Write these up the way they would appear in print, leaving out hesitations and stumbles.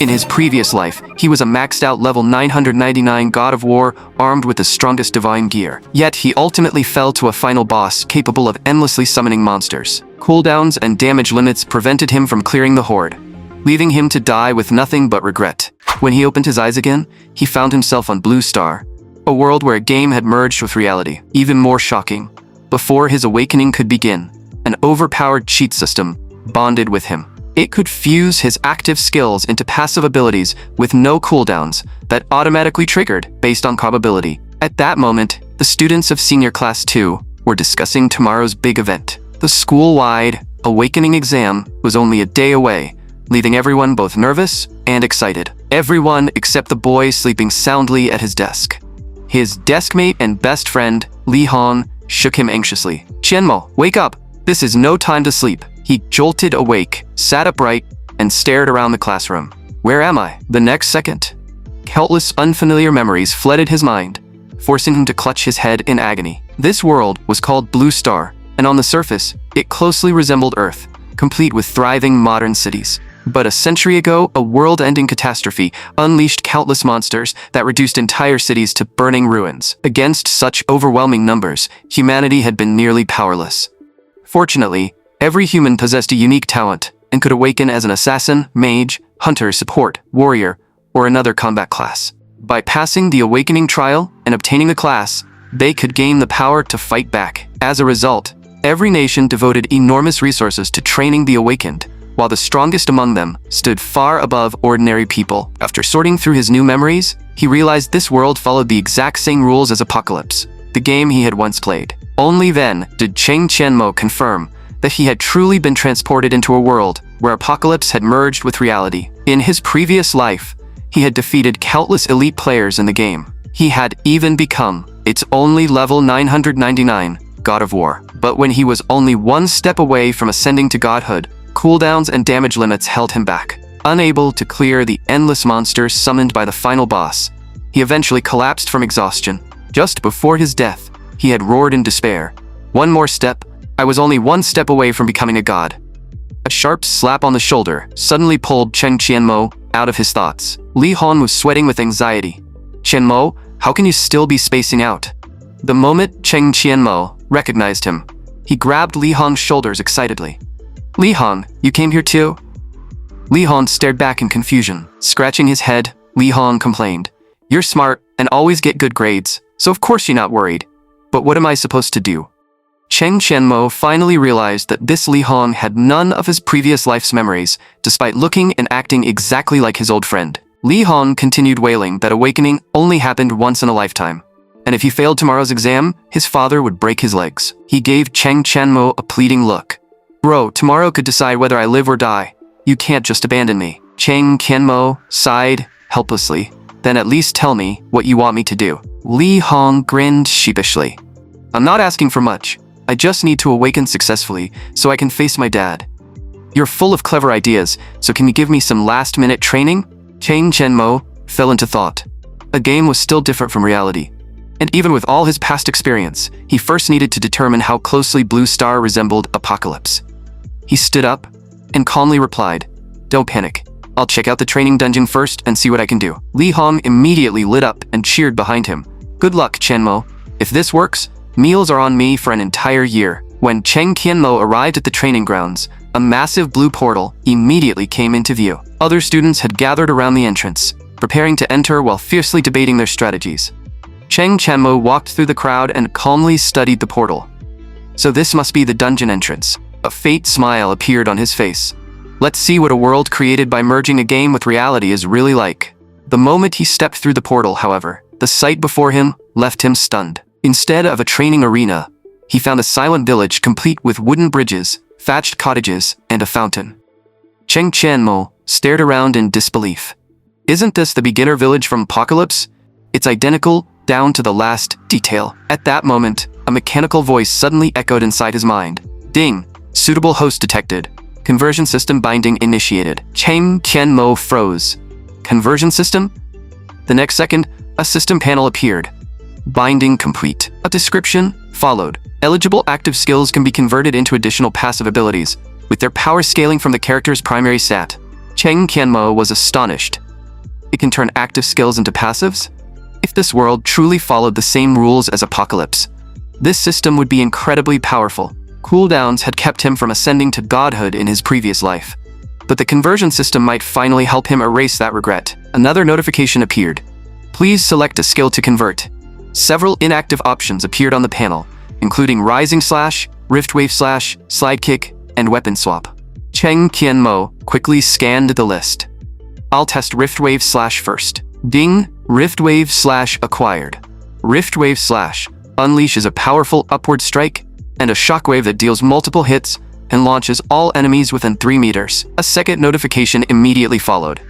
In his previous life, he was a maxed-out level 999 god of war, armed with the strongest divine gear. Yet he ultimately fell to a final boss capable of endlessly summoning monsters. Cooldowns and damage limits prevented him from clearing the horde, leaving him to die with nothing but regret. When he opened his eyes again, he found himself on Blue Star, a world where a game had merged with reality. Even more shocking, before his awakening could begin, an overpowered cheat system bonded with him. It could fuse his active skills into passive abilities with no cooldowns that automatically triggered based on probability. At that moment, the students of Senior Class 2 were discussing tomorrow's big event. The school-wide awakening exam was only a day away, leaving everyone both nervous and excited. Everyone except the boy sleeping soundly at his desk. His deskmate and best friend, Lee Hong, shook him anxiously. "Qianmo, wake up! This is no time to sleep." He jolted awake, sat upright, and stared around the classroom. Where am I? The next second, countless unfamiliar memories flooded his mind, forcing him to clutch his head in agony. This world was called Blue Star, and on the surface, it closely resembled Earth, complete with thriving modern cities. But a century ago, a world-ending catastrophe unleashed countless monsters that reduced entire cities to burning ruins. Against such overwhelming numbers, humanity had been nearly powerless. Fortunately, every human possessed a unique talent and could awaken as an assassin, mage, hunter, support, warrior, or another combat class. By passing the awakening trial and obtaining the class, they could gain the power to fight back. As a result, every nation devoted enormous resources to training the awakened, while the strongest among them stood far above ordinary people. After sorting through his new memories, he realized this world followed the exact same rules as Apocalypse, the game he had once played. Only then did Cheng Qianmo confirm that he had truly been transported into a world where Apocalypse had merged with reality. In his previous life, he had defeated countless elite players in the game. He had even become its only level 999 god of war. But when he was only one step away from ascending to godhood, cooldowns and damage limits held him back. Unable to clear the endless monsters summoned by the final boss, he eventually collapsed from exhaustion. Just before his death, he had roared in despair. "One more step, I was only one step away from becoming a god." A sharp slap on the shoulder suddenly pulled Cheng Qianmo out of his thoughts. Li Hong was sweating with anxiety. "Qianmo, how can you still be spacing out?" The moment Cheng Qianmo recognized him, he grabbed Li Hong's shoulders excitedly. "Li Hong, you came here too?" Li Hong stared back in confusion. Scratching his head, Li Hong complained, "You're smart and always get good grades, so of course you're not worried. But what am I supposed to do?" Cheng Qianmo finally realized that this Li Hong had none of his previous life's memories, despite looking and acting exactly like his old friend. Li Hong continued wailing that awakening only happened once in a lifetime, and if he failed tomorrow's exam, his father would break his legs. He gave Cheng Qianmo a pleading look. "Bro, tomorrow could decide whether I live or die. You can't just abandon me." Cheng Qianmo sighed helplessly. "Then at least tell me what you want me to do." Li Hong grinned sheepishly. "I'm not asking for much. I just need to awaken successfully so I can face my dad." "You're full of clever ideas, so can you give me some last-minute training?" Cheng Qianmo fell into thought. A game was still different from reality, and even with all his past experience, he first needed to determine how closely Blue Star resembled Apocalypse. He stood up and calmly replied, "Don't panic. I'll check out the training dungeon first and see what I can do." Li Hong immediately lit up and cheered behind him. "Good luck, Qianmo. If this works, meals are on me for an entire year." When Cheng Qianmo arrived at the training grounds, a massive blue portal immediately came into view. Other students had gathered around the entrance, preparing to enter while fiercely debating their strategies. Cheng Qianmo walked through the crowd and calmly studied the portal. "So this must be the dungeon entrance." A faint smile appeared on his face. "Let's see what a world created by merging a game with reality is really like." The moment he stepped through the portal, however, the sight before him left him stunned. Instead of a training arena, he found a silent village complete with wooden bridges, thatched cottages, and a fountain. Cheng Qianmo stared around in disbelief. "Isn't this the beginner village from Apocalypse? It's identical down to the last detail." At that moment, a mechanical voice suddenly echoed inside his mind. "Ding! Suitable host detected. Conversion system binding initiated." Cheng Qianmo froze. Conversion system? The next second, a system panel appeared. Binding complete. A description followed. Eligible active skills can be converted into additional passive abilities, with their power scaling from the character's primary stat. Cheng Qianmo was astonished. It can turn active skills into passives? If this world truly followed the same rules as Apocalypse, this system would be incredibly powerful. Cooldowns had kept him from ascending to godhood in his previous life. But the conversion system might finally help him erase that regret. Another notification appeared. Please select a skill to convert. Several inactive options appeared on the panel, including Rising Slash, Rift Wave Slash, Slide Kick, and Weapon Swap. Cheng Qianmo quickly scanned the list. I'll test Rift Wave Slash first. Ding! Rift Wave Slash acquired. Rift Wave Slash unleashes a powerful upward strike and a shockwave that deals multiple hits and launches all enemies within 3 meters. A second notification immediately followed.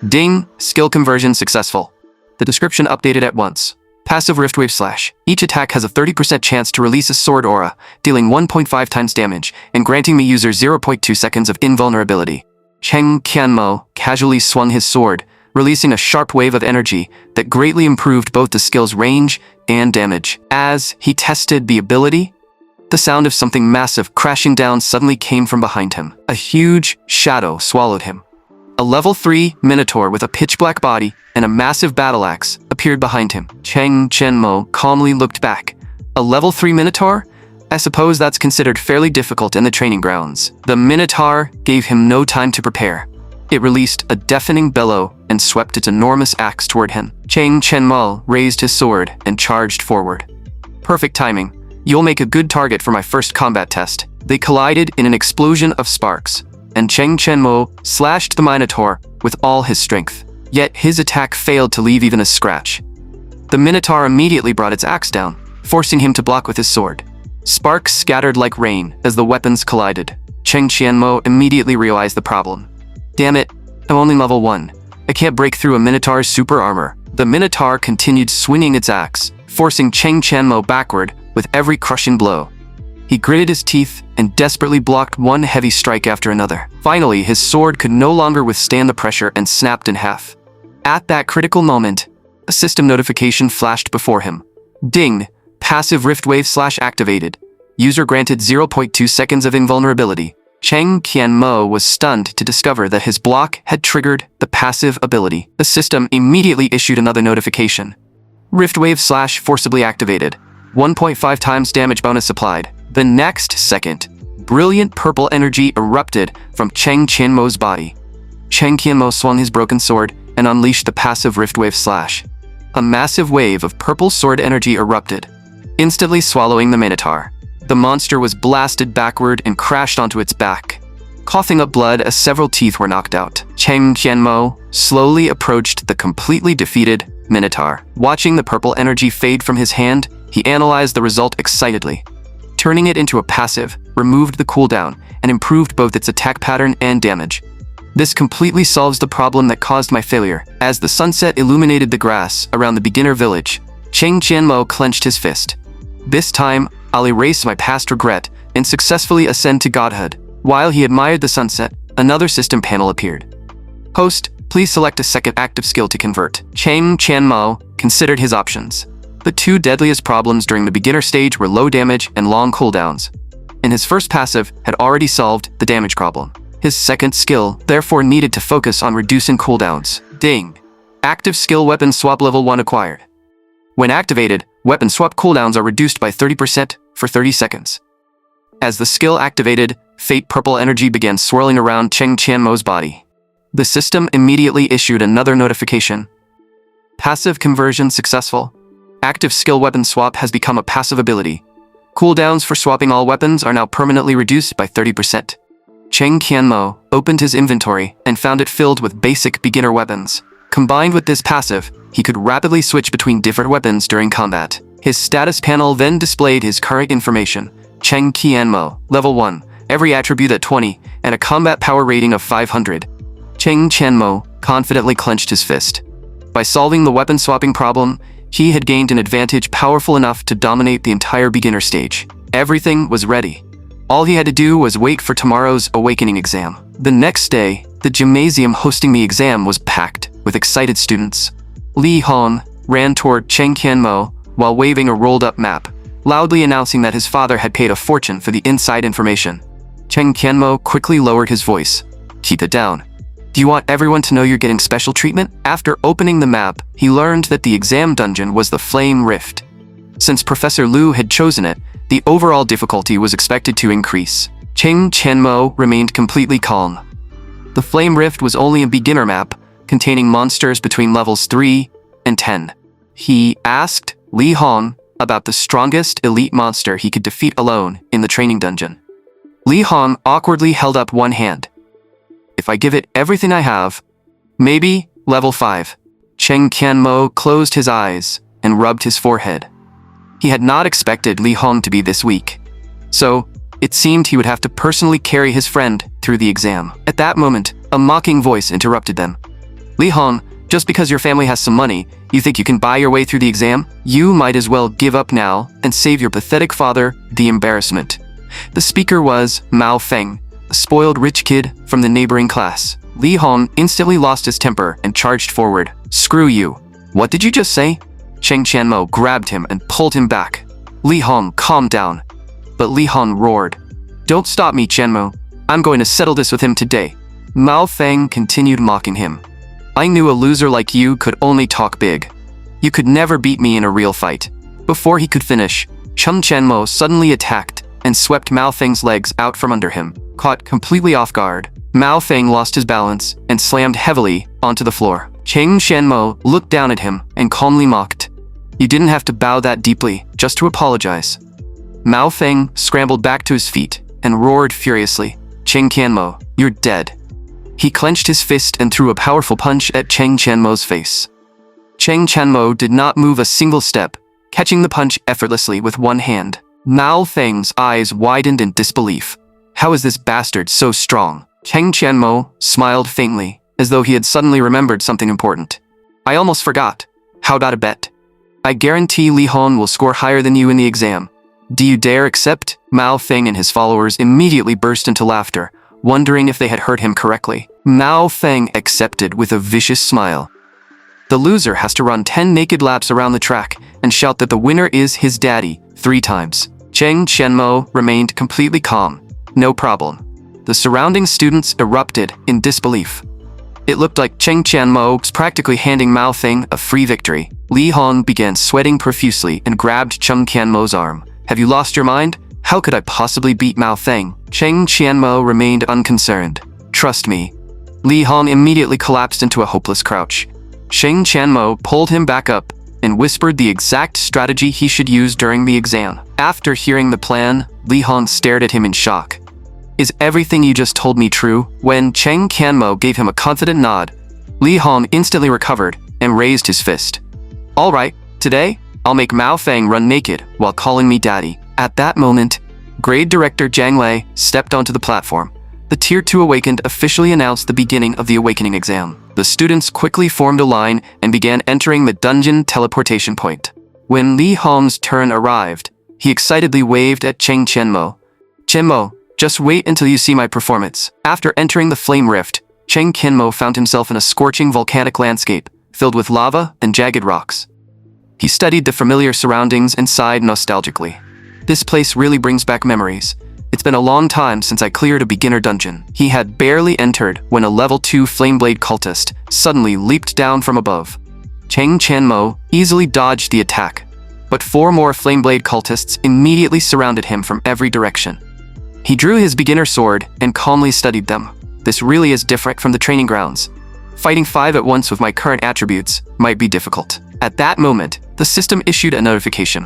Ding! Skill conversion successful. The description updated at once. Passive Rift Wave Slash. Each attack has a 30% chance to release a sword aura, dealing 1.5 times damage and granting the user 0.2 seconds of invulnerability. Cheng Qianmo casually swung his sword, releasing a sharp wave of energy that greatly improved both the skill's range and damage. As he tested the ability, the sound of something massive crashing down suddenly came from behind him. A huge shadow swallowed him. A level 3 minotaur with a pitch-black body and a massive battle axe appeared behind him. Cheng Qianmo calmly looked back. A level 3 minotaur? I suppose that's considered fairly difficult in the training grounds. The minotaur gave him no time to prepare. It released a deafening bellow and swept its enormous axe toward him. Cheng Qianmo raised his sword and charged forward. Perfect timing. You'll make a good target for my first combat test. They collided in an explosion of sparks, and Cheng Qianmo slashed the Minotaur with all his strength. Yet his attack failed to leave even a scratch. The Minotaur immediately brought its axe down, forcing him to block with his sword. Sparks scattered like rain as the weapons collided. Cheng Qianmo immediately realized the problem. Damn it, I'm only level 1. I can't break through a Minotaur's super armor. The Minotaur continued swinging its axe, forcing Cheng Qianmo backward with every crushing blow. He gritted his teeth and desperately blocked one heavy strike after another. Finally, his sword could no longer withstand the pressure and snapped in half. At that critical moment, a system notification flashed before him. Ding! Passive Rift Wave Slash activated. User granted 0.2 seconds of invulnerability. Cheng Qianmo was stunned to discover that his block had triggered the passive ability. The system immediately issued another notification. Rift Wave Slash forcibly activated. 1.5 times damage bonus applied. The next second, brilliant purple energy erupted from Cheng Qianmo's body. Cheng Qianmo swung his broken sword and unleashed the passive Rift Wave Slash. A massive wave of purple sword energy erupted, instantly swallowing the Minotaur. The monster was blasted backward and crashed onto its back, coughing up blood as several teeth were knocked out. Cheng Qianmo slowly approached the completely defeated Minotaur. Watching the purple energy fade from his hand, he analyzed the result excitedly. Turning it into a passive, removed the cooldown, and improved both its attack pattern and damage. This completely solves the problem that caused my failure. As the sunset illuminated the grass around the beginner village, Cheng Qianmo clenched his fist. This time, I'll erase my past regret and successfully ascend to godhood. While he admired the sunset, another system panel appeared. Host, please select a second active skill to convert. Cheng Qianmo considered his options. The two deadliest problems during the beginner stage were low damage and long cooldowns, and his first passive had already solved the damage problem. His second skill therefore needed to focus on reducing cooldowns. Ding! Active skill Weapon Swap level 1 acquired. When activated, weapon swap cooldowns are reduced by 30% for 30 seconds. As the skill activated, fate purple energy began swirling around Cheng Qianmo's body. The system immediately issued another notification. Passive conversion successful. Active skill weapon swap has become a passive ability. Cooldowns for swapping all weapons are now permanently reduced by 30%. Cheng Qianmo opened his inventory and found it filled with basic beginner weapons. Combined with this passive, he could rapidly switch between different weapons during combat. His status panel then displayed his current information. Cheng Qianmo, level 1, every attribute at 20, and a combat power rating of 500. Cheng Qianmo confidently clenched his fist. By solving the weapon swapping problem, he had gained an advantage powerful enough to dominate the entire beginner stage. Everything was ready. All he had to do was wait for tomorrow's awakening exam. The next day, the gymnasium hosting the exam was packed with excited students. Li Hong ran toward Cheng Qianmo while waving a rolled-up map, loudly announcing that his father had paid a fortune for the inside information. Cheng Qianmo quickly lowered his voice. Keep it down. Do you want everyone to know you're getting special treatment? After opening the map, he learned that the exam dungeon was the Flame Rift. Since Professor Liu had chosen it, the overall difficulty was expected to increase. Cheng Qianmo remained completely calm. The Flame Rift was only a beginner map, containing monsters between levels 3 and 10. He asked Li Hong about the strongest elite monster he could defeat alone in the training dungeon. Li Hong awkwardly held up one hand. If I give it everything I have, maybe level 5. Cheng Qianmo closed his eyes and rubbed his forehead. He had not expected Li Hong to be this weak, so it seemed he would have to personally carry his friend through the exam. At that moment, a mocking voice interrupted them. Li Hong, just because your family has some money, you think you can buy your way through the exam? You might as well give up now and save your pathetic father the embarrassment. The speaker was Mao Feng, a spoiled rich kid from the neighboring class. Li Hong instantly lost his temper and charged forward. Screw you. What did you just say? Cheng Qianmo grabbed him and pulled him back. Li Hong calmed down. But Li Hong roared. Don't stop me, Qianmo. I'm going to settle this with him today. Mao Feng continued mocking him. I knew a loser like you could only talk big. You could never beat me in a real fight. Before he could finish, Cheng Qianmo suddenly attacked and swept Mao Feng's legs out from under him. Caught completely off guard, Mao Feng lost his balance and slammed heavily onto the floor. Cheng Qianmo looked down at him and calmly mocked. You didn't have to bow that deeply just to apologize. Mao Feng scrambled back to his feet and roared furiously. Cheng Qianmo, you're dead. He clenched his fist and threw a powerful punch at Cheng Qianmo's face. Cheng Qianmo did not move a single step, catching the punch effortlessly with one hand. Mao Feng's eyes widened in disbelief. How is this bastard so strong? Cheng Qianmo smiled faintly, as though he had suddenly remembered something important. I almost forgot. How about a bet? I guarantee Li Hong will score higher than you in the exam. Do you dare accept? Mao Feng and his followers immediately burst into laughter, wondering if they had heard him correctly. Mao Feng accepted with a vicious smile. The loser has to run 10 naked laps around the track and shout that the winner is his daddy 3 times. Cheng Qianmo remained completely calm. No problem. The surrounding students erupted in disbelief. It looked like Cheng Qianmo was practically handing Mao Feng a free victory. Li Hong began sweating profusely and grabbed Cheng Qianmo's arm. Have you lost your mind? How could I possibly beat Mao Feng? Cheng Qianmo remained unconcerned. Trust me. Li Hong immediately collapsed into a hopeless crouch. Cheng Qianmo pulled him back up and whispered the exact strategy he should use during the exam. After hearing the plan, Li Hong stared at him in shock. Is everything you just told me true? When Cheng Qianmo gave him a confident nod, Li Hong instantly recovered and raised his fist. All right, today, I'll make Mao Feng run naked while calling me daddy. At that moment, grade director Zhang Lei stepped onto the platform. The Tier 2 Awakened officially announced the beginning of the Awakening exam. The students quickly formed a line and began entering the dungeon teleportation point. When Li Hong's turn arrived, he excitedly waved at Cheng Qianmo. Qianmo, just wait until you see my performance. After entering the Flame Rift, Cheng Qianmo found himself in a scorching volcanic landscape filled with lava and jagged rocks. He studied the familiar surroundings and sighed nostalgically. This place really brings back memories. It's been a long time since I cleared a beginner dungeon. He had barely entered when a level 2 Flameblade cultist suddenly leaped down from above. Cheng Qianmo easily dodged the attack, but 4 more Flameblade cultists immediately surrounded him from every direction. He drew his beginner sword and calmly studied them. This really is different from the training grounds. Fighting 5 at once with my current attributes might be difficult. At that moment, the system issued a notification.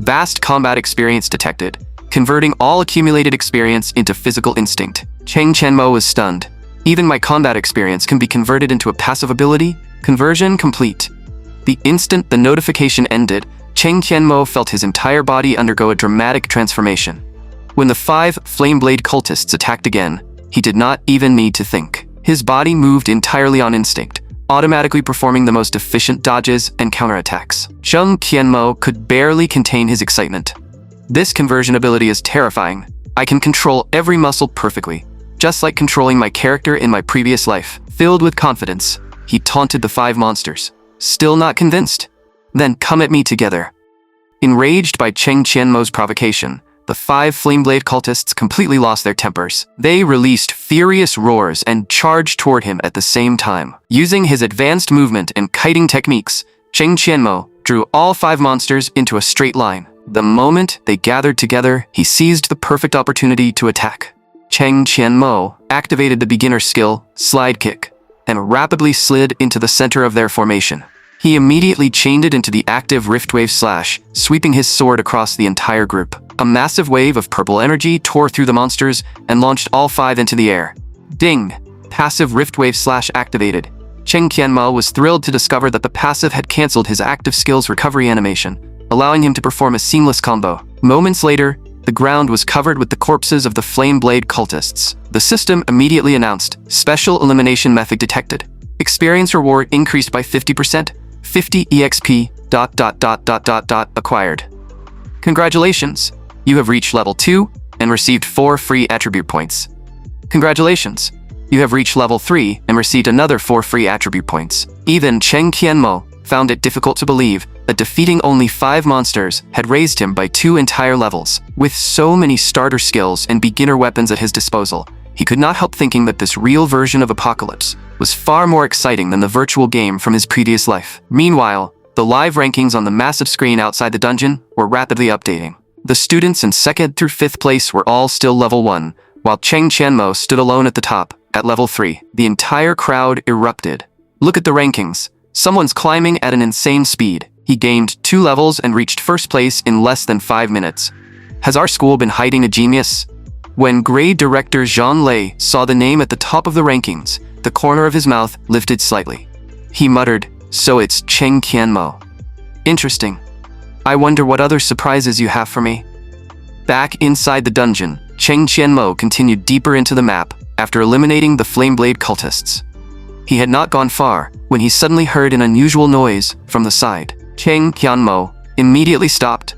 Vast combat experience detected, converting all accumulated experience into physical instinct. Cheng Qianmo was stunned. Even my combat experience can be converted into a passive ability? Conversion complete. The instant the notification ended, Cheng Qianmo felt his entire body undergo a dramatic transformation. When the 5 Flameblade cultists attacked again, he did not even need to think. His body moved entirely on instinct, automatically performing the most efficient dodges and counterattacks. Cheng Qianmo could barely contain his excitement. This conversion ability is terrifying. I can control every muscle perfectly, just like controlling my character in my previous life. Filled with confidence, he taunted the 5 monsters. Still not convinced? Then come at me together. Enraged by Cheng Qianmo's provocation, the 5 Flameblade cultists completely lost their tempers. They released furious roars and charged toward him at the same time. Using his advanced movement and kiting techniques, Cheng Qianmo drew all 5 monsters into a straight line. The moment they gathered together, he seized the perfect opportunity to attack. Cheng Qianmo activated the beginner skill, Slide Kick, and rapidly slid into the center of their formation. He immediately chained it into the active Riftwave Slash, sweeping his sword across the entire group. A massive wave of purple energy tore through the monsters and launched all 5 into the air. Ding! Passive Riftwave Slash activated. Cheng Qianmo was thrilled to discover that the passive had cancelled his active skill's recovery animation, allowing him to perform a seamless combo. Moments later, the ground was covered with the corpses of the Flameblade cultists. The system immediately announced, Special Elimination Method detected. Experience reward increased by 50%, 50 EXP, acquired. Congratulations! You have reached level 2 and received 4 free attribute points. Congratulations! You have reached level 3 and received another 4 free attribute points. Even Cheng Qianmo found it difficult to believe that defeating only 5 monsters had raised him by 2 entire levels. With so many starter skills and beginner weapons at his disposal, he could not help thinking that this real version of Apocalypse was far more exciting than the virtual game from his previous life. Meanwhile, the live rankings on the massive screen outside the dungeon were rapidly updating. The students in 2nd through 5th place were all still level 1, while Cheng Qianmo stood alone at the top, at level 3. The entire crowd erupted. Look at the rankings. Someone's climbing at an insane speed. He gained 2 levels and reached 1st place in less than 5 minutes. Has our school been hiding a genius? When grade director Zhang Lei saw the name at the top of the rankings, the corner of his mouth lifted slightly. He muttered, "So it's Cheng Qianmo. Interesting. I wonder what other surprises you have for me." Back inside the dungeon, Cheng Qianmo continued deeper into the map after eliminating the Flameblade cultists. He had not gone far when he suddenly heard an unusual noise from the side. Cheng Qianmo immediately stopped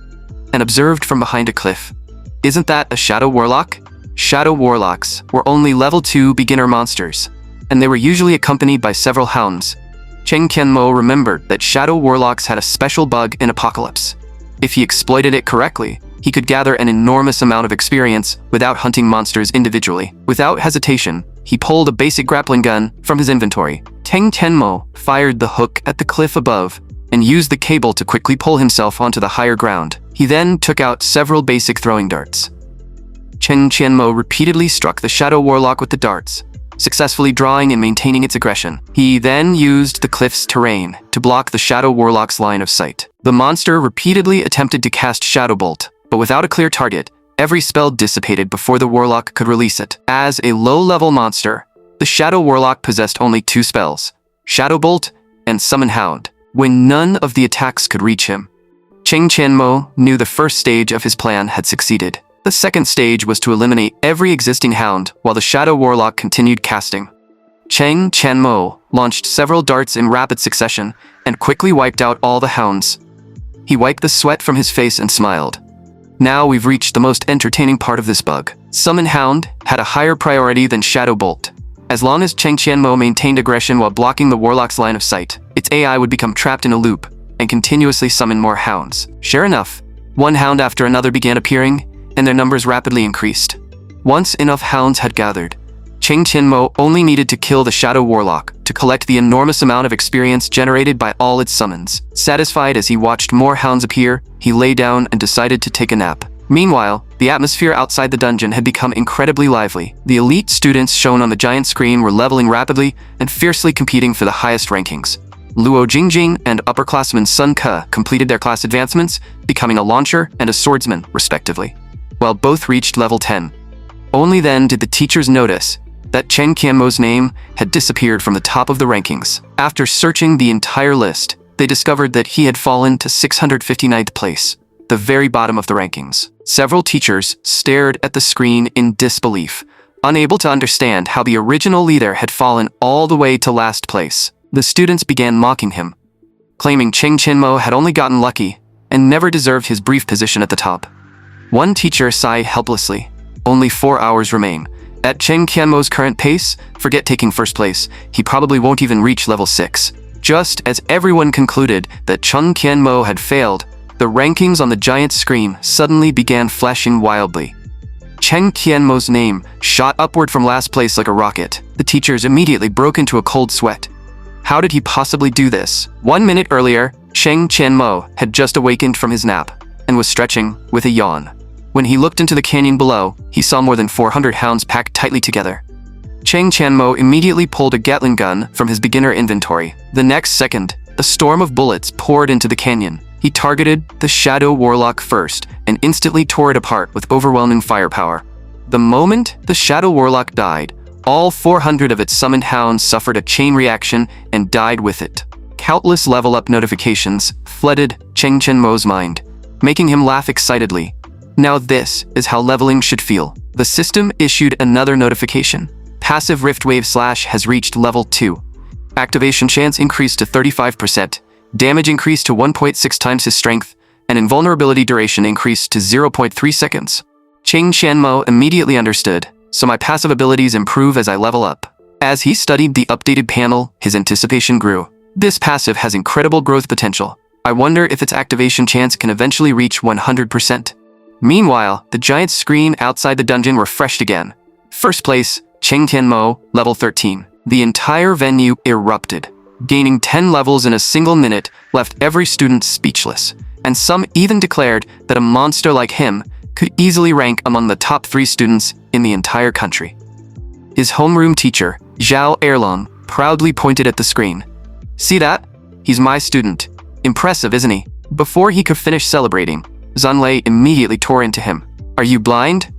and observed from behind a cliff. Isn't that a Shadow Warlock? Shadow Warlocks were only level 2 beginner monsters, and they were usually accompanied by several hounds. Cheng Qianmo remembered that Shadow Warlocks had a special bug in Apocalypse. If he exploited it correctly, he could gather an enormous amount of experience without hunting monsters individually. Without hesitation, he pulled a basic grappling gun from his inventory. Cheng Qianmo fired the hook at the cliff above and used the cable to quickly pull himself onto the higher ground. He then took out several basic throwing darts. Cheng Qianmo repeatedly struck the Shadow Warlock with the darts, successfully drawing and maintaining its aggression. He then used the cliff's terrain to block the Shadow Warlock's line of sight. The monster repeatedly attempted to cast Shadow Bolt, but without a clear target, every spell dissipated before the Warlock could release it. As a low-level monster, the Shadow Warlock possessed only 2 spells, Shadow Bolt and Summon Hound. When none of the attacks could reach him, Cheng Qianmo knew the first stage of his plan had succeeded. The second stage was to eliminate every existing hound while the Shadow Warlock continued casting. Cheng Qianmo launched several darts in rapid succession and quickly wiped out all the hounds. He wiped the sweat from his face and smiled. Now we've reached the most entertaining part of this bug. Summon Hound had a higher priority than Shadow Bolt. As long as Cheng Qianmo maintained aggression while blocking the Warlock's line of sight, its AI would become trapped in a loop and continuously summon more hounds. Sure enough, one hound after another began appearing, and their numbers rapidly increased. Once enough hounds had gathered, Cheng Qianmo only needed to kill the Shadow Warlock to collect the enormous amount of experience generated by all its summons. Satisfied as he watched more hounds appear, he lay down and decided to take a nap. Meanwhile, the atmosphere outside the dungeon had become incredibly lively. The elite students shown on the giant screen were leveling rapidly and fiercely competing for the highest rankings. Luo Jingjing and upperclassman Sun Ke completed their class advancements, becoming a launcher and a swordsman, respectively, while both reached level 10. Only then did the teachers notice that Cheng Qianmo's name had disappeared from the top of the rankings. After searching the entire list, they discovered that he had fallen to 659th place, the very bottom of the rankings. Several teachers stared at the screen in disbelief, unable to understand how the original leader had fallen all the way to last place. The students began mocking him, claiming Cheng Qianmo had only gotten lucky and never deserved his brief position at the top. One teacher sighed helplessly. Only 4 hours remain. At Cheng Qianmo's current pace, forget taking first place, he probably won't even reach level 6. Just as everyone concluded that Cheng Qianmo had failed, The rankings on the giant screen suddenly began flashing wildly. Cheng Tianmo's name shot upward from last place like a rocket. The teachers immediately broke into a cold sweat. How did he possibly do this? 1 minute earlier, Cheng Tianmo had just awakened from his nap and was stretching with a yawn. When he looked into the canyon below, he saw more than 400 hounds packed tightly together. Cheng Tianmo immediately pulled a Gatling gun from his beginner inventory. The next second, a storm of bullets poured into the canyon. He targeted the Shadow Warlock first and instantly tore it apart with overwhelming firepower. The moment the Shadow Warlock died, all 400 of its summoned hounds suffered a chain reaction and died with it. Countless level-up notifications flooded Cheng Tianmo's mind, making him laugh excitedly. Now this is how leveling should feel. The system issued another notification. Passive Rift Wave Slash has reached level 2. Activation chance increased to 35%. Damage increased to 1.6 times his strength, and invulnerability duration increased to 0.3 seconds. Cheng Tianmo immediately understood, so my passive abilities improve as I level up. As he studied the updated panel, his anticipation grew. This passive has incredible growth potential. I wonder if its activation chance can eventually reach 100%. Meanwhile, the giant screen outside the dungeon refreshed again. First place, Cheng Tianmo, level 13. The entire venue erupted. Gaining 10 levels in a single minute left every student speechless, and some even declared that a monster like him could easily rank among the top 3 students in the entire country. His homeroom teacher, Zhao Erlong, proudly pointed at the screen. "See that? He's my student. Impressive, isn't he?" Before he could finish celebrating, Zhanlei immediately tore into him. "Are you blind?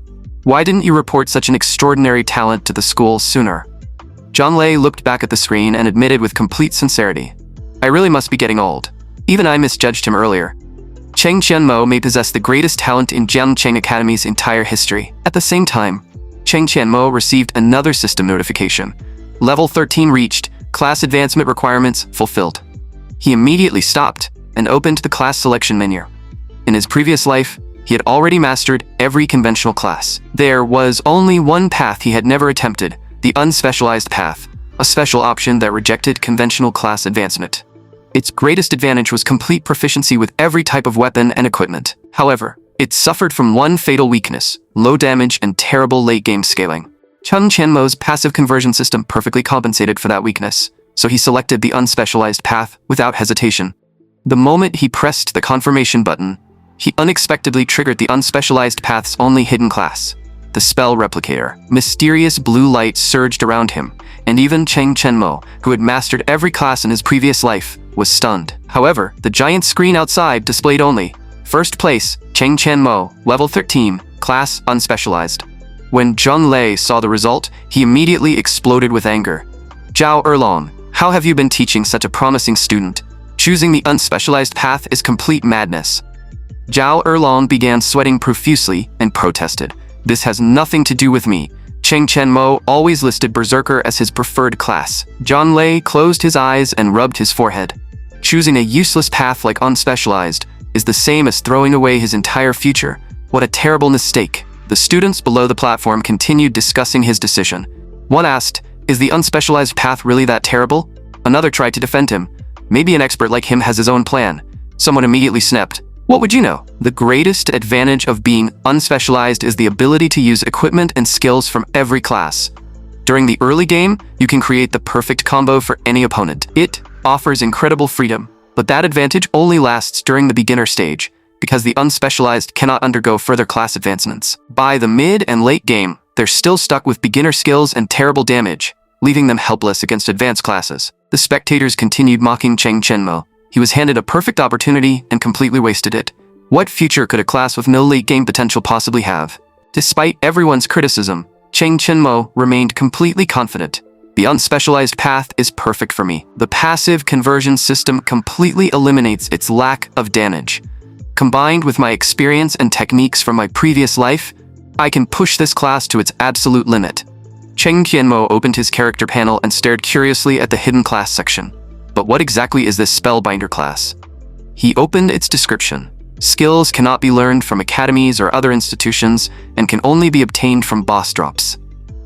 Why didn't you report such an extraordinary talent to the school sooner?" Zhanlei looked back at the screen and admitted with complete sincerity, "I really must be getting old. Even I misjudged him earlier. Cheng Tianmo may possess the greatest talent in Jiangcheng Academy's entire history." At the same time, Cheng Tianmo received another system notification. Level 13 reached, class advancement requirements fulfilled. He immediately stopped and opened the class selection menu. In his previous life, he had already mastered every conventional class. There was only one path he had never attempted, the unspecialized path, a special option that rejected conventional class advancement. Its greatest advantage was complete proficiency with every type of weapon and equipment. However, it suffered from one fatal weakness, low damage and terrible late-game scaling. Cheng Tianmo's passive conversion system perfectly compensated for that weakness, so he selected the unspecialized path without hesitation. The moment he pressed the confirmation button, he unexpectedly triggered the unspecialized path's only hidden class, the Spell Replicator. Mysterious blue light surged around him, and even Cheng Tianmo, who had mastered every class in his previous life, was stunned. However, the giant screen outside displayed only, first place, Cheng Tianmo, level 13, class unspecialized. When Zhanlei saw the result, he immediately exploded with anger. "Zhao Erlong, how have you been teaching such a promising student? Choosing the unspecialized path is complete madness." Zhao Erlong began sweating profusely and protested. "This has nothing to do with me. Cheng Tianmo always listed Berserker as his preferred class." Zhanlei closed his eyes and rubbed his forehead. Choosing a useless path like unspecialized is the same as throwing away his entire future. What a terrible mistake. The students below the platform continued discussing his decision. One asked, "Is the unspecialized path really that terrible?" Another tried to defend him. "Maybe an expert like him has his own plan." Someone immediately snapped, "What would you know? The greatest advantage of being unspecialized is the ability to use equipment and skills from every class. During the early game, you can create the perfect combo for any opponent. It offers incredible freedom, but that advantage only lasts during the beginner stage, because the unspecialized cannot undergo further class advancements. By the mid and late game, they're still stuck with beginner skills and terrible damage, leaving them helpless against advanced classes." The spectators continued mocking Cheng Tianmo. He was handed a perfect opportunity and completely wasted it. What future could a class with no late-game potential possibly have? Despite everyone's criticism, Cheng Tianmo remained completely confident. "The unspecialized path is perfect for me. The passive conversion system completely eliminates its lack of damage. Combined with my experience and techniques from my previous life, I can push this class to its absolute limit." Cheng Tianmo opened his character panel and stared curiously at the hidden class section. But what exactly is this Spellbinder class? He opened its description. Skills cannot be learned from academies or other institutions and can only be obtained from boss drops.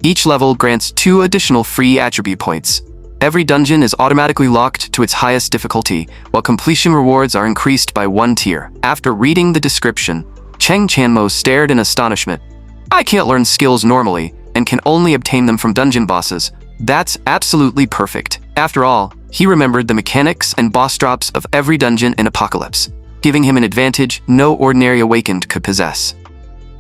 Each level grants 2 additional free attribute points. Every dungeon is automatically locked to its highest difficulty, while completion rewards are increased by 1 tier. After reading the description, Cheng Chanmo stared in astonishment. I can't learn skills normally, and can only obtain them from dungeon bosses. That's absolutely perfect. After all, he remembered the mechanics and boss drops of every dungeon in Apocalypse, giving him an advantage no ordinary awakened could possess.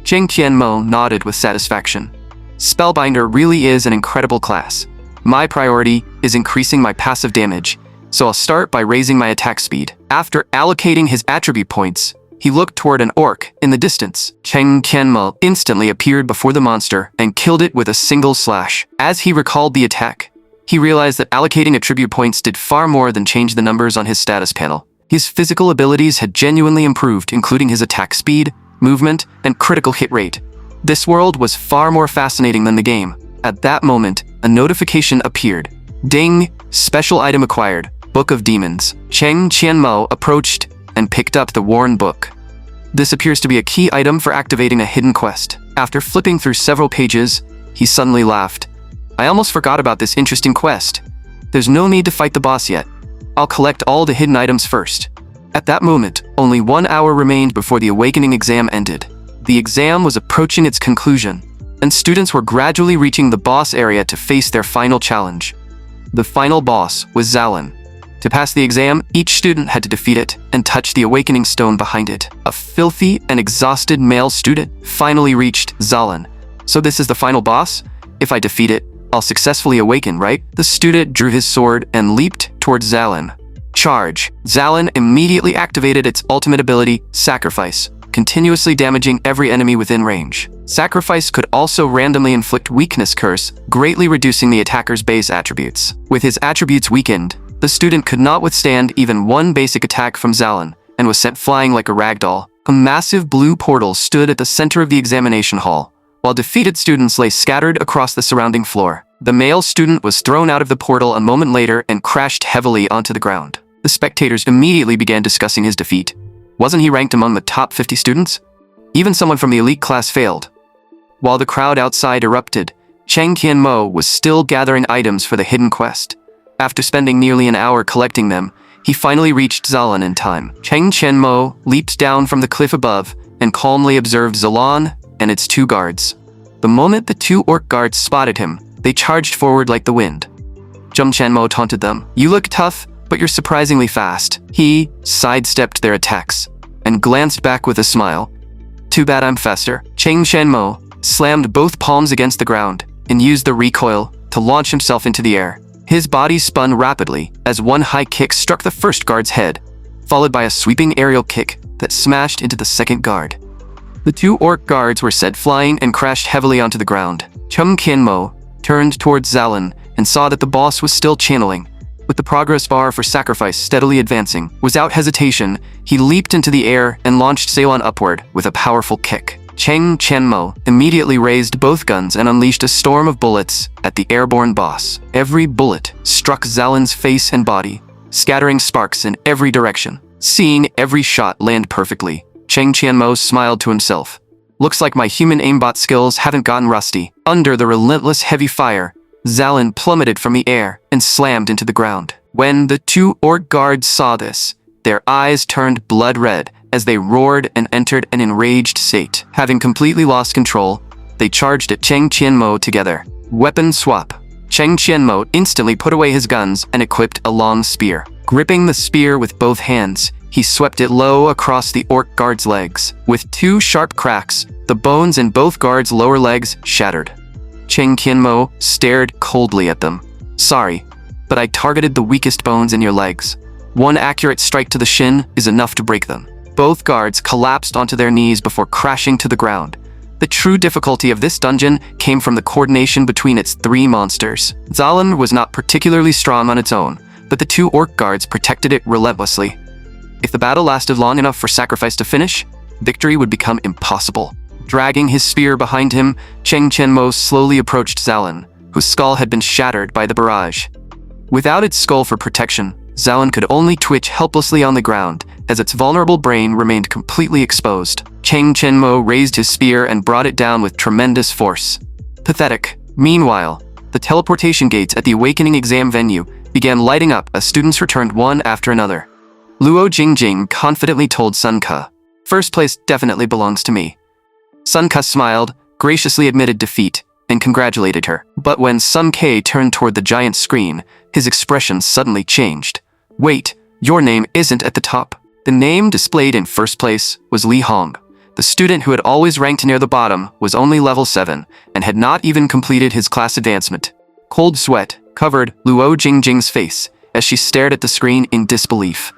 Cheng Tianmo nodded with satisfaction. Spellbinder really is an incredible class. My priority is increasing my passive damage, so I'll start by raising my attack speed. After allocating his attribute points, he looked toward an orc in the distance. Cheng Tianmo instantly appeared before the monster and killed it with a single slash. As he recalled the attack, he realized that allocating attribute points did far more than change the numbers on his status panel. His physical abilities had genuinely improved, including his attack speed, movement, and critical hit rate. This world was far more fascinating than the game. At that moment, a notification appeared. Ding! Special item acquired. Book of Demons. Cheng Tianmo approached and picked up the worn book. This appears to be a key item for activating a hidden quest. After flipping through several pages, he suddenly laughed. I almost forgot about this interesting quest. There's no need to fight the boss yet. I'll collect all the hidden items first. At that moment, only 1 hour remained before the awakening exam ended. The exam was approaching its conclusion, and students were gradually reaching the boss area to face their final challenge. The final boss was Zalin. To pass the exam, each student had to defeat it and touch the awakening stone behind it. A filthy and exhausted male student finally reached Zalin. So this is the final boss? If I defeat it, I'll successfully awaken, right? The student drew his sword and leaped towards Zalin. Charge. Zalin immediately activated its ultimate ability, Sacrifice, continuously damaging every enemy within range. Sacrifice could also randomly inflict Weakness Curse, greatly reducing the attacker's base attributes. With his attributes weakened, the student could not withstand even one basic attack from Zalin, and was sent flying like a ragdoll. A massive blue portal stood at the center of the examination hall, while defeated students lay scattered across the surrounding floor. The male student was thrown out of the portal a moment later and crashed heavily onto the ground. The spectators immediately began discussing his defeat. Wasn't he ranked among the top 50 students? Even someone from the elite class failed. While the crowd outside erupted, Cheng Tianmo was still gathering items for the hidden quest. After spending nearly an hour collecting them, he finally reached Zalin in time. Cheng Tianmo leaped down from the cliff above and calmly observed Zalin and its 2 guards. The moment the 2 orc guards spotted him, they charged forward like the wind. Cheng Tianmo taunted them. You look tough, but you're surprisingly fast. He sidestepped their attacks and glanced back with a smile. Too bad I'm faster. Cheng Tianmo slammed both palms against the ground and used the recoil to launch himself into the air. His body spun rapidly as one high kick struck the first guard's head, followed by a sweeping aerial kick that smashed into the second guard. The 2 orc guards were sent flying and crashed heavily onto the ground. Cheng Tianmo turned towards Zalin and saw that the boss was still channeling, with the progress bar for Sacrifice steadily advancing. Without hesitation, he leaped into the air and launched Zalin upward with a powerful kick. Cheng Tianmo immediately raised both guns and unleashed a storm of bullets at the airborne boss. Every bullet struck Zalin's face and body, scattering sparks in every direction. Seeing every shot land perfectly, Cheng Tianmo smiled to himself. Looks like my human aimbot skills haven't gotten rusty. Under the relentless heavy fire, Zalin plummeted from the air and slammed into the ground. When the 2 orc guards saw this, their eyes turned blood red as they roared and entered an enraged state. Having completely lost control, they charged at Cheng Tianmo together. Weapon swap. Cheng Tianmo instantly put away his guns and equipped a long spear. Gripping the spear with both hands, he swept it low across the orc guard's legs. With 2 sharp cracks, the bones in both guards' lower legs shattered. Cheng Tianmo stared coldly at them. Sorry, but I targeted the weakest bones in your legs. One accurate strike to the shin is enough to break them. Both guards collapsed onto their knees before crashing to the ground. The true difficulty of this dungeon came from the coordination between its 3 monsters. Zalin was not particularly strong on its own, but the 2 orc guards protected it relentlessly. If the battle lasted long enough for Sacrifice to finish, victory would become impossible. Dragging his spear behind him, Cheng Tianmo slowly approached Zalin, whose skull had been shattered by the barrage. Without its skull for protection, Zalin could only twitch helplessly on the ground, as its vulnerable brain remained completely exposed. Cheng Tianmo raised his spear and brought it down with tremendous force. Pathetic. Meanwhile, The teleportation gates at the awakening exam venue began lighting up as students returned one after another. Luo Jingjing confidently told Sun Ke, "First place definitely belongs to me." Sun Ke smiled, graciously admitted defeat, and congratulated her. But when Sun Ke turned toward the giant screen, his expression suddenly changed. "Wait, your name isn't at the top." The name displayed in first place was Li Hong. The student who had always ranked near the bottom was only level 7 and had not even completed his class advancement. Cold sweat covered Luo Jingjing's face as she stared at the screen in disbelief.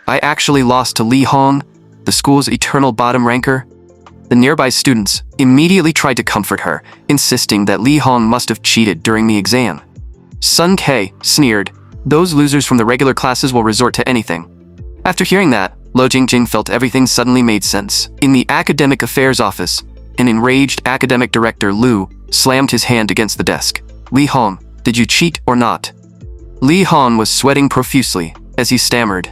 "I actually lost to Li Hong, the school's eternal bottom ranker?" The nearby students immediately tried to comfort her, insisting that Li Hong must have cheated during the exam. Sun Ke sneered, "Those losers from the regular classes will resort to anything." After hearing that, Luo Jingjing felt everything suddenly made sense. In the academic affairs office, an enraged academic director Lu slammed his hand against the desk. "Li Hong, did you cheat or not?" Li Hong was sweating profusely as he stammered,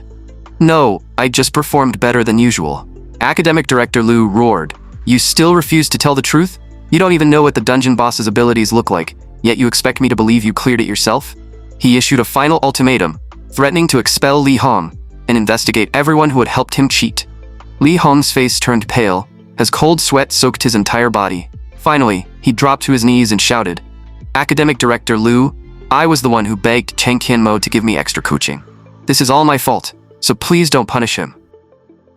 "No, I just performed better than usual." Academic director Lu roared, "You still refuse to tell the truth? You don't even know what the dungeon boss's abilities look like, yet you expect me to believe you cleared it yourself?" He issued a final ultimatum, threatening to expel Li Hong and investigate everyone who had helped him cheat. Li Hong's face turned pale as cold sweat soaked his entire body. Finally, he dropped to his knees and shouted, "Academic Director Lu, I was the one who begged Cheng Tianmo to give me extra coaching. This is all my fault, so please don't punish him."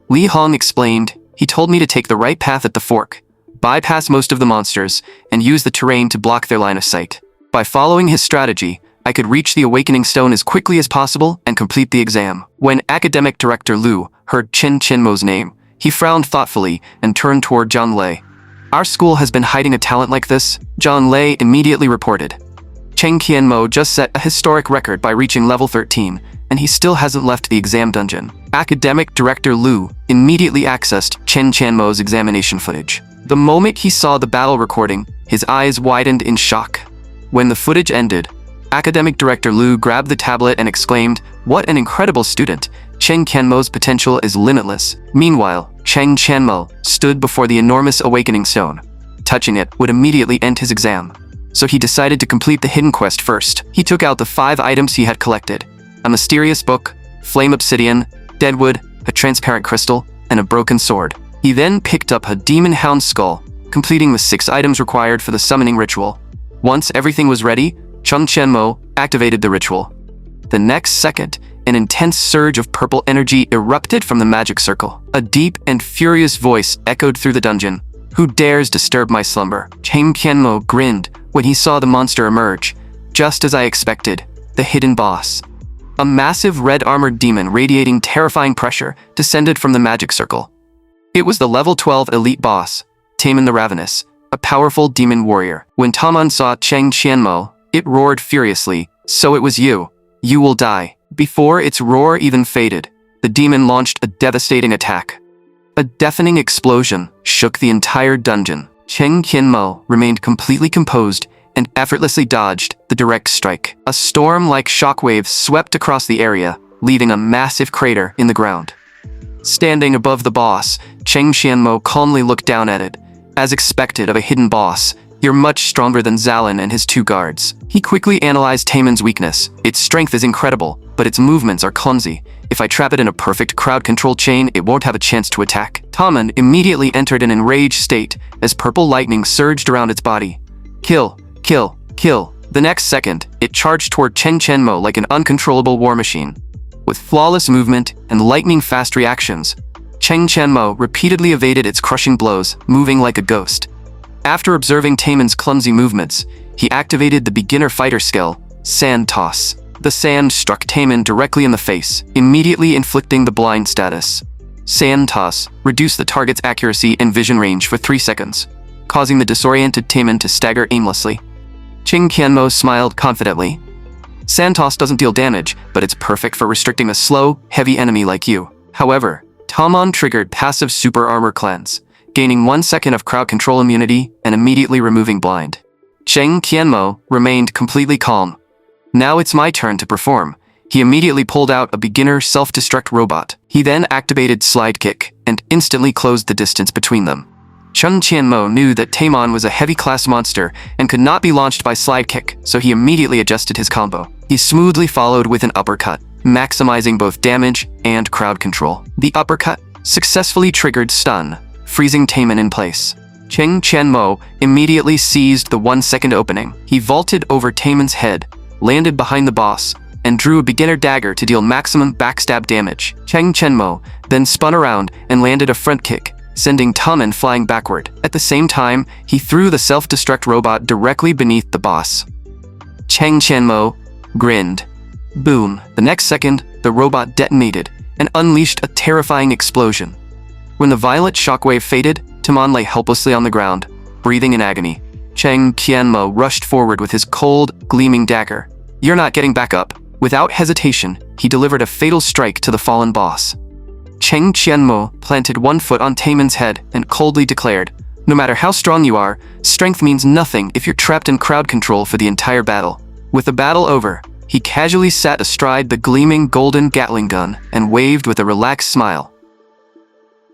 Li Hong explained, "He told me to take the right path at the fork, bypass most of the monsters, and use the terrain to block their line of sight. By following his strategy, I could reach the Awakening Stone as quickly as possible and complete the exam." When Academic Director Lu heard Chen Tianmo's name, he frowned thoughtfully and turned toward Zhang Lei. "Our school has been hiding a talent like this," Zhang Lei immediately reported. "Cheng Tianmo just set a historic record by reaching level 13, and he still hasn't left the exam dungeon." Academic Director Lu immediately accessed Chen Tianmo's examination footage. The moment he saw the battle recording, his eyes widened in shock. When the footage ended, Academic Director Lu grabbed the tablet and exclaimed, "What an incredible student! Cheng Tianmo's potential is limitless." Meanwhile, Cheng Tianmo stood before the enormous Awakening Stone. Touching it would immediately end his exam. So he decided to complete the hidden quest first. He took out the 5 items he had collected: a mysterious book, flame obsidian, deadwood, a transparent crystal, and a broken sword. He then picked up a demon hound skull, completing the 6 items required for the summoning ritual. Once everything was ready, Cheng Tianmo activated the ritual. The next second, an intense surge of purple energy erupted from the magic circle. A deep and furious voice echoed through the dungeon. "Who dares disturb my slumber?" Cheng Tianmo grinned when he saw the monster emerge. Just as I expected, the hidden boss. A massive red-armored demon radiating terrifying pressure descended from the magic circle. It was the level 12 elite boss, Taman the Ravenous, a powerful demon warrior. When Taman saw Cheng Tianmo, it roared furiously, "So it was you. You will die." Before its roar even faded, the demon launched a devastating attack. A deafening explosion shook the entire dungeon. Cheng Tianmo remained completely composed and effortlessly dodged the direct strike. A storm-like shockwave swept across the area, leaving a massive crater in the ground. Standing above the boss, Cheng Tianmo calmly looked down at it. As expected of a hidden boss, you're much stronger than Zalin and his 2 guards. He quickly analyzed Taman's weakness. Its strength is incredible, but its movements are clumsy. If I trap it in a perfect crowd control chain, it won't have a chance to attack. Taman immediately entered an enraged state as purple lightning surged around its body. Kill, kill, kill. The next second, it charged toward Cheng Tianmo like an uncontrollable war machine. With flawless movement and lightning-fast reactions, Cheng Tianmo repeatedly evaded its crushing blows, moving like a ghost. After observing Taman's clumsy movements, he activated the beginner fighter skill, Sand Toss. The sand struck Taman directly in the face, immediately inflicting the blind status. Sand Toss reduced the target's accuracy and vision range for 3 seconds, causing the disoriented Taman to stagger aimlessly. Cheng Tianmo smiled confidently. Sand Toss doesn't deal damage, but it's perfect for restricting a slow, heavy enemy like you. However, Taman triggered passive super armor cleanse, gaining 1 second of crowd control immunity and immediately removing blind. Cheng Tianmo remained completely calm. "Now it's my turn to perform." He immediately pulled out a beginner self-destruct robot. He then activated Slide Kick and instantly closed the distance between them. Chung Tianmo knew that Taemon was a heavy class monster and could not be launched by slide kick, so he immediately adjusted his combo. He smoothly followed with an uppercut, maximizing both damage and crowd control. The uppercut successfully triggered stun, freezing Taemon in place. Chung Tianmo immediately seized the 1-second opening. He vaulted over Taemon's head, landed behind the boss, and drew a beginner dagger to deal maximum backstab damage. Chung Tianmo then spun around and landed a front kick, sending Taemon flying backward. At the same time, he threw the self-destruct robot directly beneath the boss. Chung Tianmo grinned. Boom. The next second, the robot detonated and unleashed a terrifying explosion. When the violet shockwave faded, Taemon lay helplessly on the ground, breathing in agony. Chung Tianmo rushed forward with his cold, gleaming dagger. "You're not getting back up." Without hesitation, he delivered a fatal strike to the fallen boss. Chung Tianmo planted one foot on Taemon's head and coldly declared, "No matter how strong you are, strength means nothing if you're trapped in crowd control for the entire battle." With the battle over, he casually sat astride the gleaming golden Gatling gun and waved with a relaxed smile.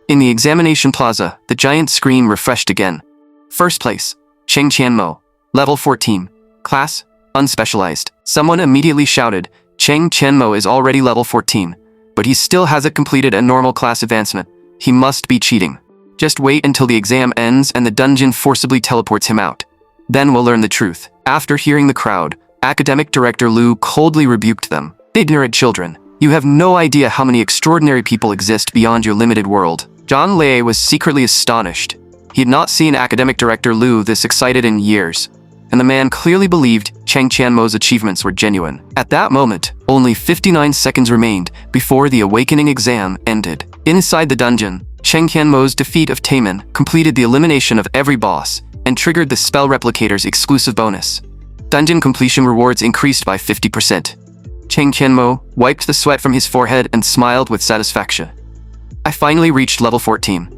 In the examination plaza, the giant screen refreshed again. First place, Chung Tianmo, level 14, class, unspecialized. Someone immediately shouted, "Chung Tianmo is already level 14, but he still hasn't completed a normal class advancement. He must be cheating. Just wait until the exam ends and the dungeon forcibly teleports him out. Then we'll learn the truth." After hearing the crowd, Academic Director Liu coldly rebuked them. "Ignorant children, you have no idea how many extraordinary people exist beyond your limited world." Zhang Lei was secretly astonished. He had not seen Academic Director Liu this excited in years, and the man clearly believed Chung Tianmo's achievements were genuine. At that moment, only 59 seconds remained before the awakening exam ended. Inside the dungeon, Chung Tianmo's defeat of Taemon completed the elimination of every boss and triggered the Spell Replicator's exclusive bonus. Dungeon completion rewards increased by 50%. Chung Tianmo wiped the sweat from his forehead and smiled with satisfaction. "I finally reached level 14.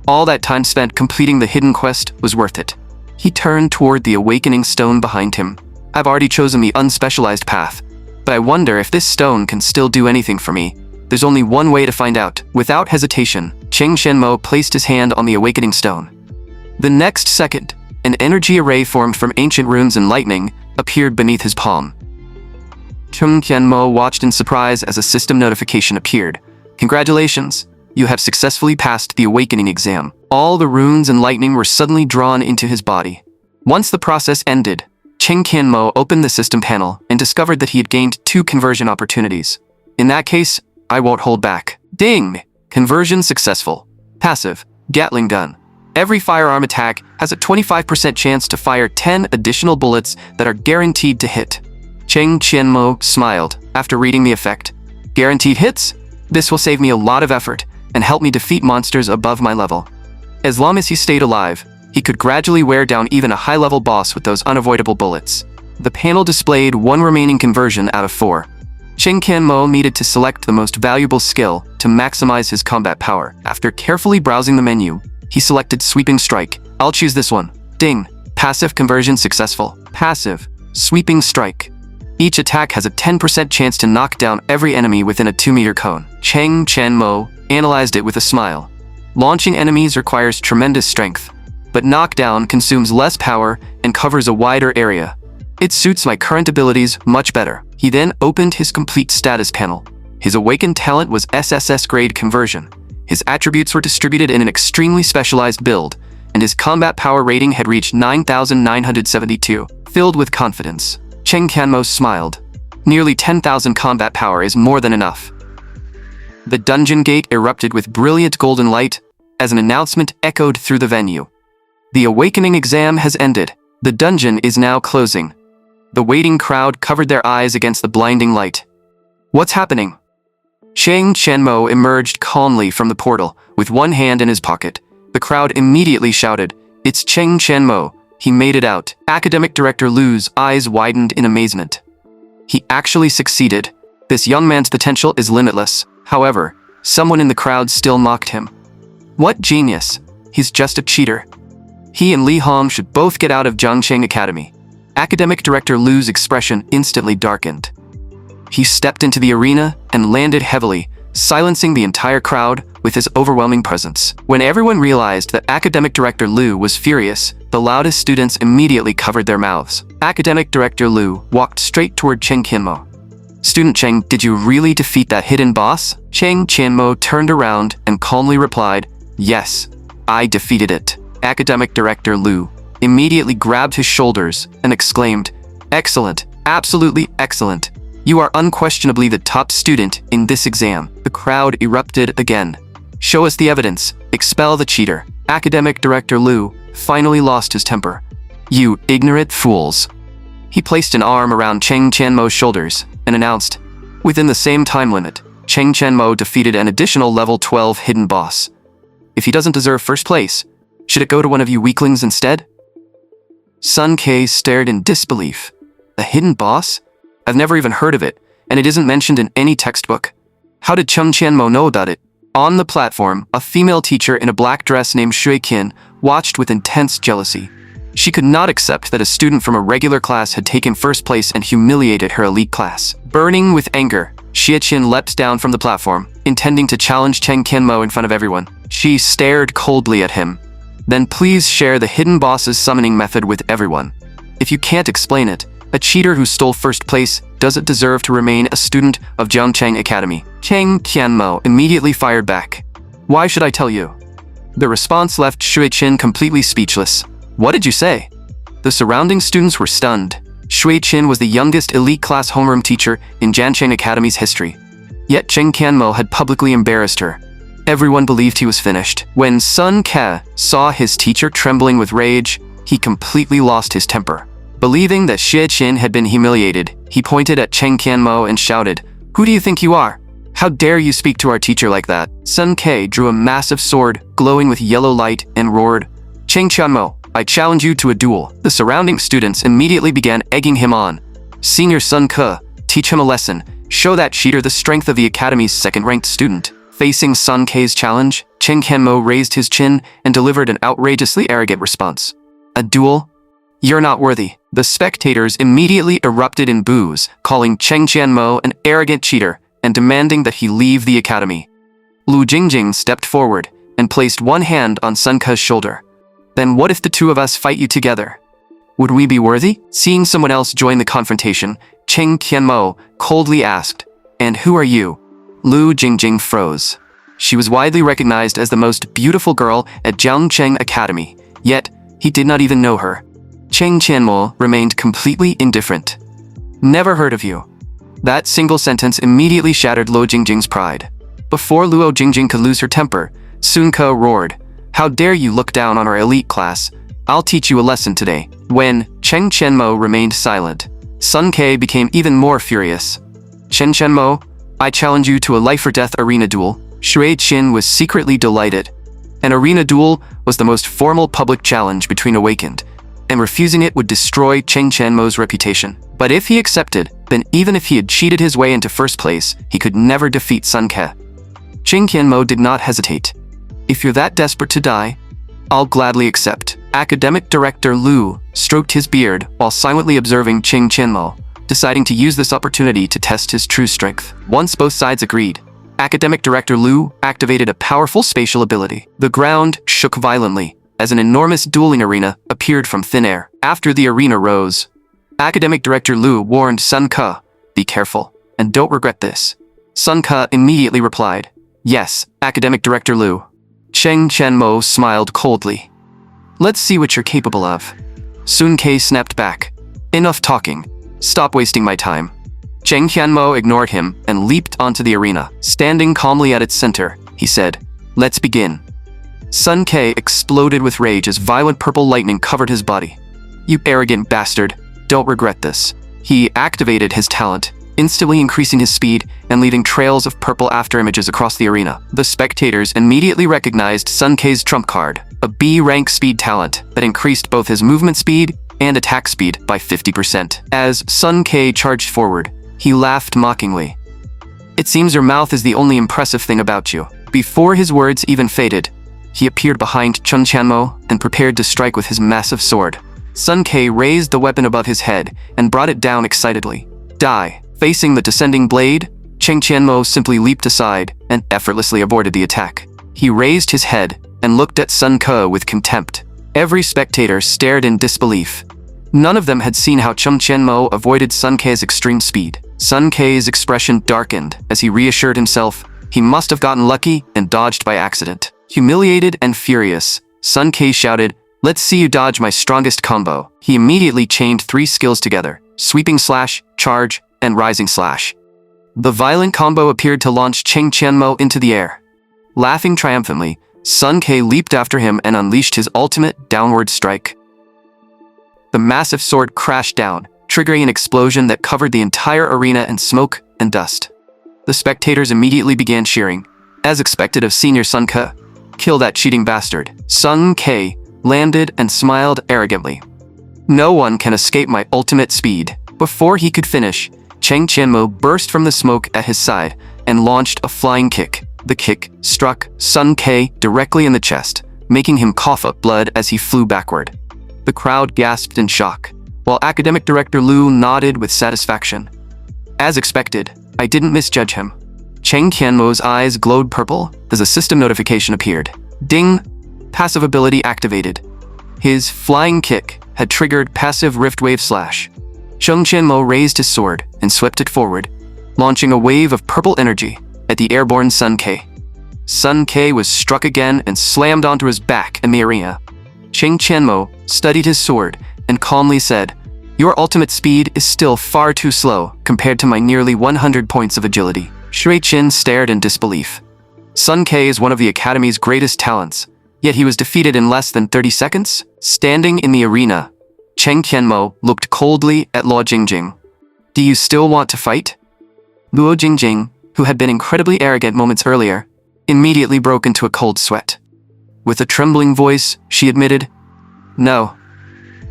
All that time spent completing the hidden quest was worth it." He turned toward the awakening stone behind him. "I've already chosen the unspecialized path, but I wonder if this stone can still do anything for me. There's only one way to find out." Without hesitation, Chung Tianmo placed his hand on the awakening stone. The next second, an energy array formed from ancient runes and lightning appeared beneath his palm. Chung Tianmo watched in surprise as a system notification appeared. "Congratulations, you have successfully passed the awakening exam." All the runes and lightning were suddenly drawn into his body. Once the process ended, Chung Tianmo opened the system panel and discovered that he had gained 2 conversion opportunities. "In that case, I won't hold back." Ding! Conversion successful. Passive, Gatling gun. Every firearm attack has a 25% chance to fire 10 additional bullets that are guaranteed to hit. Chung Tianmo smiled after reading the effect. "Guaranteed hits? This will save me a lot of effort and help me defeat monsters above my level." As long as he stayed alive, he could gradually wear down even a high-level boss with those unavoidable bullets. The panel displayed 1 remaining conversion out of 4. Chung Tianmo needed to select the most valuable skill to maximize his combat power. After carefully browsing the menu, he selected Sweeping Strike. "I'll choose this one." Ding! Passive conversion successful. Passive, Sweeping Strike. Each attack has a 10% chance to knock down every enemy within a 2-meter cone. Chung Tianmo analyzed it with a smile. Launching enemies requires tremendous strength, but knockdown consumes less power and covers a wider area. It suits my current abilities much better. He then opened his complete status panel. His awakened talent was SSS grade conversion. His attributes were distributed in an extremely specialized build, and his combat power rating had reached 9,972. Filled with confidence, Chung Tianmo smiled. Nearly 10,000 combat power is more than enough. The dungeon gate erupted with brilliant golden light as an announcement echoed through the venue. The awakening exam has ended. The dungeon is now closing. The waiting crowd covered their eyes against the blinding light. "What's happening?" Chung Tianmo emerged calmly from the portal with one hand in his pocket. The crowd immediately shouted, "It's Chung Tianmo. He made it out." Academic Director Liu's eyes widened in amazement. He actually succeeded. This young man's potential is limitless. However, someone in the crowd still mocked him. "What genius? He's just a cheater. He and Li Hong should both get out of Zhangcheng Academy." Academic Director Liu's expression instantly darkened. He stepped into the arena and landed heavily, silencing the entire crowd with his overwhelming presence. When everyone realized that Academic Director Lu was furious, the loudest students immediately covered their mouths. Academic Director Lu walked straight toward Cheng Qianmo. "Student Cheng, did you really defeat that hidden boss?" Cheng Qianmo turned around and calmly replied, "Yes, I defeated it." Academic Director Lu immediately grabbed his shoulders and exclaimed, "Excellent, absolutely excellent. You are unquestionably the top student in this exam." The crowd erupted again. "Show us the evidence. Expel the cheater." Academic Director Lu finally lost his temper. "You ignorant fools." He placed an arm around Cheng Qianmo's shoulders and announced, "Within the same time limit, Cheng Qianmo defeated an additional level 12 hidden boss. If he doesn't deserve first place, should it go to one of you weaklings instead?" Sun Ke stared in disbelief. "A hidden boss? I've never even heard of it, and it isn't mentioned in any textbook. How did Cheng Qianmo know about it?" On the platform, a female teacher in a black dress named Shui Qin watched with intense jealousy. She could not accept that a student from a regular class had taken first place and humiliated her elite class. Burning with anger, Xie Qin leapt down from the platform, intending to challenge Cheng Qianmo in front of everyone. She stared coldly at him. "Then please share the hidden boss's summoning method with everyone. If you can't explain it, a cheater who stole first place doesn't deserve to remain a student of Jiangcheng Academy." Cheng Qianmo immediately fired back. "Why should I tell you?" The response left Shui Qin completely speechless. "What did you say?" The surrounding students were stunned. Shui Qin was the youngest elite class homeroom teacher in Jiangcheng Academy's history. Yet Cheng Qianmo had publicly embarrassed her. Everyone believed he was finished. When Sun Ke saw his teacher trembling with rage, he completely lost his temper. Believing that Xie Qin had been humiliated, he pointed at Cheng Qianmo and shouted, "Who do you think you are? How dare you speak to our teacher like that?" Sun Ke drew a massive sword glowing with yellow light and roared, "Cheng Qianmo, I challenge you to a duel." The surrounding students immediately began egging him on. "Senior Sun Ke, teach him a lesson. Show that cheater the strength of the Academy's second-ranked student." Facing Sun Ke's challenge, Cheng Qianmo raised his chin and delivered an outrageously arrogant response. "A duel? You're not worthy." The spectators immediately erupted in boos, calling Cheng Qianmo an arrogant cheater and demanding that he leave the academy. Lu Jingjing stepped forward and placed one hand on Sun Ke's shoulder. "Then what if the two of us fight you together? Would we be worthy?" Seeing someone else join the confrontation, Cheng Qianmo coldly asked, "And who are you?" Lu Jingjing froze. She was widely recognized as the most beautiful girl at Jiangcheng Academy, yet he did not even know her. Cheng Qianmo remained completely indifferent. "Never heard of you." That single sentence immediately shattered Lu Jingjing's pride. Before Luo Jingjing could lose her temper, Sun Ke roared, "How dare you look down on our elite class? I'll teach you a lesson today." When Cheng Qianmo remained silent, Sun Ke became even more furious. "Cheng Qianmo, I challenge you to a life-or-death arena duel." Shui Qin was secretly delighted. An arena duel was the most formal public challenge between awakened, and refusing it would destroy Cheng Qianmo's reputation. But if he accepted, then even if he had cheated his way into first place, he could never defeat Sun Ke. Cheng Qianmo did not hesitate. "If you're that desperate to die, I'll gladly accept." Academic Director Lu stroked his beard while silently observing Cheng Qianmo, deciding to use this opportunity to test his true strength. Once both sides agreed, Academic Director Lu activated a powerful spatial ability. The ground shook violently as an enormous dueling arena appeared from thin air. After the arena rose, Academic Director Lu warned Sun Ke, "Be careful, and don't regret this." Sun Ke immediately replied, "Yes, Academic Director Lu." Cheng Qianmo smiled coldly. "Let's see what you're capable of." Sun Ke snapped back, "Enough talking. Stop wasting my time." Cheng Qianmo ignored him and leaped onto the arena. Standing calmly at its center, he said, "Let's begin." Sun Ke exploded with rage as violent purple lightning covered his body. "You arrogant bastard, don't regret this." He activated his talent, instantly increasing his speed and leaving trails of purple afterimages across the arena. The spectators immediately recognized Sun Ke's trump card, a B-rank speed talent that increased both his movement speed and attack speed by 50%. As Sun Ke charged forward, he laughed mockingly. "It seems your mouth is the only impressive thing about you." Before his words even faded, he appeared behind Cheng Qianmo and prepared to strike with his massive sword. Sun Ke raised the weapon above his head and brought it down excitedly. Die. Facing the descending blade, Cheng Qianmo simply leaped aside and effortlessly aborted the attack. He raised his head and looked at Sun Ke with contempt. Every spectator stared in disbelief. None of them had seen how Cheng Qianmo avoided Sun Ke's extreme speed. Sun Ke's expression darkened as he reassured himself he must have gotten lucky and dodged by accident. Humiliated and furious, Sun Ke shouted, "Let's see you dodge my strongest combo." He immediately chained 3 skills together: sweeping slash, charge, and rising slash. The violent combo appeared to launch Cheng Qianmo into the air. Laughing triumphantly, Sun Ke leaped after him and unleashed his ultimate downward strike. The massive sword crashed down, triggering an explosion that covered the entire arena in smoke and dust. The spectators immediately began cheering. As expected of senior Sun Ke, "Kill that cheating bastard." Sun Ke landed and smiled arrogantly. "No one can escape my ultimate speed." Before he could finish, Cheng Qianmo burst from the smoke at his side and launched a flying kick. The kick struck Sun Ke directly in the chest, making him cough up blood as he flew backward. The crowd gasped in shock, while Academic Director Lu nodded with satisfaction. As expected, I didn't misjudge him. Cheng Qianmo's eyes glowed purple as a system notification appeared. Ding! Passive ability activated. His flying kick had triggered passive Rift Wave Slash. Cheng Qianmo raised his sword and swept it forward, launching a wave of purple energy at the airborne Sun Ke. Sun Ke was struck again and slammed onto his back in the arena. Cheng Qianmo studied his sword and calmly said, "Your ultimate speed is still far too slow compared to my nearly 100 points of agility." Shui Qin stared in disbelief. Sun Ke is one of the Academy's greatest talents, yet he was defeated in less than 30 seconds? Standing in the arena, Cheng Qianmo looked coldly at Luo Jingjing. "Do you still want to fight?" Luo Jingjing, who had been incredibly arrogant moments earlier, immediately broke into a cold sweat. With a trembling voice, she admitted, "No.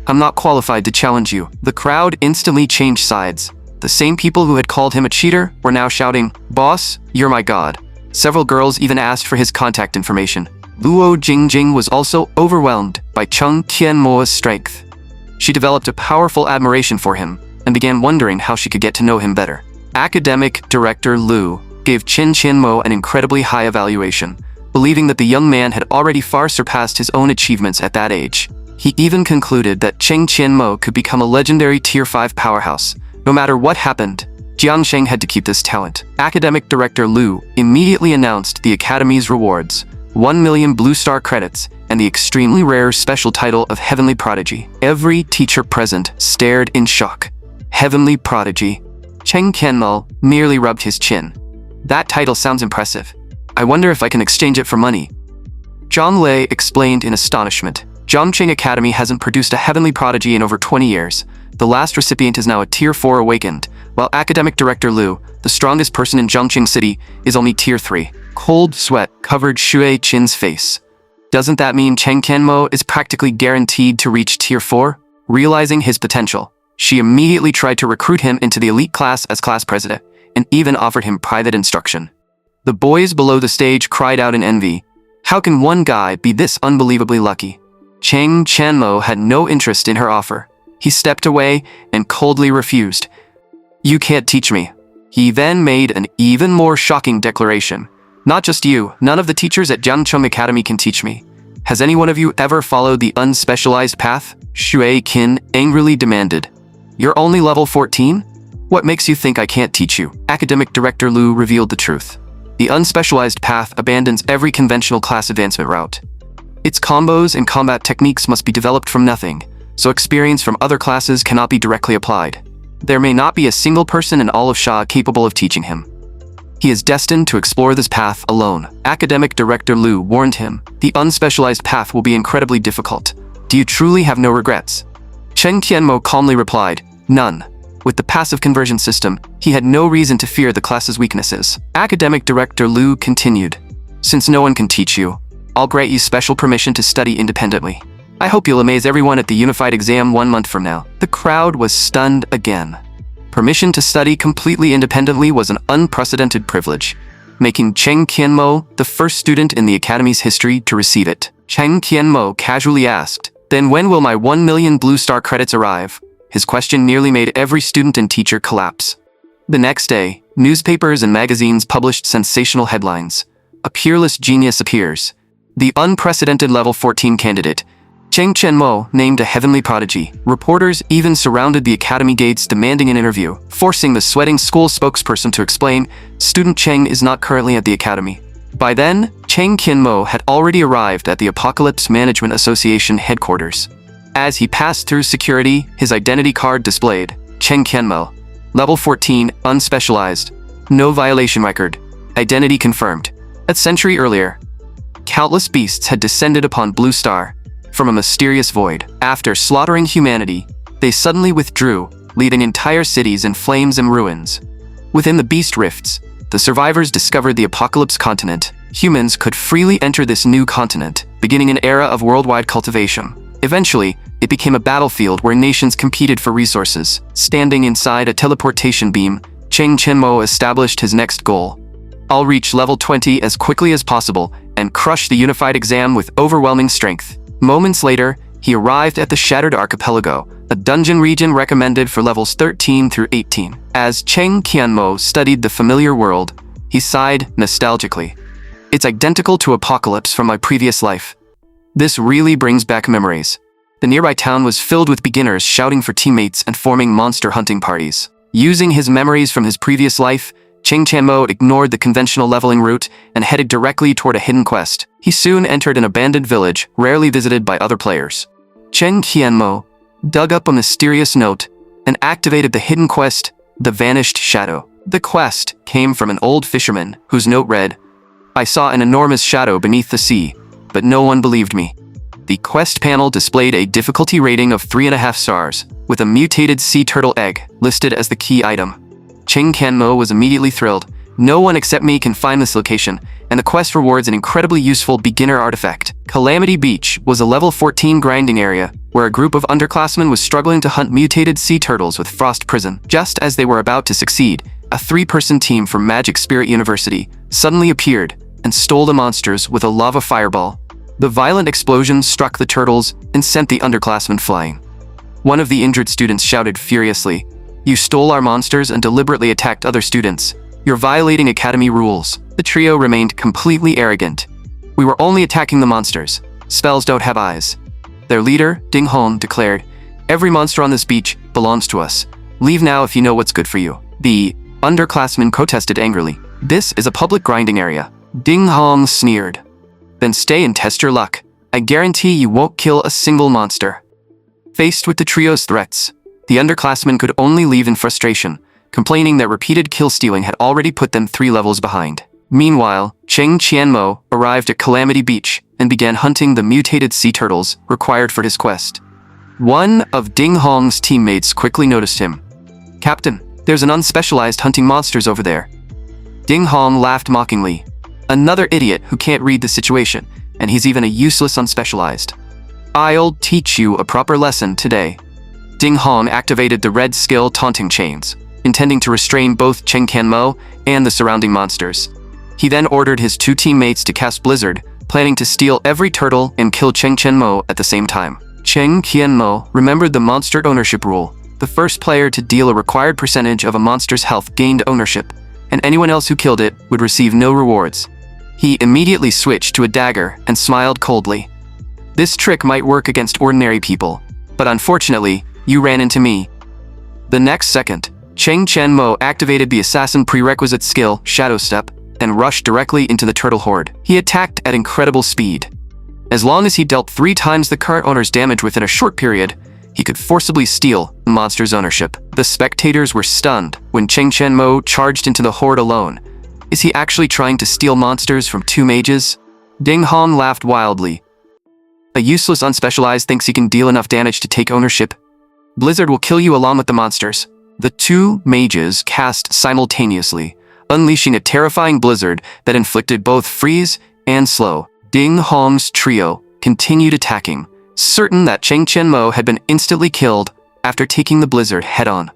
I'm not qualified to challenge you." The crowd instantly changed sides. The same people who had called him a cheater were now shouting, "Boss, you're my god." Several girls even asked for his contact information. Luo Jingjing was also overwhelmed by Cheng Qianmo's strength. She developed a powerful admiration for him and began wondering how she could get to know him better. Academic Director Lu gave Cheng Qianmo an incredibly high evaluation, believing that the young man had already far surpassed his own achievements at that age. He even concluded that Cheng Qianmo could become a legendary Tier 5 powerhouse. No matter what happened, Jiangsheng had to keep this talent. Academic Director Lu immediately announced the Academy's rewards: 1 million Blue Star credits and the extremely rare special title of Heavenly Prodigy. Every teacher present stared in shock. Heavenly Prodigy. Cheng Qianmo merely rubbed his chin. "That title sounds impressive. I wonder if I can exchange it for money." Zhang Lei explained in astonishment. Zhongqing Academy hasn't produced a Heavenly Prodigy in over 20 years. The last recipient is now a Tier 4 awakened, while Academic Director Lu, the strongest person in Zhongqing City, is only Tier 3. Cold sweat covered Shui Qin's face. Doesn't that mean Cheng Qianmo is practically guaranteed to reach Tier 4? Realizing his potential, she immediately tried to recruit him into the elite class as class president, and even offered him private instruction. The boys below the stage cried out in envy. How can one guy be this unbelievably lucky? Cheng Qianmo had no interest in her offer. He stepped away and coldly refused. "You can't teach me." He then made an even more shocking declaration. "Not just you, none of the teachers at Jiangcheng Academy can teach me. Has any one of you ever followed the unspecialized path?" Shui Qin angrily demanded. "You're only level 14? What makes you think I can't teach you?" Academic Director Lu revealed the truth. The unspecialized path abandons every conventional class advancement route. Its combos and combat techniques must be developed from nothing, so experience from other classes cannot be directly applied. There may not be a single person in all of Sha capable of teaching him. He is destined to explore this path alone. Academic Director Lu warned him, "The unspecialized path will be incredibly difficult. Do you truly have no regrets?" Cheng Qianmo calmly replied, "None." With the passive conversion system, he had no reason to fear the class's weaknesses. Academic Director Lu continued, "Since no one can teach you, I'll grant you special permission to study independently. I hope you'll amaze everyone at the unified exam 1 month from now." The crowd was stunned again. Permission to study completely independently was an unprecedented privilege, making Cheng Qianmo the first student in the Academy's history to receive it. Cheng Qianmo casually asked, "Then when will my 1 million Blue Star credits arrive?" His question nearly made every student and teacher collapse. The next day, newspapers and magazines published sensational headlines. A peerless genius appears. The unprecedented level 14 candidate, Cheng Qianmo, named a heavenly prodigy. Reporters even surrounded the academy gates demanding an interview, forcing the sweating school spokesperson to explain, "Student Cheng is not currently at the academy." By then, Cheng Qianmo had already arrived at the Apocalypse Management Association headquarters. As he passed through security, his identity card displayed, Cheng Qianmo, level 14, unspecialized, no violation record, identity confirmed. A century earlier, countless beasts had descended upon Blue Star from a mysterious void. After slaughtering humanity, they suddenly withdrew, leaving entire cities in flames and ruins. Within the beast rifts, the survivors discovered the Apocalypse continent. Humans could freely enter this new continent, beginning an era of worldwide cultivation. Eventually, it became a battlefield where nations competed for resources. Standing inside a teleportation beam, Cheng Qianmo established his next goal. "I'll reach level 20 as quickly as possible and crush the unified exam with overwhelming strength." Moments later, he arrived at the Shattered Archipelago, a dungeon region recommended for levels 13 through 18. As Cheng Qianmo studied the familiar world, he sighed nostalgically. "It's identical to Apocalypse from my previous life. This really brings back memories." The nearby town was filled with beginners shouting for teammates and forming monster hunting parties. Using his memories from his previous life, Cheng Qianmo ignored the conventional leveling route and headed directly toward a hidden quest. He soon entered an abandoned village, rarely visited by other players. Cheng Qianmo dug up a mysterious note and activated the hidden quest, The Vanished Shadow. The quest came from an old fisherman whose note read, "I saw an enormous shadow beneath the sea, but no one believed me." The quest panel displayed a difficulty rating of 3.5 stars, with a mutated sea turtle egg listed as the key item. Cheng Qianmo was immediately thrilled. "No one except me can find this location, and the quest rewards an incredibly useful beginner artifact." Calamity Beach was a level 14 grinding area, where a group of underclassmen was struggling to hunt mutated sea turtles with Frost Prison. Just as they were about to succeed, a 3-person team from Magic Spirit University suddenly appeared and stole the monsters with a lava fireball. The violent explosion struck the turtles and sent the underclassmen flying. One of the injured students shouted furiously, "You stole our monsters and deliberately attacked other students. You're violating academy rules." The trio remained completely arrogant. "We were only attacking the monsters. Spells don't have eyes." Their leader, Ding Hong, declared, "Every monster on this beach belongs to us. Leave now if you know what's good for you." The underclassmen protested angrily. "This is a public grinding area." Ding Hong sneered. "Then stay and test your luck. I guarantee you won't kill a single monster." Faced with the trio's threats, the underclassmen could only leave in frustration, complaining that repeated kill-stealing had already put them 3 levels behind. Meanwhile, Cheng Qianmo arrived at Calamity Beach and began hunting the mutated sea turtles required for his quest. One of Ding Hong's teammates quickly noticed him. "Captain, there's an unspecialized hunting monsters over there." Ding Hong laughed mockingly. "Another idiot who can't read the situation, and he's even a useless unspecialized. I'll teach you a proper lesson today." Ding Hong activated the red skill Taunting Chains, intending to restrain both Cheng Qianmo and the surrounding monsters. He then ordered his 2 teammates to cast Blizzard, planning to steal every turtle and kill Cheng Qianmo at the same time. Cheng Qianmo remembered the monster ownership rule. The first player to deal a required percentage of a monster's health gained ownership, and anyone else who killed it would receive no rewards. He immediately switched to a dagger and smiled coldly. "This trick might work against ordinary people, but unfortunately, you ran into me." The next second, Cheng Qianmo activated the assassin prerequisite skill, Shadow Step, and rushed directly into the turtle horde. He attacked at incredible speed. As long as he dealt 3 times the current owner's damage within a short period, he could forcibly steal the monster's ownership. The spectators were stunned when Cheng Qianmo charged into the horde alone. Is he actually trying to steal monsters from 2 mages? Ding Hong laughed wildly. "A useless unspecialized thinks he can deal enough damage to take ownership. Blizzard will kill you along with the monsters." The 2 mages cast simultaneously, unleashing a terrifying blizzard that inflicted both freeze and slow. Ding Hong's trio continued attacking, certain that Cheng Qianmo had been instantly killed after taking the blizzard head-on.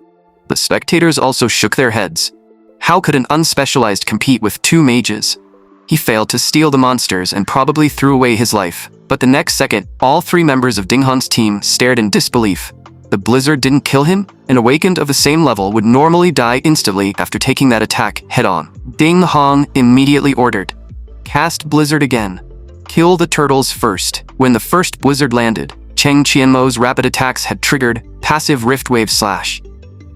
The spectators also shook their heads. How could an unspecialized compete with 2 mages? He failed to steal the monsters and probably threw away his life. But the next second, all 3 members of Ding Hong's team stared in disbelief. the blizzard didn't kill him, an awakened of the same level would normally die instantly after taking that attack head-on. Ding Hong immediately ordered, "Cast blizzard again. Kill the turtles first." When the first blizzard landed, Cheng Qianmo's rapid attacks had triggered passive Rift Wave Slash,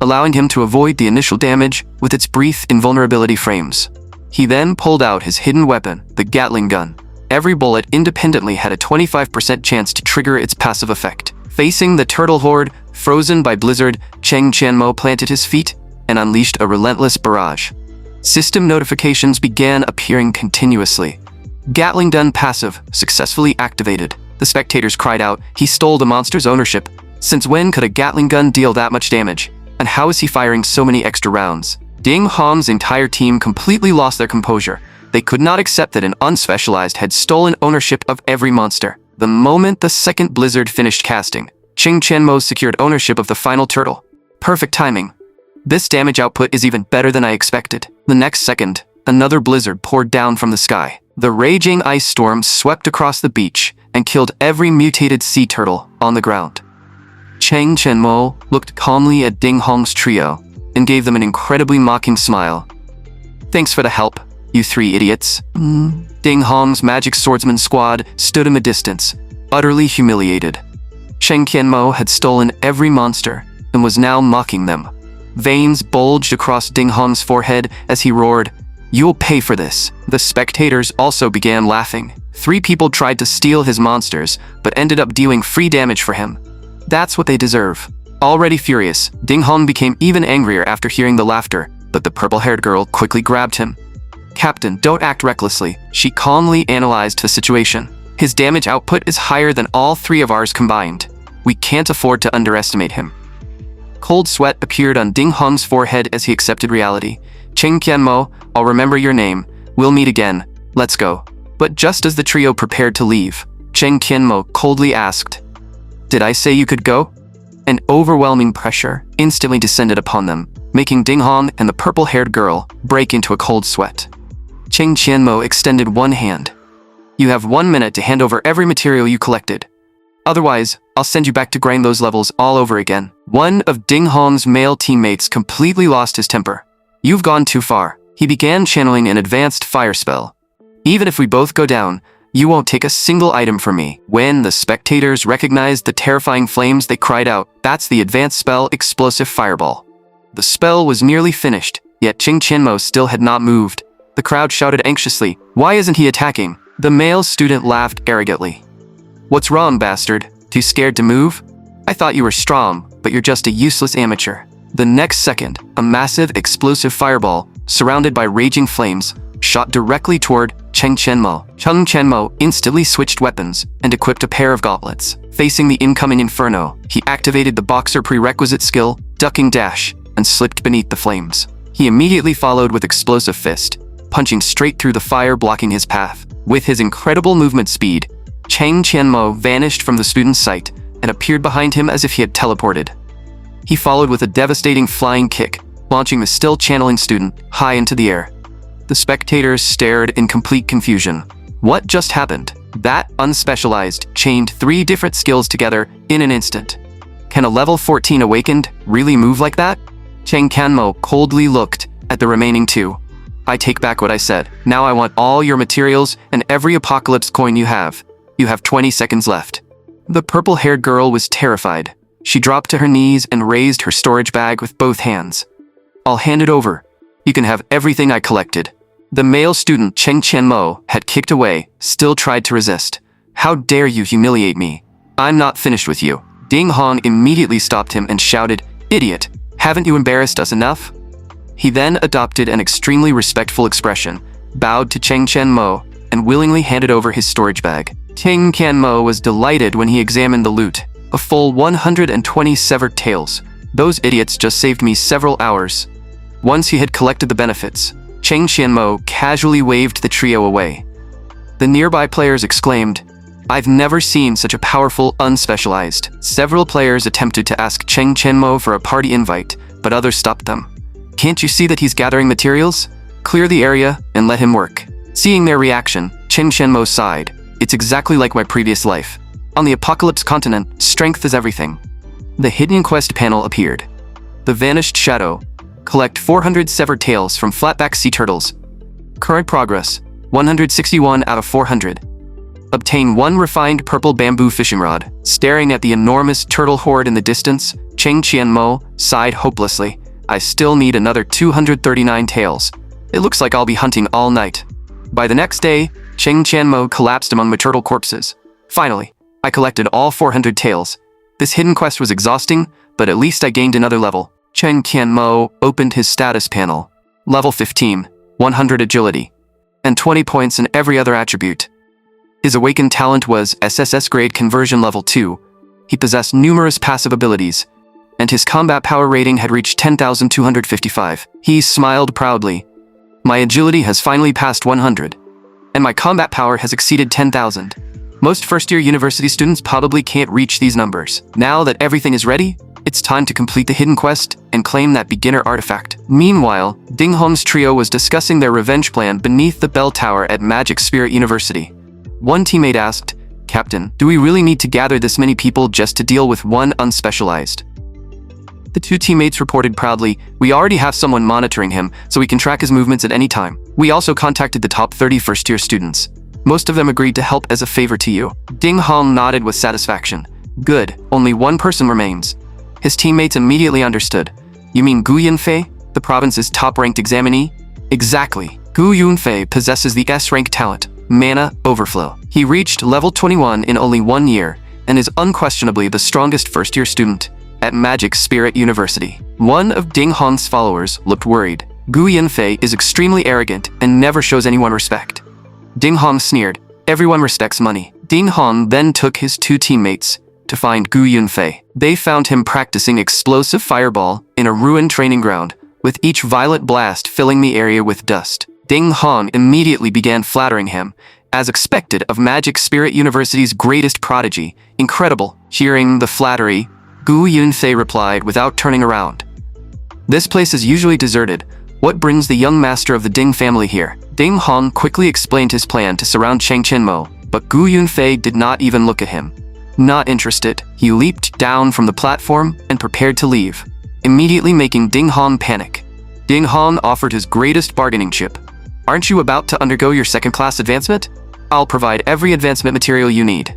allowing him to avoid the initial damage with its brief invulnerability frames. He then pulled out his hidden weapon, the Gatling gun. Every bullet independently had a 25% chance to trigger its passive effect. Facing the turtle horde, frozen by blizzard, Cheng Qianmo planted his feet and unleashed a relentless barrage. System notifications began appearing continuously. Gatling gun passive successfully activated. The spectators cried out, "He stole the monster's ownership. Since when could a Gatling gun deal that much damage? And how is he firing so many extra rounds?" Ding Hong's entire team completely lost their composure. They could not accept that an unspecialized had stolen ownership of every monster. The moment the second blizzard finished casting, Cheng Qianmo secured ownership of the final turtle. Perfect timing. This damage output is even better than I expected. The next second, another blizzard poured down from the sky. The raging ice storm swept across the beach and killed every mutated sea turtle on the ground. Cheng Qianmo looked calmly at Ding Hong's trio and gave them an incredibly mocking smile. "Thanks for the help, you three idiots." Ding Hong's magic swordsman squad stood in the distance, utterly humiliated. Cheng Qianmo had stolen every monster and was now mocking them. Veins bulged across Ding Hong's forehead as he roared, "You'll pay for this." The spectators also began laughing. 3 people tried to steal his monsters, but ended up dealing free damage for him. That's what they deserve. Already furious, Ding Hong became even angrier after hearing the laughter, but the purple-haired girl quickly grabbed him. "Captain, don't act recklessly." She calmly analyzed the situation. "His damage output is higher than all 3 of ours combined. We can't afford to underestimate him." Cold sweat appeared on Ding Hong's forehead as he accepted reality. "Cheng Qianmo, I'll remember your name. We'll meet again. Let's go." But just as the trio prepared to leave, Cheng Qianmo coldly asked, "Did I say you could go?" An overwhelming pressure instantly descended upon them, making Ding Hong and the purple-haired girl break into a cold sweat. Cheng Qianmo extended one hand. "You have 1 minute to hand over every material you collected. Otherwise, I'll send you back to grind those levels all over again." One of Ding Hong's male teammates completely lost his temper. "You've gone too far." He began channeling an advanced fire spell. "Even if we both go down, you won't take a single item from me." When the spectators recognized the terrifying flames, they cried out, "That's the advanced spell Explosive Fireball." The spell was nearly finished, yet Cheng Qianmo still had not moved. The crowd shouted anxiously, "Why isn't he attacking?" The male student laughed arrogantly. "What's wrong, bastard? Too scared to move? I thought you were strong, but you're just a useless amateur." The next second, a massive explosive fireball, surrounded by raging flames, shot directly toward Cheng Qianmo. Cheng Qianmo instantly switched weapons and equipped a pair of gauntlets. Facing the incoming inferno, he activated the boxer prerequisite skill, Ducking Dash, and slipped beneath the flames. He immediately followed with Explosive Fist, punching straight through the fire, blocking his path. With his incredible movement speed, Cheng Qianmo vanished from the student's sight and appeared behind him as if he had teleported. He followed with a devastating flying kick, launching the still channeling student high into the air. The spectators stared in complete confusion. What just happened? That unspecialized chained 3 different skills together in an instant. Can a level 14 awakened really move like that? Cheng Qianmo coldly looked at the remaining 2. "I take back what I said. Now I want all your materials and every apocalypse coin you have. You have 20 seconds left." The purple-haired girl was terrified. She dropped to her knees and raised her storage bag with both hands. "I'll hand it over. You can have everything I collected." The male student Cheng Qianmo had kicked away, still tried to resist. "How dare you humiliate me? I'm not finished with you." Ding Hong immediately stopped him and shouted, "Idiot, haven't you embarrassed us enough?" He then adopted an extremely respectful expression, bowed to Cheng Qianmo, and willingly handed over his storage bag. Cheng Qianmo was delighted when he examined the loot. A full 120 severed tails. "Those idiots just saved me several hours." Once he had collected the benefits, Cheng Qianmo casually waved the trio away. The nearby players exclaimed, "I've never seen such a powerful, unspecialized." Several players attempted to ask Cheng Qianmo for a party invite, but others stopped them. "Can't you see that he's gathering materials? Clear the area and let him work." Seeing their reaction, Cheng Qianmo sighed. "It's exactly like my previous life. On the Apocalypse continent, strength is everything. The hidden quest panel appeared. The Vanished Shadow. Collect 400 severed tails from flatback sea turtles. Current progress, 161 out of 400. Obtain 1 refined purple bamboo fishing rod. Staring at the enormous turtle horde in the distance, Cheng Qianmo sighed hopelessly. I still need another 239 tails. It looks like I'll be hunting all night. By the next day, Cheng Qianmo collapsed among the turtle corpses. Finally, I collected all 400 tails. This hidden quest was exhausting, but at least I gained another level. Cheng Qianmo opened his status panel. Level 15, 100 agility, and 20 points in every other attribute. His awakened talent was SSS grade conversion level 2. He possessed numerous passive abilities, and his combat power rating had reached 10,255. He smiled proudly. My agility has finally passed 100, and my combat power has exceeded 10,000. Most first-year university students probably can't reach these numbers. Now that everything is ready, it's time to complete the hidden quest and claim that beginner artifact. Meanwhile, Ding Hong's trio was discussing their revenge plan beneath the bell tower at Magic Spirit University. One teammate asked, "Captain, do we really need to gather this many people just to deal with one unspecialized?" The 2 teammates reported proudly, "We already have someone monitoring him, so we can track his movements at any time. We also contacted the top 30 first-year students. Most of them agreed to help as a favor to you." Ding Hong nodded with satisfaction. "Good, only one person remains." His teammates immediately understood. "You mean Gu Yunfei, the province's top-ranked examinee?" "Exactly. Gu Yunfei possesses the S-rank talent, Mana Overflow. He reached level 21 in only 1 year, and is unquestionably the strongest first-year student at Magic Spirit University." One of Ding Hong's followers looked worried. "Gu Yunfei is extremely arrogant and never shows anyone respect." Ding Hong sneered. "Everyone respects money." Ding Hong then took his 2 teammates to find Gu Yunfei. They found him practicing explosive fireball in a ruined training ground, with each violent blast filling the area with dust. Ding Hong immediately began flattering him, as expected of Magic Spirit University's greatest prodigy. "Incredible." Hearing the flattery, Gu Yunfei replied without turning around, "This place is usually deserted. What brings the young master of the Ding family here?" Ding Hong quickly explained his plan to surround Cheng Qianmo, but Gu Yunfei did not even look at him. Not interested, he leaped down from the platform and prepared to leave, immediately making Ding Hong panic. Ding Hong offered his greatest bargaining chip. "Aren't you about to undergo your second-class advancement? I'll provide every advancement material you need."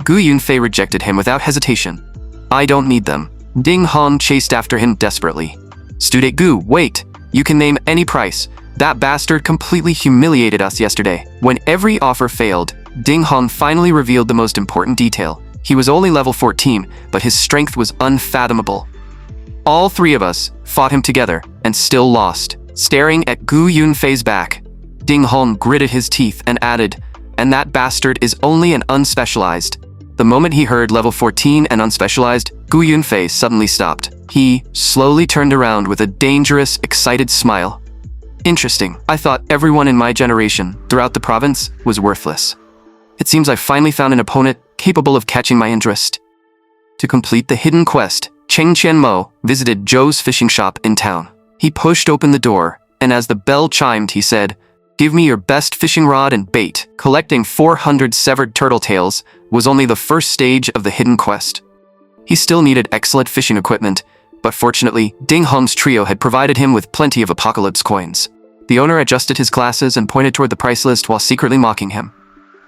Gu Yunfei rejected him without hesitation. "I don't need them." Ding Hong chased after him desperately. "Student Gu, wait! You can name any price. That bastard completely humiliated us yesterday." When every offer failed, Ding Hong finally revealed the most important detail. He was only level 14, but his strength was unfathomable. "All 3 of us fought him together and still lost." Staring at Gu Yunfei's back, Ding Hong gritted his teeth and added, "And that bastard is only an unspecialized." The moment he heard level 14 and unspecialized, Gu Yunfei suddenly stopped. He slowly turned around with a dangerous, excited smile. "Interesting. I thought everyone in my generation, throughout the province, was worthless. It seems I finally found an opponent capable of catching my interest." To complete the hidden quest, Cheng Qianmo visited Zhou's fishing shop in town. He pushed open the door, and as the bell chimed, he said, "Give me your best fishing rod and bait." Collecting 400 severed turtle tails was only the first stage of the hidden quest. He still needed excellent fishing equipment, but fortunately, Ding Hong's trio had provided him with plenty of apocalypse coins. The owner adjusted his glasses and pointed toward the price list while secretly mocking him.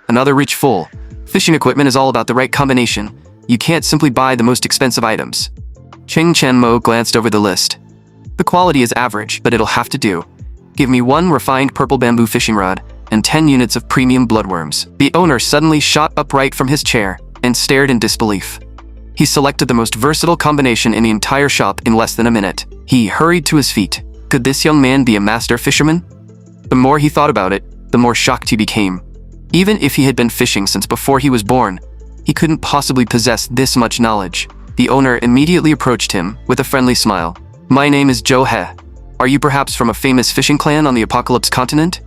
"Another reach full. Fishing equipment is all about the right combination. You can't simply buy the most expensive items." Cheng Qianmo glanced over the list. "The quality is average, but it'll have to do. Give me 1 refined purple bamboo fishing rod and 10 units of premium bloodworms." The owner suddenly shot upright from his chair and stared in disbelief. He selected the most versatile combination in the entire shop in less than a minute. He hurried to his feet. Could this young man be a master fisherman? The more he thought about it, the more shocked he became. Even if he had been fishing since before he was born, he couldn't possibly possess this much knowledge. The owner immediately approached him with a friendly smile. "My name is Zhou He. Are you perhaps from a famous fishing clan on the Apocalypse continent?"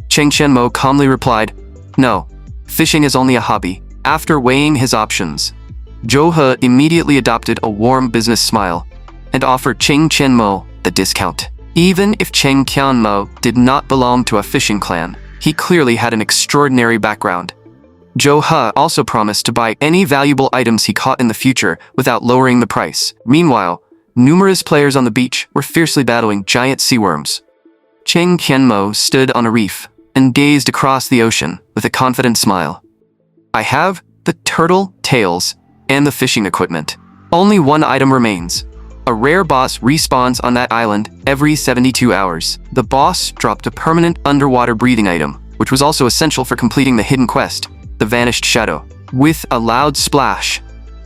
Cheng Qianmo calmly replied, "No, fishing is only a hobby." After weighing his options, Zhou He immediately adopted a warm business smile and offered Cheng Qianmo the discount. Even if Cheng Qianmo did not belong to a fishing clan, he clearly had an extraordinary background. Joe He also promised to buy any valuable items he caught in the future without lowering the price. Meanwhile, numerous players on the beach were fiercely battling giant sea worms. Cheng Qianmo stood on a reef and gazed across the ocean with a confident smile. I have the turtle, tails, and the fishing equipment. Only one item remains. A rare boss respawns on that island every 72 hours. The boss dropped a permanent underwater breathing item, which was also essential for completing the hidden quest, the Vanished Shadow. With a loud splash,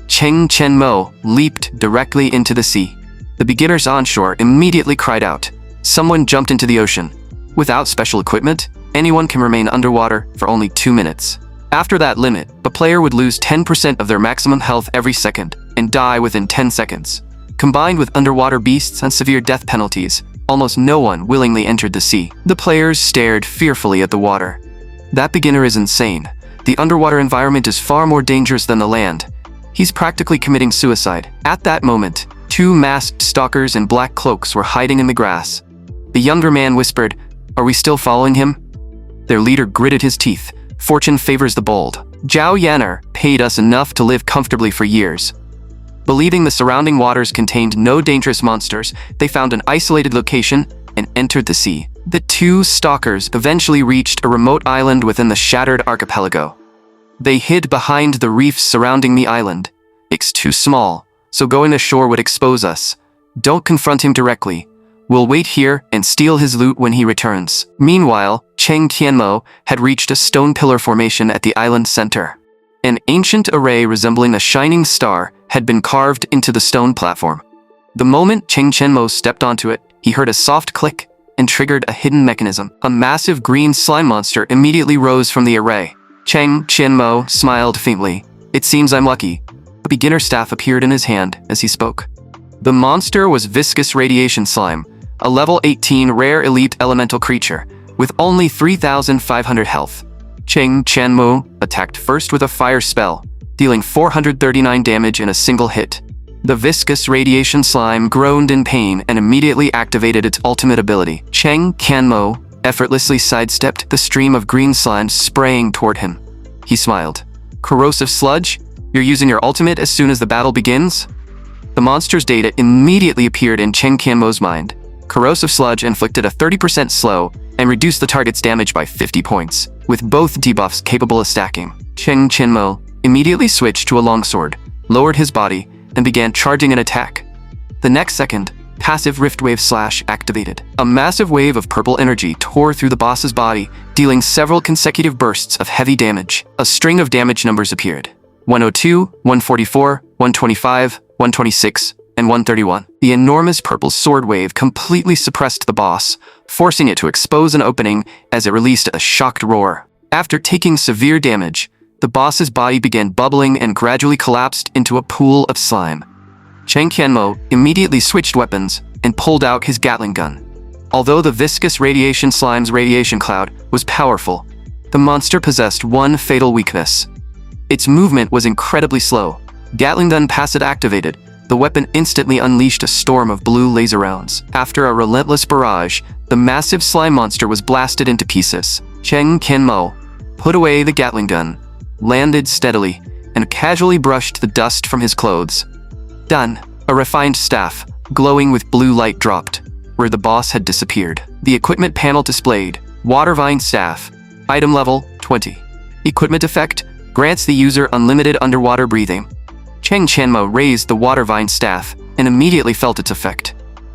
Cheng Qianmo leaped directly into the sea. The beginners onshore immediately cried out. Someone jumped into the ocean. Without special equipment, anyone can remain underwater for only 2 minutes. After that limit, a player would lose 10% of their maximum health every second and die within 10 seconds. Combined with underwater beasts and severe death penalties, almost no one willingly entered the sea. The players stared fearfully at the water. That beginner is insane. The underwater environment is far more dangerous than the land. He's practically committing suicide. At that moment, 2 masked stalkers in black cloaks were hiding in the grass. The younger man whispered, "Are we still following him?" Their leader gritted his teeth. Fortune favors the bold. Zhao Yan'er paid us enough to live comfortably for years. Believing the surrounding waters contained no dangerous monsters, they found an isolated location and entered the sea. The 2 stalkers eventually reached a remote island within the shattered archipelago. They hid behind the reefs surrounding the island. It's too small, so going ashore would expose us. Don't confront him directly. We'll wait here and steal his loot when he returns. Meanwhile, Cheng Qianmo had reached a stone pillar formation at the island's center. An ancient array resembling a shining star had been carved into the stone platform. The moment Cheng Qianmo stepped onto it, he heard a soft click and triggered a hidden mechanism. A massive green slime monster immediately rose from the array. Cheng Qianmo smiled faintly. "It seems I'm lucky." A beginner staff appeared in his hand as he spoke. The monster was viscous radiation slime, a level 18 rare elite elemental creature, with only 3,500 health. Cheng Qianmo attacked first with a fire spell, dealing 439 damage in a single hit. The viscous radiation slime groaned in pain and immediately activated its ultimate ability. Cheng Qianmo effortlessly sidestepped the stream of green slime spraying toward him. He smiled. "Corrosive sludge? You're using your ultimate as soon as the battle begins?" The monster's data immediately appeared in Cheng Qianmo's mind. Corrosive sludge inflicted a 30% slow and reduced the target's damage by 50 points, with both debuffs capable of stacking. Cheng Qianmo immediately switched to a longsword, lowered his body, and began charging an attack. The next second, passive Rift Wave Slash activated. A massive wave of purple energy tore through the boss's body, dealing several consecutive bursts of heavy damage. A string of damage numbers appeared. 102, 144, 125, 126, and 131. The enormous purple sword wave completely suppressed the boss, forcing it to expose an opening as it released a shocked roar. After taking severe damage, the boss's body began bubbling and gradually collapsed into a pool of slime. Cheng Qianmo immediately switched weapons and pulled out his Gatling gun. Although the viscous radiation slime's radiation cloud was powerful, the monster possessed one fatal weakness. Its movement was incredibly slow. Gatling gun passive activated, the weapon instantly unleashed a storm of blue laser rounds. After a relentless barrage, the massive slime monster was blasted into pieces. Cheng Qianmo put away the Gatling gun, landed steadily, and casually brushed the dust from his clothes. Done. A refined staff, glowing with blue light, dropped, where the boss had disappeared. The equipment panel displayed, Watervine Staff, item level 20. Equipment effect, grants the user unlimited underwater breathing. Cheng Qianmo raised the Watervine Staff and immediately felt its effect.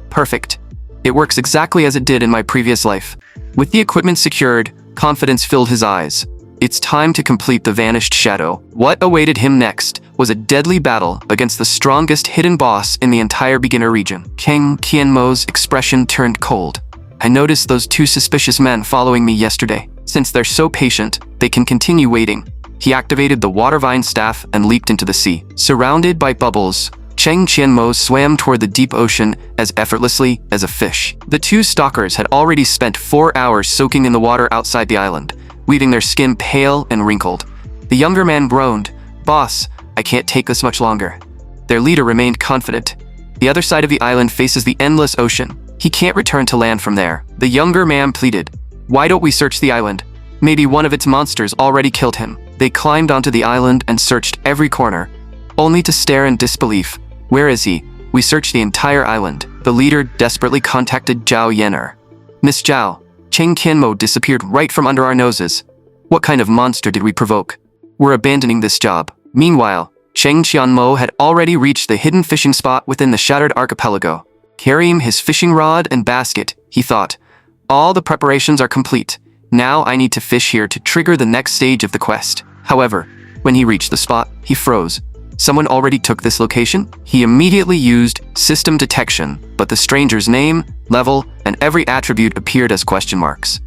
Perfect. It works exactly as it did in my previous life. With the equipment secured, confidence filled his eyes. It's time to complete the Vanished Shadow. What awaited him next was a deadly battle against the strongest hidden boss in the entire beginner region. Cheng Qianmo's expression turned cold. I noticed those 2 suspicious men following me yesterday. Since they're so patient, they can continue waiting. He activated the Watervine Staff and leaped into the sea. Surrounded by bubbles, Cheng Qianmo swam toward the deep ocean as effortlessly as a fish. The 2 stalkers had already spent 4 hours soaking in the water outside the island, leaving their skin pale and wrinkled. The younger man groaned, "Boss, I can't take this much longer." Their leader remained confident. The other side of the island faces the endless ocean. He can't return to land from there. The younger man pleaded, "Why don't we search the island? Maybe one of its monsters already killed him." They climbed onto the island and searched every corner, only to stare in disbelief. "Where is he? We searched the entire island." The leader desperately contacted Zhao Yener. "Miss Zhao, Cheng Tianmo disappeared right from under our noses. What kind of monster did we provoke? We're abandoning this job." Meanwhile, Cheng Tianmo had already reached the hidden fishing spot within the shattered archipelago. Carrying his fishing rod and basket, he thought, "All the preparations are complete. Now I need to fish here to trigger the next stage of the quest." However, when he reached the spot, he froze. Someone already took this location? He immediately used system detection, but the stranger's name, level, and every attribute appeared as question marks.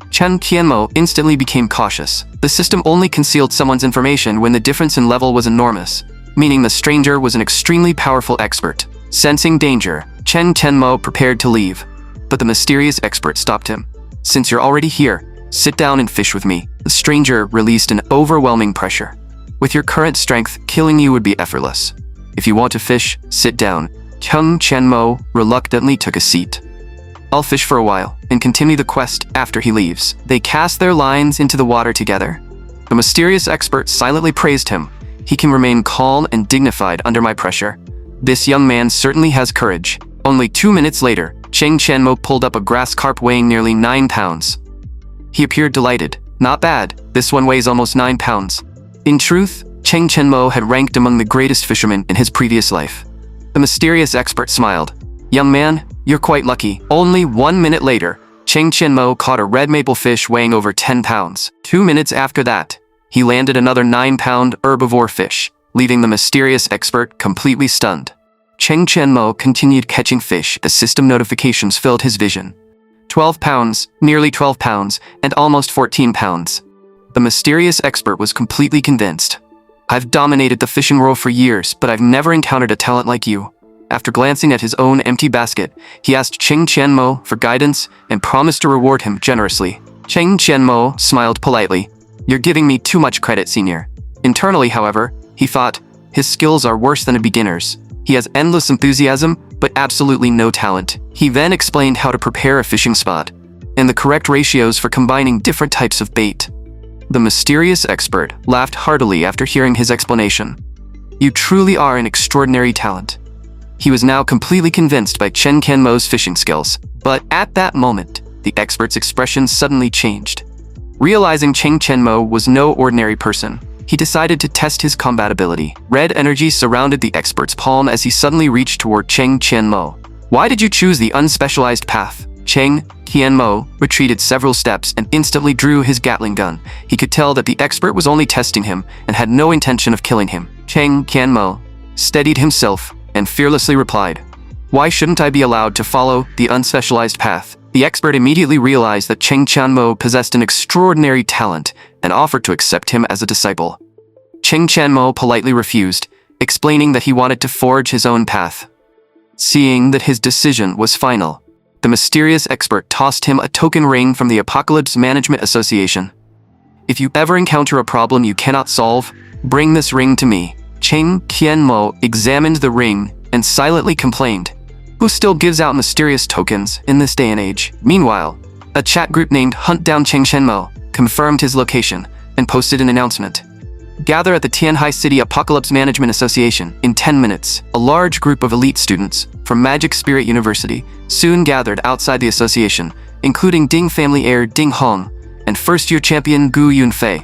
Cheng Tianmo instantly became cautious. The system only concealed someone's information when the difference in level was enormous, meaning the stranger was an extremely powerful expert. Sensing danger, Cheng Tianmo prepared to leave, but the mysterious expert stopped him. "Since you're already here, sit down and fish with me." The stranger released an overwhelming pressure. "With your current strength, killing you would be effortless. If you want to fish, sit down." Cheng Tianmo reluctantly took a seat. "I'll fish for a while and continue the quest after he leaves." They cast their lines into the water together. The mysterious expert silently praised him. "He can remain calm and dignified under my pressure. This young man certainly has courage." Only 2 minutes later, Cheng Tianmo pulled up a grass carp weighing nearly 9 pounds. He appeared delighted. "Not bad, this one weighs almost 9 pounds. In truth, Cheng Tianmo had ranked among the greatest fishermen in his previous life. The mysterious expert smiled. "Young man, you're quite lucky." Only 1 minute later, Cheng Tianmo caught a red maple fish weighing over 10 pounds. 2 minutes after that, he landed another 9-pound herbivore fish, leaving the mysterious expert completely stunned. Cheng Tianmo continued catching fish as system notifications filled his vision. 12 pounds, nearly 12 pounds, and almost 14 pounds. The mysterious expert was completely convinced. "I've dominated the fishing world for years, but I've never encountered a talent like you." After glancing at his own empty basket, he asked Cheng Tianmo for guidance and promised to reward him generously. Cheng Tianmo smiled politely. "You're giving me too much credit, senior." Internally, however, he thought, his skills are worse than a beginner's. He has endless enthusiasm, but absolutely no talent. He then explained how to prepare a fishing spot, and the correct ratios for combining different types of bait. The mysterious expert laughed heartily after hearing his explanation. "You truly are an extraordinary talent." He was now completely convinced by Cheng Tianmo's fishing skills. But at that moment, the expert's expression suddenly changed. Realizing Cheng Tianmo was no ordinary person, he decided to test his combat ability. Red energy surrounded the expert's palm as he suddenly reached toward Cheng Tianmo. "Why did you choose the unspecialized path?" Cheng Tianmo retreated several steps and instantly drew his Gatling gun. He could tell that the expert was only testing him and had no intention of killing him. Cheng Tianmo steadied himself and fearlessly replied, "Why shouldn't I be allowed to follow the unspecialized path?" The expert immediately realized that Cheng Tianmo possessed an extraordinary talent and offered to accept him as a disciple. Cheng Tianmo politely refused, explaining that he wanted to forge his own path. Seeing that his decision was final, the mysterious expert tossed him a token ring from the Apocalypse Management Association. "If you ever encounter a problem you cannot solve, bring this ring to me." Cheng Tianmo examined the ring and silently complained, "Who still gives out mysterious tokens in this day and age?" Meanwhile, a chat group named Hunt Down Cheng Tianmo confirmed his location and posted an announcement. "Gather at the Tianhai City Apocalypse Management Association in 10 minutes. A large group of elite students from Magic Spirit University soon gathered outside the association, including Ding family heir Ding Hong and first-year champion Gu Yunfei.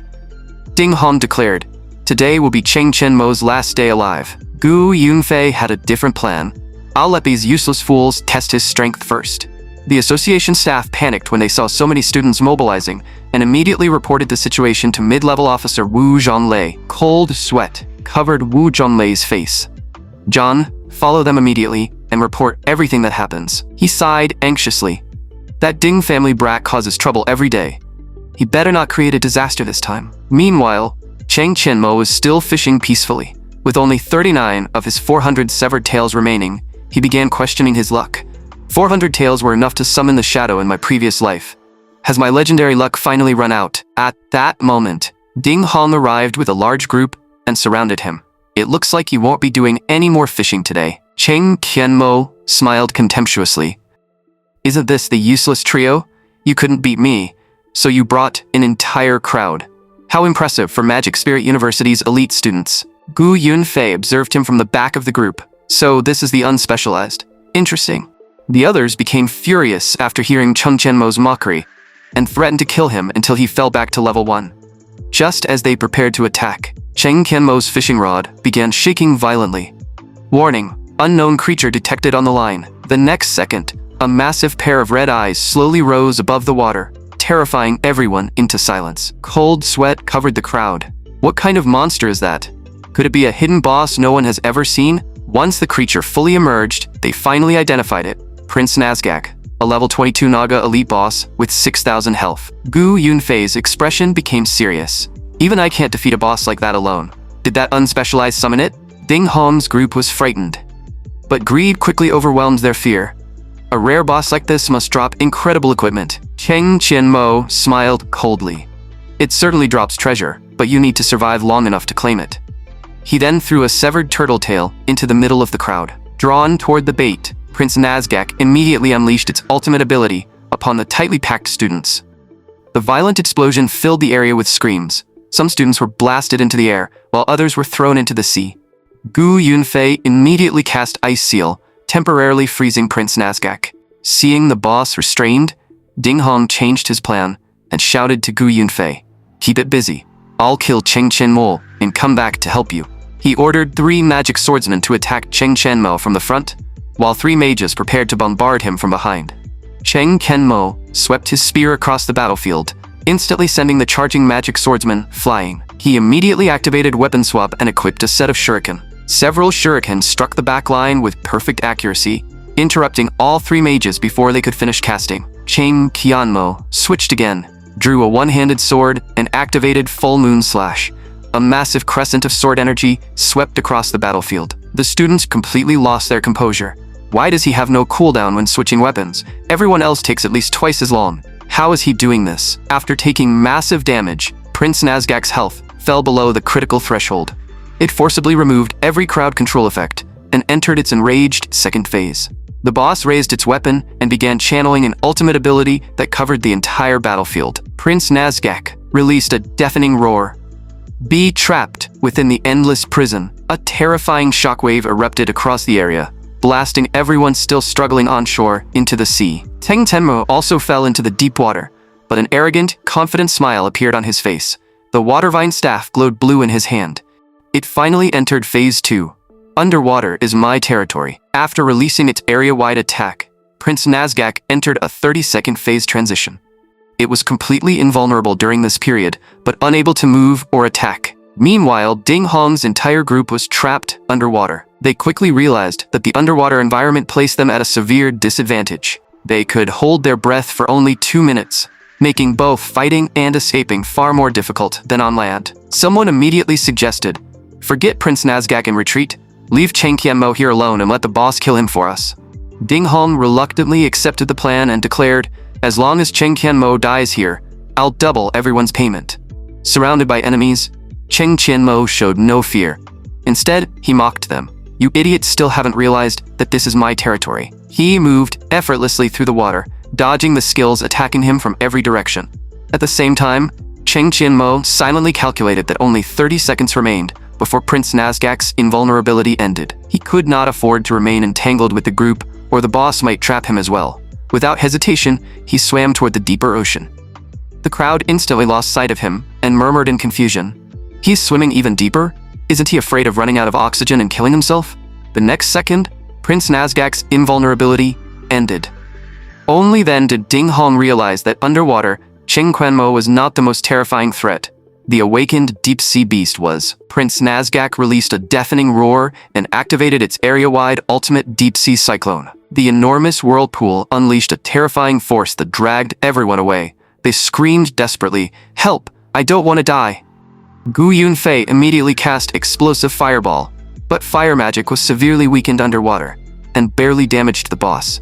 Ding Hong declared, "Today will be Cheng Tianmo's last day alive." Gu Yunfei had a different plan. "I'll let these useless fools test his strength first." The association staff panicked when they saw so many students mobilizing and immediately reported the situation to mid-level officer Wu Zhonglei. Cold sweat covered Wu Zhonglei's face. "John, follow them immediately and report everything that happens." He sighed anxiously. "That Ding family brat causes trouble every day. He better not create a disaster this time." Meanwhile, Cheng Tianmo was still fishing peacefully. With only 39 of his 400 severed tails remaining, he began questioning his luck. 400 tails were enough to summon the shadow in my previous life. Has my legendary luck finally run out? At that moment, Ding Hong arrived with a large group and surrounded him. "It looks like you won't be doing any more fishing today." Cheng Tianmo smiled contemptuously. "Isn't this the useless trio? You couldn't beat me, so you brought an entire crowd. How impressive for Magic Spirit University's elite students. Gu Yunfei observed him from the back of the group. So this is the unspecialized. Interesting. The others became furious after hearing Cheng Qianmo's mockery and threatened to kill him until he fell back to level 1. Just as they prepared to attack, Cheng Qianmo's fishing rod began shaking violently. Warning, unknown creature detected on the line. The next second, a massive pair of red eyes slowly rose above the water, terrifying everyone into silence. Cold sweat covered the crowd. What kind of monster is that? Could it be a hidden boss no one has ever seen? Once the creature fully emerged, they finally identified it. Prince Nazgak, a level 22 Naga elite boss with 6,000 health. Gu Yunfei's expression became serious. Even I can't defeat a boss like that alone. Did that unspecialized summon it? Ding Hong's group was frightened. But greed quickly overwhelmed their fear. A rare boss like this must drop incredible equipment. Cheng Qianmo smiled coldly. It certainly drops treasure, but you need to survive long enough to claim it. He then threw a severed turtle tail into the middle of the crowd. Drawn toward the bait, Prince Nazgak immediately unleashed its ultimate ability upon the tightly packed students. The violent explosion filled the area with screams. Some students were blasted into the air, while others were thrown into the sea. Gu Yunfei immediately cast Ice Seal, temporarily freezing Prince Nazgak. Seeing the boss restrained, Ding Hong changed his plan and shouted to Gu Yunfei, "Keep it busy. I'll kill Cheng Qianmo and come back to help you." He ordered 3 magic swordsmen to attack Cheng Qianmo from the front, while 3 mages prepared to bombard him from behind. Cheng Qianmo swept his spear across the battlefield, instantly sending the charging magic swordsman flying. He immediately activated Weapon Swap and equipped a set of shuriken. Several shurikens struck the back line with perfect accuracy, interrupting all 3 mages before they could finish casting. Cheng Qianmo switched again, drew a one-handed sword, and activated Full Moon Slash. A massive crescent of sword energy swept across the battlefield. The students completely lost their composure. Why does he have no cooldown when switching weapons? Everyone else takes at least twice as long. How is he doing this? After taking massive damage, Prince Nazgak's health fell below the critical threshold. It forcibly removed every crowd control effect and entered its enraged second phase. The boss raised its weapon and began channeling an ultimate ability that covered the entire battlefield. Prince Nazgak released a deafening roar. Be trapped within the endless prison. A terrifying shockwave erupted across the area, blasting everyone still struggling onshore into the sea. Cheng Qianmo also fell into the deep water, but an arrogant, confident smile appeared on his face. The water-vine staff glowed blue in his hand. It finally entered Phase 2. Underwater is my territory. After releasing its area-wide attack, Prince Nazgak entered a 30-second phase transition. It was completely invulnerable during this period, but unable to move or attack. Meanwhile, Ding Hong's entire group was trapped underwater. They quickly realized that the underwater environment placed them at a severe disadvantage. They could hold their breath for only 2 minutes, making both fighting and escaping far more difficult than on land. Someone immediately suggested, "Forget Prince Nazgak and retreat. Leave Cheng Qianmo here alone and let the boss kill him for us." Ding Hong reluctantly accepted the plan and declared, "As long as Cheng Qianmo dies here, I'll double everyone's payment." Surrounded by enemies, Cheng Qianmo showed no fear. Instead, he mocked them. "You idiots still haven't realized that this is my territory." He moved effortlessly through the water, dodging the skills attacking him from every direction. At the same time, Cheng Qianmo silently calculated that only 30 seconds remained before Prince Nazgak's invulnerability ended. He could not afford to remain entangled with the group, or the boss might trap him as well. Without hesitation, he swam toward the deeper ocean. The crowd instantly lost sight of him and murmured in confusion, "He's swimming even deeper? Isn't he afraid of running out of oxygen and killing himself?" The next second, Prince Nazgak's invulnerability ended. Only then did Ding Hong realize that underwater, Cheng Qianmo was not the most terrifying threat. The awakened deep-sea beast was. Prince Nazgak released a deafening roar and activated its area-wide ultimate deep-sea cyclone. The enormous whirlpool unleashed a terrifying force that dragged everyone away. They screamed desperately, "Help! I don't want to die!" Gu Yunfei immediately cast Explosive Fireball, but fire magic was severely weakened underwater and barely damaged the boss.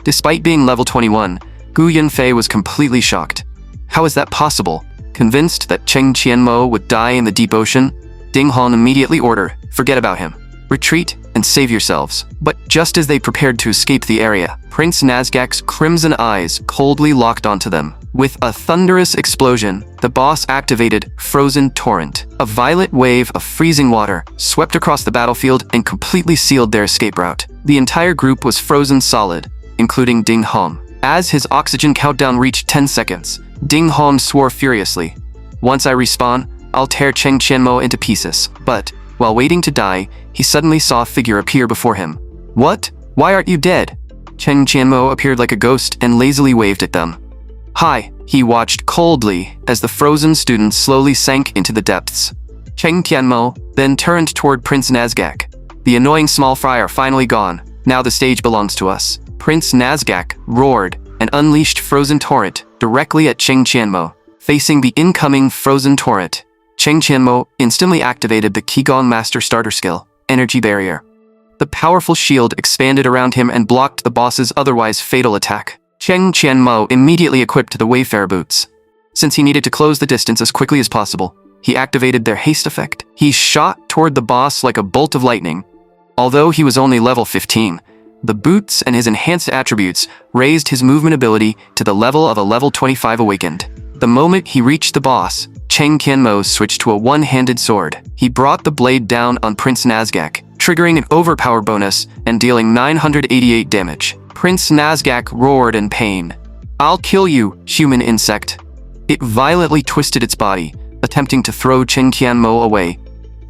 Despite being level 21, Gu Yunfei was completely shocked. How is that possible? Convinced that Cheng Qianmo would die in the deep ocean, Ding Hong immediately ordered, "Forget about him. Retreat and save yourselves." But just as they prepared to escape the area, Prince Nazgak's crimson eyes coldly locked onto them. With a thunderous explosion, the boss activated Frozen Torrent. A violent wave of freezing water swept across the battlefield and completely sealed their escape route. The entire group was frozen solid, including Ding Hong. As his oxygen countdown reached 10 seconds, Ding Hong swore furiously, "Once I respawn, I'll tear Cheng Qianmo into pieces." But, while waiting to die, he suddenly saw a figure appear before him. "What? Why aren't you dead?" Cheng Qianmo appeared like a ghost and lazily waved at them. "Hi." He watched coldly as the frozen students slowly sank into the depths. Cheng Qianmo then turned toward Prince Nazgak. "The annoying small fry are finally gone. Now the stage belongs to us." Prince Nazgak roared and unleashed Frozen Torrent directly at Cheng Qianmo. Facing the incoming Frozen Torrent, Cheng Qianmo instantly activated the Qigong Master Starter skill, Energy Barrier. The powerful shield expanded around him and blocked the boss's otherwise fatal attack. Cheng Qianmo immediately equipped the Wayfarer boots. Since he needed to close the distance as quickly as possible, he activated their haste effect. He shot toward the boss like a bolt of lightning. Although he was only level 15, the boots and his enhanced attributes raised his movement ability to the level of a level 25 awakened. The moment he reached the boss, Cheng Qianmo switched to a one-handed sword. He brought the blade down on Prince Nazgak, triggering an overpower bonus and dealing 988 damage. Prince Nazgak roared in pain. "I'll kill you, human insect." It violently twisted its body, attempting to throw Cheng Qianmo away.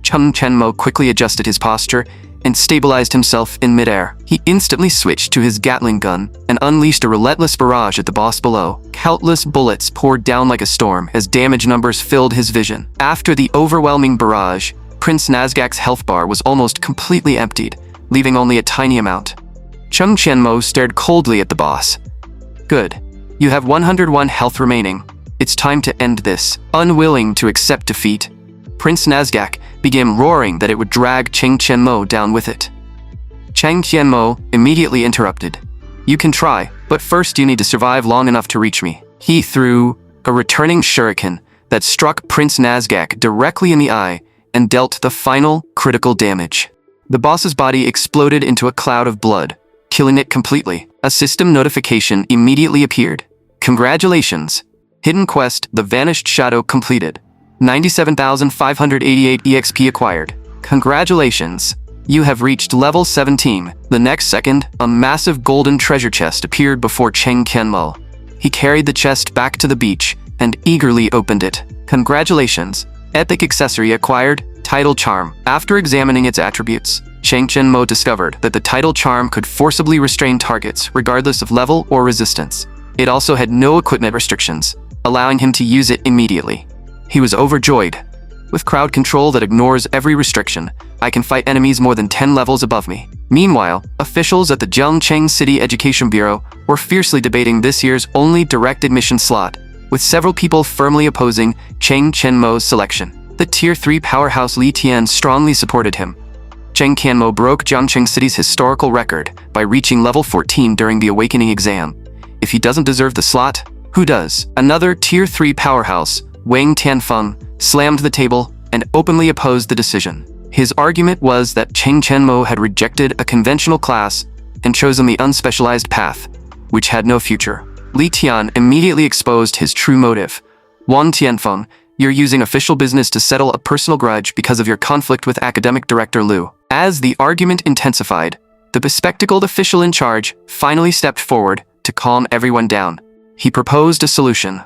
Cheng Qianmo quickly adjusted his posture and stabilized himself in midair. He instantly switched to his Gatling gun and unleashed a relentless barrage at the boss below. Countless bullets poured down like a storm as damage numbers filled his vision. After the overwhelming barrage, Prince Nazgak's health bar was almost completely emptied, leaving only a tiny amount. Cheng Qianmo stared coldly at the boss. "Good. You have 101 health remaining. It's time to end this." Unwilling to accept defeat, Prince Nazgak began roaring that it would drag Cheng Qianmo down with it. Cheng Qianmo immediately interrupted. "You can try, but first you need to survive long enough to reach me." He threw a returning shuriken that struck Prince Nazgak directly in the eye and dealt the final critical damage. The boss's body exploded into a cloud of blood, killing it completely. A system notification immediately appeared. "Congratulations. Hidden quest, The Vanished Shadow completed. 97,588 EXP acquired. Congratulations. You have reached level 17. The next second, a massive golden treasure chest appeared before Cheng Qianmo. He carried the chest back to the beach and eagerly opened it. "Congratulations. Epic accessory acquired, Tidal Charm." After examining its attributes, Cheng Qianmo discovered that the Tidal Charm could forcibly restrain targets regardless of level or resistance. It also had no equipment restrictions, allowing him to use it immediately. He was overjoyed. "With crowd control that ignores every restriction, I can fight enemies more than 10 levels above me." Meanwhile, officials at the Zhengcheng City Education Bureau were fiercely debating this year's only direct admission slot, with several people firmly opposing Cheng Qianmo's selection. The Tier 3 powerhouse Li Tian strongly supported him. Cheng Qianmo broke Zhengcheng City's historical record by reaching level 14 during the awakening exam. If he doesn't deserve the slot, who does? Another Tier 3 powerhouse, Wang Tianfeng, slammed the table and openly opposed the decision. His argument was that Cheng Qianmo had rejected a conventional class and chosen the unspecialized path, which had no future. Li Tian immediately exposed his true motive. "Wang Tianfeng, you're using official business to settle a personal grudge because of your conflict with Academic Director Liu." As the argument intensified, the bespectacled official in charge finally stepped forward to calm everyone down. He proposed a solution.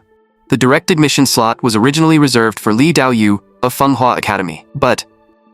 The direct admission slot was originally reserved for Li Daoyu of Fenghua Academy, but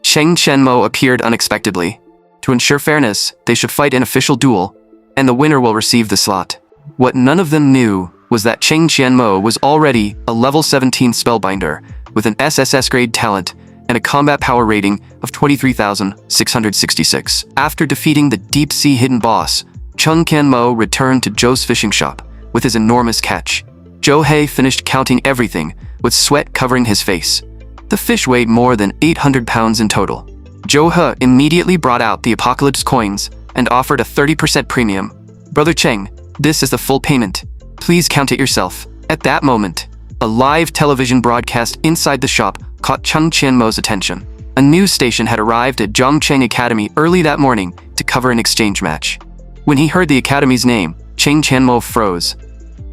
Cheng Qianmo appeared unexpectedly. To ensure fairness, they should fight an official duel, and the winner will receive the slot. What none of them knew was that Cheng Qianmo was already a level 17 spellbinder with an SSS grade talent and a combat power rating of 23,666. After defeating the deep-sea hidden boss, Cheng Qianmo returned to Zhou's fishing shop with his enormous catch. Zhou He finished counting everything, with sweat covering his face. The fish weighed more than 800 pounds in total. Zhou He immediately brought out the Apocalypse coins and offered a 30% premium. "Brother Cheng, this is the full payment. Please count it yourself." At that moment, a live television broadcast inside the shop caught Cheng Qianmo's attention. A news station had arrived at Zhengcheng Academy early that morning to cover an exchange match. When he heard the academy's name, Cheng Qianmo froze.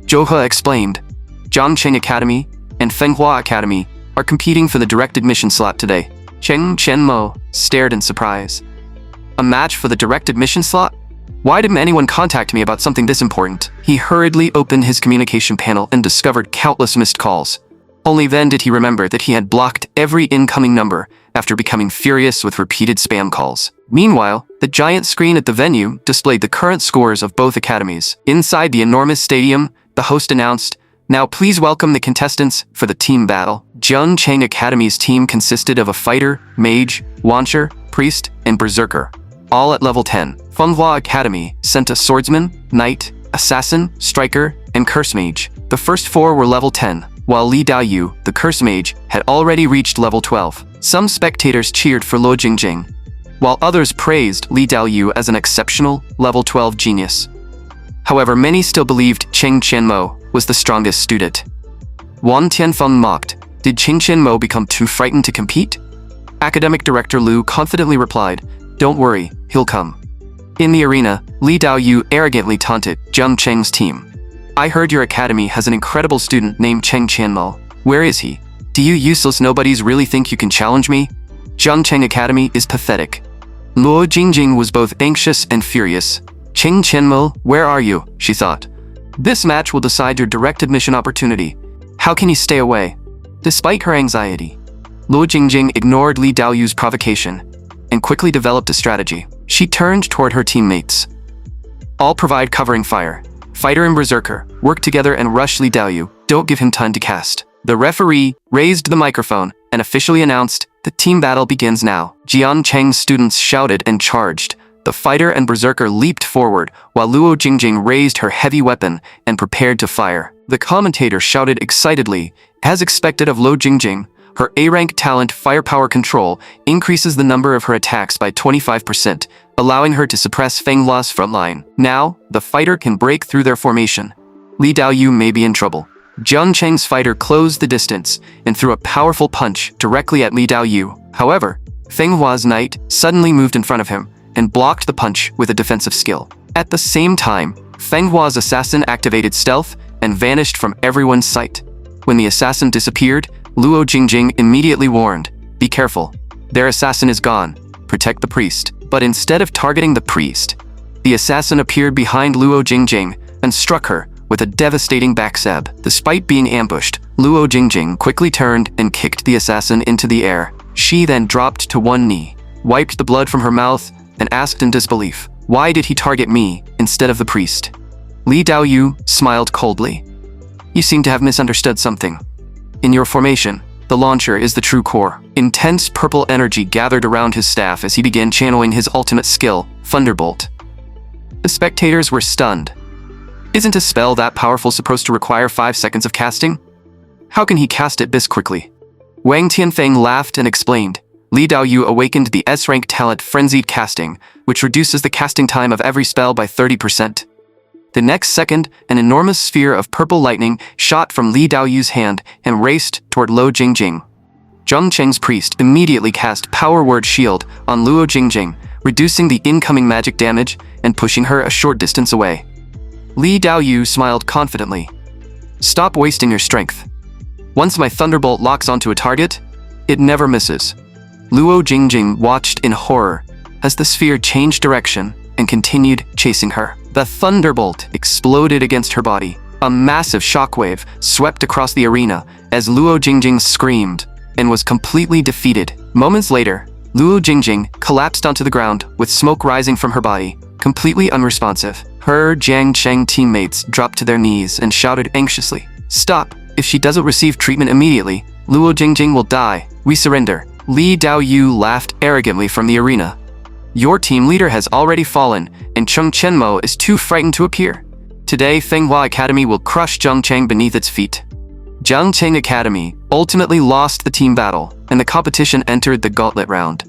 Zhou He explained, Zhangcheng Academy and Fenghua Academy are competing for the direct admission slot today. Cheng Qianmo stared in surprise. A match for the direct admission slot? Why didn't anyone contact me about something this important? He hurriedly opened his communication panel and discovered countless missed calls. Only then did he remember that he had blocked every incoming number after becoming furious with repeated spam calls. Meanwhile, the giant screen at the venue displayed the current scores of both academies. Inside the enormous stadium, the host announced, "Now please welcome the contestants for the team battle." Zhangcheng Academy's team consisted of a fighter, mage, launcher, priest, and berserker, all at level 10. Fenghua Academy sent a swordsman, knight, assassin, striker, and curse mage. The first four were level 10, while Li Daoyu, the curse mage, had already reached level 12. Some spectators cheered for Luo Jingjing, while others praised Li Daoyu as an exceptional level 12 genius. However, many still believed Cheng Qianmo was the strongest student. Wan Tianfeng mocked, "Did Cheng Qianmo become too frightened to compete?" Academic Director Lu confidently replied, "Don't worry, he'll come." In the arena, Li Daoyu arrogantly taunted Zhang Cheng's team. "I heard your academy has an incredible student named Cheng Qianmo. Where is he? Do you useless nobodies really think you can challenge me? Zhangcheng Academy is pathetic." Luo Jingjing was both anxious and furious. "Cheng Qianmo, where are you?" she thought. "This match will decide your direct admission opportunity. How can you stay away?" Despite her anxiety, Luo Jingjing ignored Li Daoyu's provocation and quickly developed a strategy. She turned toward her teammates. "All provide covering fire. Fighter and berserker, work together and rush Li Daoyu. Don't give him time to cast." The referee raised the microphone and officially announced, "The team battle begins now." Jian Cheng's students shouted and charged. The fighter and berserker leaped forward, while Luo Jingjing raised her heavy weapon and prepared to fire. The commentator shouted excitedly, "As expected of Luo Jingjing, her A-rank talent firepower control increases the number of her attacks by 25%, allowing her to suppress Fenghua's front line. Now, the fighter can break through their formation. Li Daoyu may be in trouble." Jiang Cheng's fighter closed the distance and threw a powerful punch directly at Li Daoyu. However, Fenghua's knight suddenly moved in front of him and blocked the punch with a defensive skill. At the same time, Fenghua's assassin activated stealth and vanished from everyone's sight. When the assassin disappeared, Luo Jingjing immediately warned, "Be careful. Their assassin is gone. Protect the priest." But instead of targeting the priest, the assassin appeared behind Luo Jingjing and struck her with a devastating backstab. Despite being ambushed, Luo Jingjing quickly turned and kicked the assassin into the air. She then dropped to one knee, wiped the blood from her mouth, and asked in disbelief, "Why did he target me instead of the priest?" Li Daoyu smiled coldly. "You seem to have misunderstood something. In your formation, the launcher is the true core." Intense purple energy gathered around his staff as he began channeling his ultimate skill, Thunderbolt. The spectators were stunned. Isn't a spell that powerful supposed to require 5 seconds of casting? How can he cast it this quickly? Wang Tianfeng laughed and explained, "Li Daoyu awakened the S-rank talent Frenzied Casting, which reduces the casting time of every spell by 30%. The next second, an enormous sphere of purple lightning shot from Li Daoyu's hand and raced toward Luo Jingjing. Zhang Cheng's priest immediately cast Power Word Shield on Luo Jingjing, reducing the incoming magic damage and pushing her a short distance away. Li Daoyu smiled confidently. "Stop wasting your strength. Once my Thunderbolt locks onto a target, it never misses." Luo Jingjing watched in horror as the sphere changed direction and continued chasing her. The Thunderbolt exploded against her body. A massive shockwave swept across the arena as Luo Jingjing screamed and was completely defeated. Moments later, Luo Jingjing collapsed onto the ground with smoke rising from her body, completely unresponsive. Her Jiang Cheng teammates dropped to their knees and shouted anxiously, "Stop! If she doesn't receive treatment immediately, Luo Jingjing will die. We surrender." Li Daoyu laughed arrogantly from the arena. "Your team leader has already fallen, and Cheng Qianmo is too frightened to appear. Today, Fenghua Academy will crush Zhangcheng beneath its feet." Zhangcheng Academy ultimately lost the team battle, and the competition entered the gauntlet round.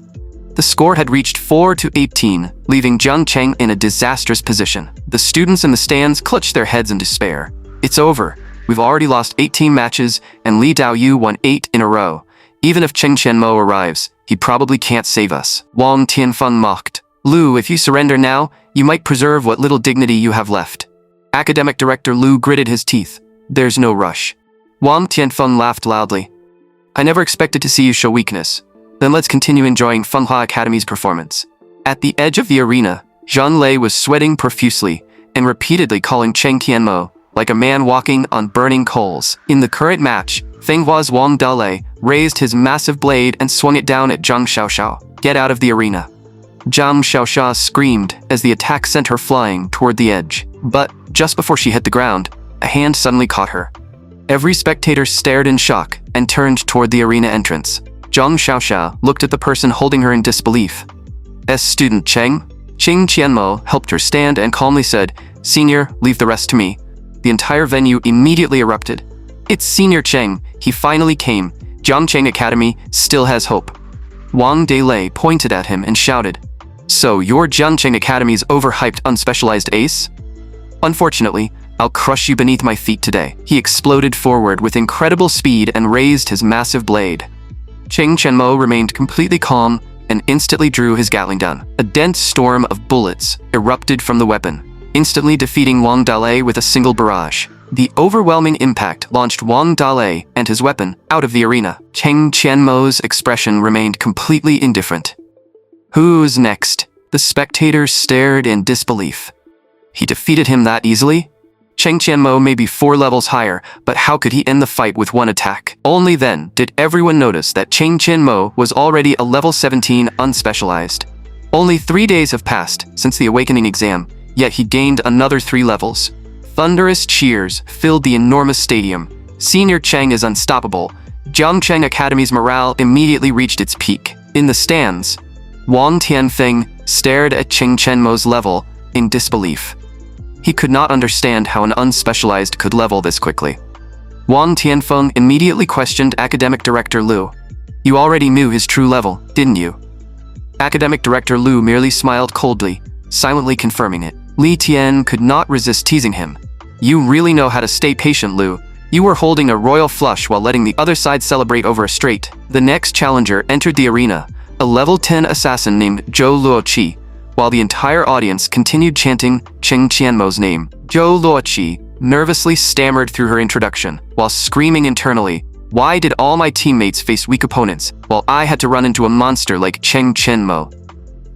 The score had reached 4-18, leaving Zhangcheng in a disastrous position. The students in the stands clutched their heads in despair. "It's over. We've already lost 18 matches, and Li Daoyu won 8 in a row. Even if Cheng Qianmo arrives, he probably can't save us." Wang Tianfeng mocked. "Lu, if you surrender now, you might preserve what little dignity you have left." Academic Director Lu gritted his teeth. "There's no rush. Wang Tianfeng laughed loudly. I never expected to see you show weakness. Then let's continue enjoying Fenghua Academy's performance. At the edge of the arena, Zhang Lei was sweating profusely and repeatedly calling Cheng Tianmo like a man walking on burning coals. In the current match, Fenghua's Wang Dalei raised his massive blade and swung it down at Zhang Xiaoxiao. Get out of the arena. Zhang Xiaoxiao screamed as the attack sent her flying toward the edge. But just before she hit the ground, a hand suddenly caught her. Every spectator stared in shock and turned toward the arena entrance. Zhang Xiaoxiao looked at the person holding her in disbelief. Student Cheng? Cheng Qianmo helped her stand and calmly said, Senior, leave the rest to me. The entire venue immediately erupted. It's Senior Cheng, he finally came. Jiangcheng Academy still has hope. Wang Dalei pointed at him and shouted, So you're Jiangcheng Academy's overhyped unspecialized ace? Unfortunately, I'll crush you beneath my feet today. He exploded forward with incredible speed and raised his massive blade. Cheng Qianmo remained completely calm and instantly drew his Gatling gun. A dense storm of bullets erupted from the weapon, instantly defeating Wang Dalei with a single barrage. The overwhelming impact launched Wang Dalei and his weapon out of the arena. Cheng Qianmo's expression remained completely indifferent. Who's next? The spectators stared in disbelief. He defeated him that easily? Cheng Qianmo may be 4 levels higher, but how could he end the fight with one attack? Only then did everyone notice that Cheng Qianmo was already a level 17 unspecialized. Only 3 days have passed since the awakening exam, yet he gained another 3 levels. Thunderous cheers filled the enormous stadium. Senior Cheng is unstoppable. Jiangcheng Academy's morale immediately reached its peak. In the stands, Wang Tianfeng stared at Cheng Qianmo's level in disbelief. He could not understand how an unspecialized could level this quickly. Wang Tianfeng immediately questioned Academic Director Liu. You already knew his true level, didn't you? Academic Director Liu merely smiled coldly, silently confirming it. Li Tian could not resist teasing him. You really know how to stay patient, Liu. You were holding a royal flush while letting the other side celebrate over a straight. The next challenger entered the arena, a level 10 assassin named Zhou Luoqi, while the entire audience continued chanting Cheng Qianmo's name. Zhou Luoqi nervously stammered through her introduction, while screaming internally, Why did all my teammates face weak opponents, while I had to run into a monster like Cheng Qianmo?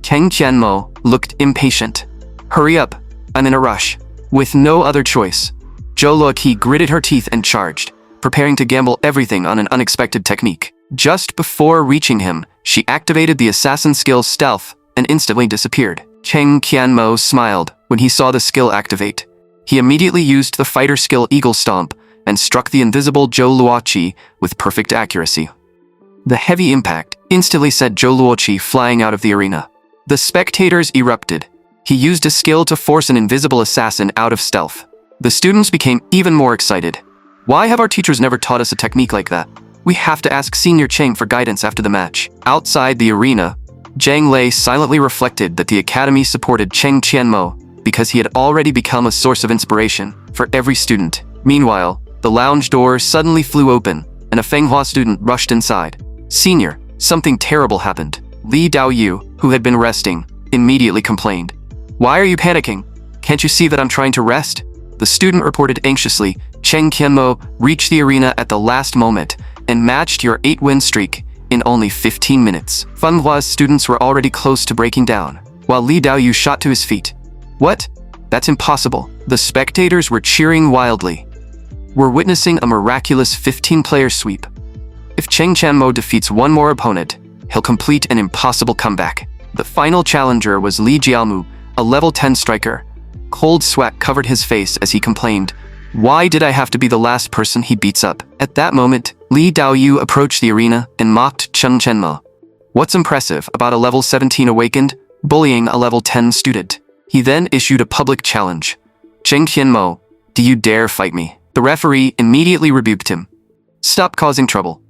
Cheng Qianmo looked impatient. Hurry up, I'm in a rush. With no other choice, Zhou Luoqi gritted her teeth and charged, preparing to gamble everything on an unexpected technique. Just before reaching him, she activated the assassin skill Stealth and instantly disappeared. Cheng Qianmo smiled when he saw the skill activate. He immediately used the fighter skill Eagle Stomp and struck the invisible Zhou Luoqi with perfect accuracy. The heavy impact instantly sent Zhou Luoqi flying out of the arena. The spectators erupted. He used a skill to force an invisible assassin out of stealth. The students became even more excited. Why have our teachers never taught us a technique like that? We have to ask Senior Cheng for guidance after the match. Outside the arena, Zhang Lei silently reflected that the academy supported Cheng Qianmo because he had already become a source of inspiration for every student. Meanwhile, the lounge door suddenly flew open, and a Fenghua student rushed inside. Senior, something terrible happened. Li Daoyu, who had been resting, immediately complained. Why are you panicking? Can't you see that I'm trying to rest? The student reported anxiously. Cheng Qianmo reached the arena at the last moment and matched your 8-win streak in only 15 minutes. Fenghua's students were already close to breaking down, while Li Daoyu shot to his feet. What? That's impossible. The spectators were cheering wildly. We're witnessing a miraculous 15-player sweep. If Cheng Qianmo defeats one more opponent, he'll complete an impossible comeback. The final challenger was Li Jiaomu, a level 10 striker. Cold sweat covered his face as he complained, Why did I have to be the last person he beats up? At that moment, Li Daoyu approached the arena and mocked Cheng Qianmo. What's impressive about a level 17 awakened, bullying a level 10 student? He then issued a public challenge. Cheng Qianmo, do you dare fight me? The referee immediately rebuked him. Stop causing trouble.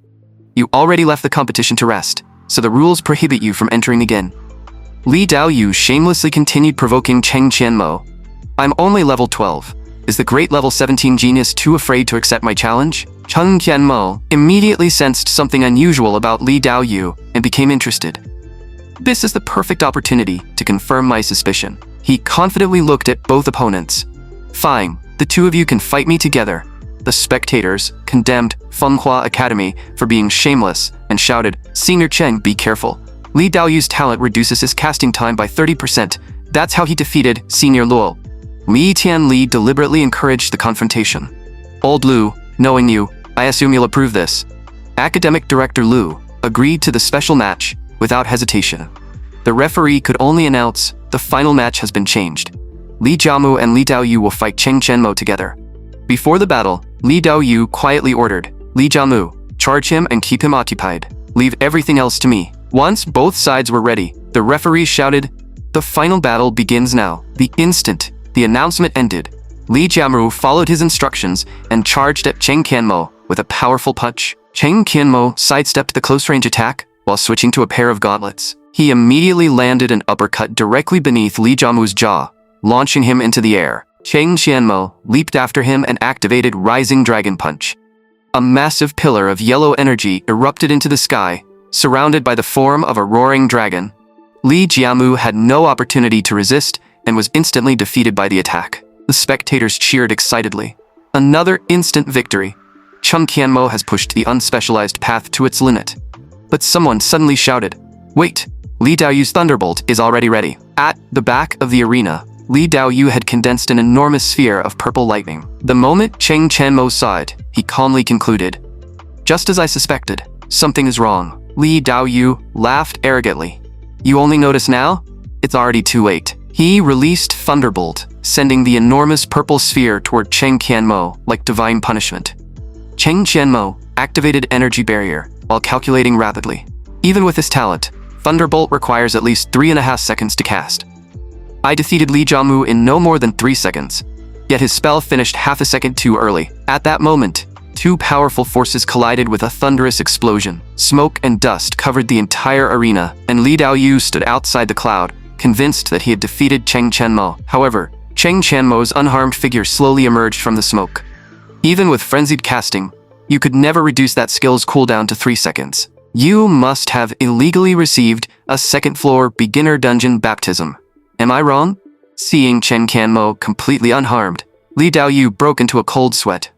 You already left the competition to rest, so the rules prohibit you from entering again. Li Daoyu shamelessly continued provoking Cheng Qianmo. I'm only level 12. Is the great level 17 genius too afraid to accept my challenge? Cheng Qianmo immediately sensed something unusual about Li Daoyu and became interested. This is the perfect opportunity to confirm my suspicion. He confidently looked at both opponents. Fine, the two of you can fight me together, The spectators condemned Fenghua Academy for being shameless and shouted, "Senior Cheng, be careful. Li Daoyu's talent reduces his casting time by 30%. That's how he defeated Senior Luo." Li Tianli deliberately encouraged the confrontation. "Old Lu, knowing you, I assume you'll approve this." Academic Director Lu agreed to the special match without hesitation. The referee could only announce, "The final match has been changed. Li Jiamu and Li Daoyu will fight Cheng Chenmo together." Before the battle, Li Daoyu quietly ordered, "Li Jiamu, charge him and keep him occupied. Leave everything else to me." Once both sides were ready, the referee shouted, "The final battle begins now." The instant the announcement ended, Li Jiamu followed his instructions and charged at Cheng Qianmo with a powerful punch. Cheng Qianmo sidestepped the close-range attack while switching to a pair of gauntlets. He immediately landed an uppercut directly beneath Li Jiamu's jaw, launching him into the air. Cheng Qianmo leaped after him and activated Rising Dragon Punch. A massive pillar of yellow energy erupted into the sky, surrounded by the form of a roaring dragon. Li Jiamu had no opportunity to resist and was instantly defeated by the attack. The spectators cheered excitedly. Another instant victory. Cheng Qianmo has pushed the unspecialized path to its limit. But someone suddenly shouted, "Wait, Li Daoyu's Thunderbolt is already ready." At the back of the arena, Li Daoyu had condensed an enormous sphere of purple lightning. The moment Cheng Qianmo saw it, he calmly concluded, "Just as I suspected, something is wrong." Li Daoyu laughed arrogantly. "You only notice now? It's already too late." He released Thunderbolt, sending the enormous purple sphere toward Cheng Qianmo like divine punishment. Cheng Qianmo activated Energy Barrier while calculating rapidly. Even with his talent, Thunderbolt requires at least 3.5 seconds to cast. I defeated Li Jiamu in no more than 3 seconds, yet his spell finished half a second too early. At that moment, two powerful forces collided with a thunderous explosion. Smoke and dust covered the entire arena, and Li Daoyu stood outside the cloud, convinced that he had defeated Cheng Qianmo. However, Cheng Qianmo's unharmed figure slowly emerged from the smoke. Even with frenzied casting, you could never reduce that skill's cooldown to 3 seconds. You must have illegally received a second-floor beginner dungeon baptism. Am I wrong? Seeing Cheng Qianmo completely unharmed, Li Daoyu broke into a cold sweat.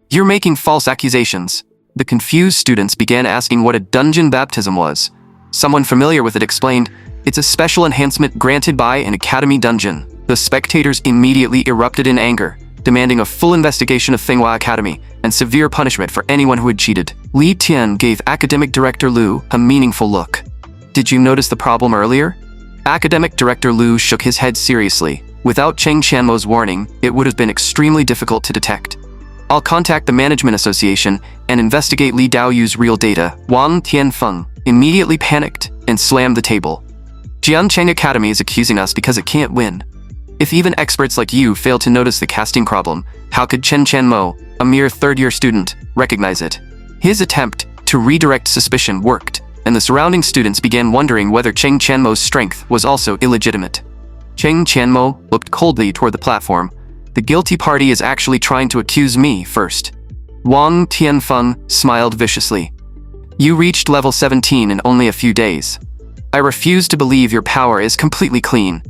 "You're making false accusations." The confused students began asking what a dungeon baptism was. Someone familiar with it explained, "It's a special enhancement granted by an academy dungeon." The spectators immediately erupted in anger, demanding a full investigation of Fenghua Academy and severe punishment for anyone who had cheated. Li Tian gave Academic Director Lu a meaningful look. "Did you notice the problem earlier?" Academic Director Lu shook his head seriously. Without Cheng Qianmo's warning, it would have been extremely difficult to detect. "I'll contact the Management Association and investigate Li Daoyu's real data." Wang Tianfeng immediately panicked and slammed the table. "Jiancheng Academy is accusing us because it can't win. If even experts like you fail to notice the casting problem, how could Cheng Qianmo, a mere third-year student, recognize it?" His attempt to redirect suspicion worked, and the surrounding students began wondering whether Cheng Qianmo's strength was also illegitimate. Cheng Qianmo looked coldly toward the platform. "The guilty party is actually trying to accuse me first." Wang Tianfeng smiled viciously. "You reached level 17 in only a few days. I refuse to believe your power is completely clean."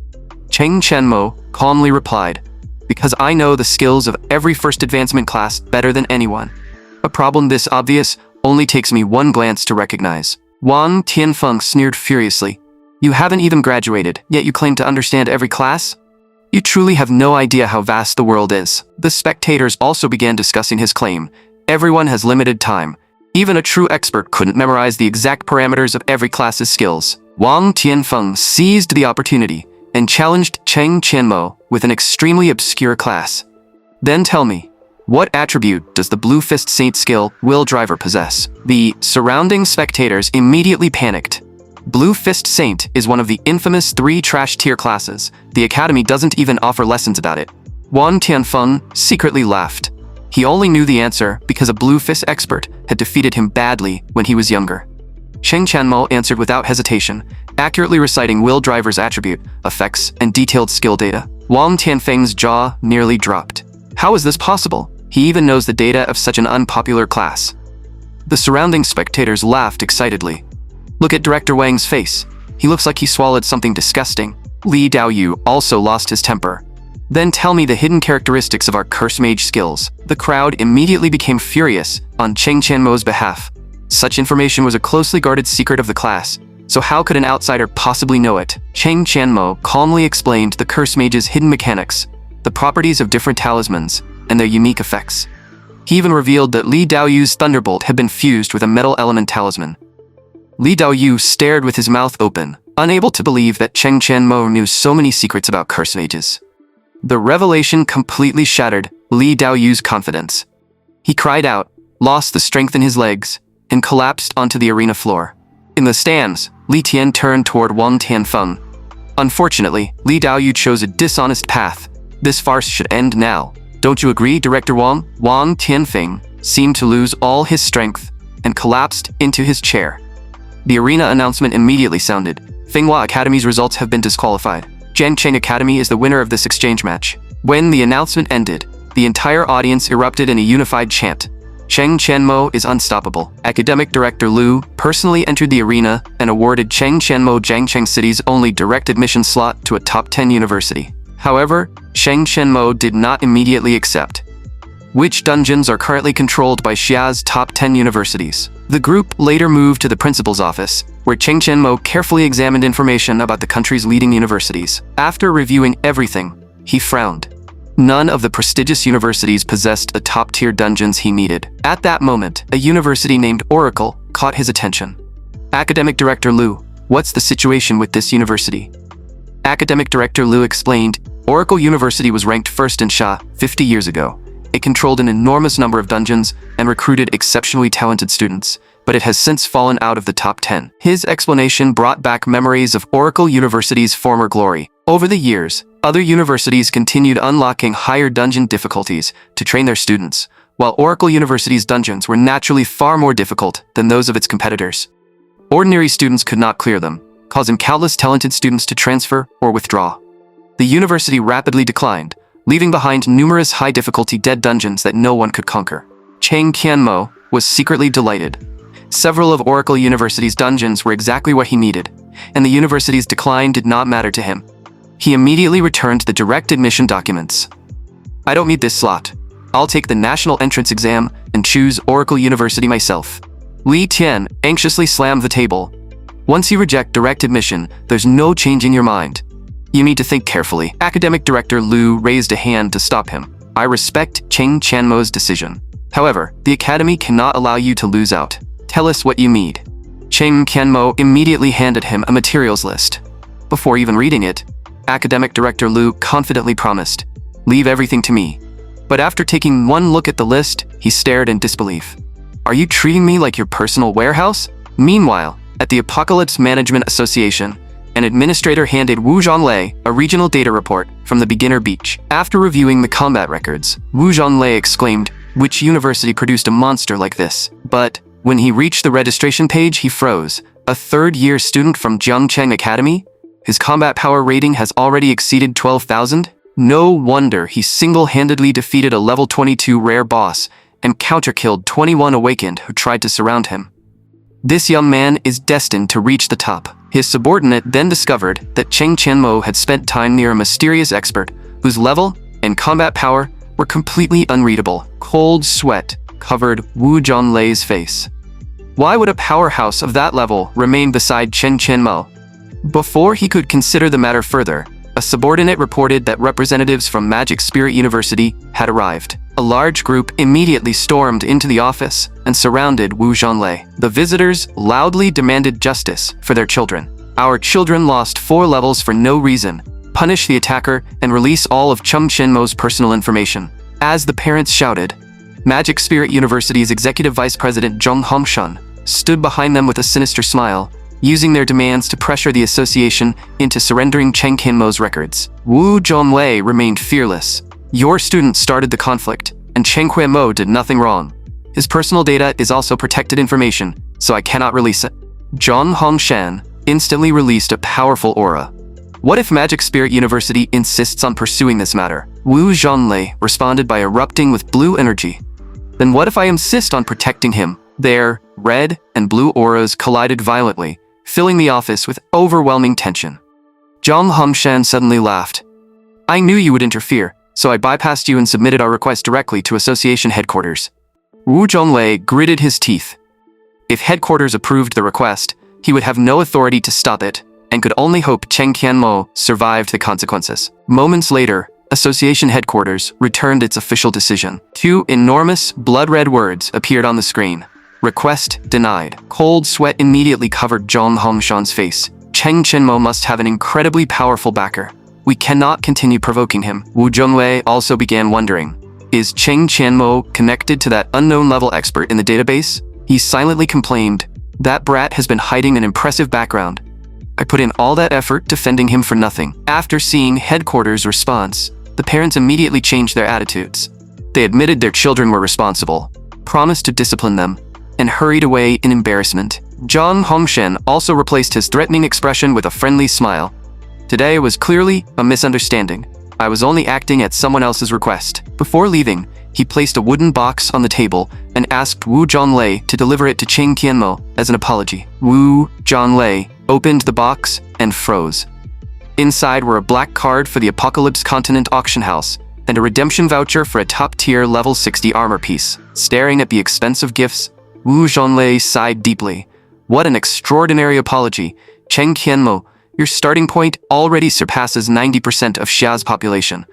Cheng Qianmo calmly replied, "Because I know the skills of every first advancement class better than anyone. A problem this obvious only takes me one glance to recognize." Wang Tianfeng sneered furiously. "You haven't even graduated, yet you claim to understand every class? You truly have no idea how vast the world is." The spectators also began discussing his claim. Everyone has limited time. Even a true expert couldn't memorize the exact parameters of every class's skills. Wang Tianfeng seized the opportunity and challenged Cheng Qianmo with an extremely obscure class. "Then tell me, what attribute does the Blue Fist Saint skill Will Driver possess?" The surrounding spectators immediately panicked. Blue Fist Saint is one of the infamous 3 trash tier classes. The academy doesn't even offer lessons about it. Wang Tianfeng secretly laughed. He only knew the answer because a Blue Fist expert had defeated him badly when he was younger. Cheng Qianmo answered without hesitation, accurately reciting Will Driver's attribute, effects, and detailed skill data. Wang Tianfeng's jaw nearly dropped. How is this possible? He even knows the data of such an unpopular class. The surrounding spectators laughed excitedly. Look at Director Wang's face. He looks like he swallowed something disgusting. Li Daoyu also lost his temper. Then tell me the hidden characteristics of our curse mage skills. The crowd immediately became furious on Cheng Chanmo's behalf. Such information was a closely guarded secret of the class, so how could an outsider possibly know it? Cheng Chanmo calmly explained the curse mage's hidden mechanics, the properties of different talismans, and their unique effects. He even revealed that Li Daoyu's thunderbolt had been fused with a metal element talisman. Li Daoyu stared with his mouth open, unable to believe that Cheng Chanmo knew so many secrets about curse mages. The revelation completely shattered Li Daoyu's confidence. He cried out, lost the strength in his legs, and collapsed onto the arena floor. In the stands, Li Tian turned toward Wang Tianfeng. Unfortunately, Li Daoyu chose a dishonest path. This farce should end now. Don't you agree, Director Wang? Wang Tianfeng seemed to lose all his strength and collapsed into his chair. The arena announcement immediately sounded. Fenghua Academy's results have been disqualified. Jiangcheng Academy is the winner of this exchange match. When the announcement ended, the entire audience erupted in a unified chant. Cheng Chanmo is unstoppable. Academic Director Liu personally entered the arena and awarded Cheng Chanmo Jiangcheng City's only direct admission slot to a top 10 university. However, Cheng Chanmo did not immediately accept. Which dungeons are currently controlled by Xia's top 10 universities? The group later moved to the principal's office, where Cheng Chanmo carefully examined information about the country's leading universities. After reviewing everything, he frowned. None of the prestigious universities possessed the top-tier dungeons he needed. At that moment, a university named Oracle caught his attention. Academic Director Liu, what's the situation with this university? Academic Director Liu explained, Oracle University was ranked first in Xia 50 years ago. It controlled an enormous number of dungeons and recruited exceptionally talented students, but it has since fallen out of the top 10. His explanation brought back memories of Oracle University's former glory. Over the years, other universities continued unlocking higher dungeon difficulties to train their students, while Oracle University's dungeons were naturally far more difficult than those of its competitors. Ordinary students could not clear them, causing countless talented students to transfer or withdraw. The university rapidly declined, leaving behind numerous high-difficulty dead dungeons that no one could conquer. Cheng Chanmo was secretly delighted. Several of Oracle University's dungeons were exactly what he needed, and the university's decline did not matter to him. He immediately returned the direct admission documents. I don't need this slot. I'll take the national entrance exam and choose Oracle University myself. Li Tian anxiously slammed the table. Once you reject direct admission, there's no changing your mind. You need to think carefully. Academic Director Liu raised a hand to stop him. I respect Cheng Chanmo's decision. However, the academy cannot allow you to lose out. Tell us what you need. Cheng Chanmo immediately handed him a materials list. Before even reading it, Academic Director Liu confidently promised, leave everything to me. But after taking one look at the list, he stared in disbelief. Are you treating me like your personal warehouse? Meanwhile, at the Apocalypse Management Association, an administrator handed Wu Zhonglei a regional data report from the beginner beach. After reviewing the combat records, Wu Zhonglei exclaimed, which university produced a monster like this? But when he reached the registration page, he froze. A third-year student from Jiangcheng Academy? His combat power rating has already exceeded 12,000? No wonder he single-handedly defeated a level 22 rare boss and counter-killed 21 awakened who tried to surround him. This young man is destined to reach the top. His subordinate then discovered that Cheng Chanmo had spent time near a mysterious expert whose level and combat power were completely unreadable. Cold sweat covered Wu Zhonglei's face. Why would a powerhouse of that level remain beside Cheng Chanmo? Before he could consider the matter further, a subordinate reported that representatives from Magic Spirit University had arrived. A large group immediately stormed into the office and surrounded Wu Zhonglei. The visitors loudly demanded justice for their children. Our children lost 4 levels for no reason. Punish the attacker and release all of Cheng Chanmo's personal information. As the parents shouted, Magic Spirit University's Executive Vice President Zheng Hongshan stood behind them with a sinister smile, using their demands to pressure the association into surrendering Cheng Chanmo's records. Wu Zhonglei remained fearless. Your student started the conflict, and Cheng Chanmo did nothing wrong. His personal data is also protected information, so I cannot release it. Zheng Hongshan instantly released a powerful aura. What if Magic Spirit University insists on pursuing this matter? Wu Zhonglei responded by erupting with blue energy. Then what if I insist on protecting him? Their red and blue auras collided violently, filling the office with overwhelming tension. Zheng Hongshan suddenly laughed. I knew you would interfere, so I bypassed you and submitted our request directly to association headquarters. Wu Zhonglei gritted his teeth. If headquarters approved the request, he would have no authority to stop it, and could only hope Cheng Qianmo survived the consequences. Moments later, association headquarters returned its official decision. 2 enormous, blood-red words appeared on the screen. Request denied. Cold sweat immediately covered Zhong Hongshan's face. Cheng Qianmo must have an incredibly powerful backer. We cannot continue provoking him. Wu Zhonglei also began wondering, is Cheng Qianmo connected to that unknown level expert in the database? He silently complained, that brat has been hiding an impressive background. I put in all that effort defending him for nothing. After seeing headquarters' response, the parents immediately changed their attitudes. They admitted their children were responsible, promised to discipline them, and hurried away in embarrassment. Zhang Hongshan also replaced his threatening expression with a friendly smile. Today was clearly a misunderstanding. I was only acting at someone else's request. Before leaving, he placed a wooden box on the table and asked Wu Zhonglei to deliver it to Cheng Qianmo as an apology. Wu Zhonglei opened the box and froze. Inside were a black card for the Apocalypse Continent auction house and a redemption voucher for a top-tier level 60 armor piece. Staring at the expensive gifts, Wu Zhonglei sighed deeply. What an extraordinary apology. Cheng Qianmo, your starting point already surpasses 90% of Xia's population.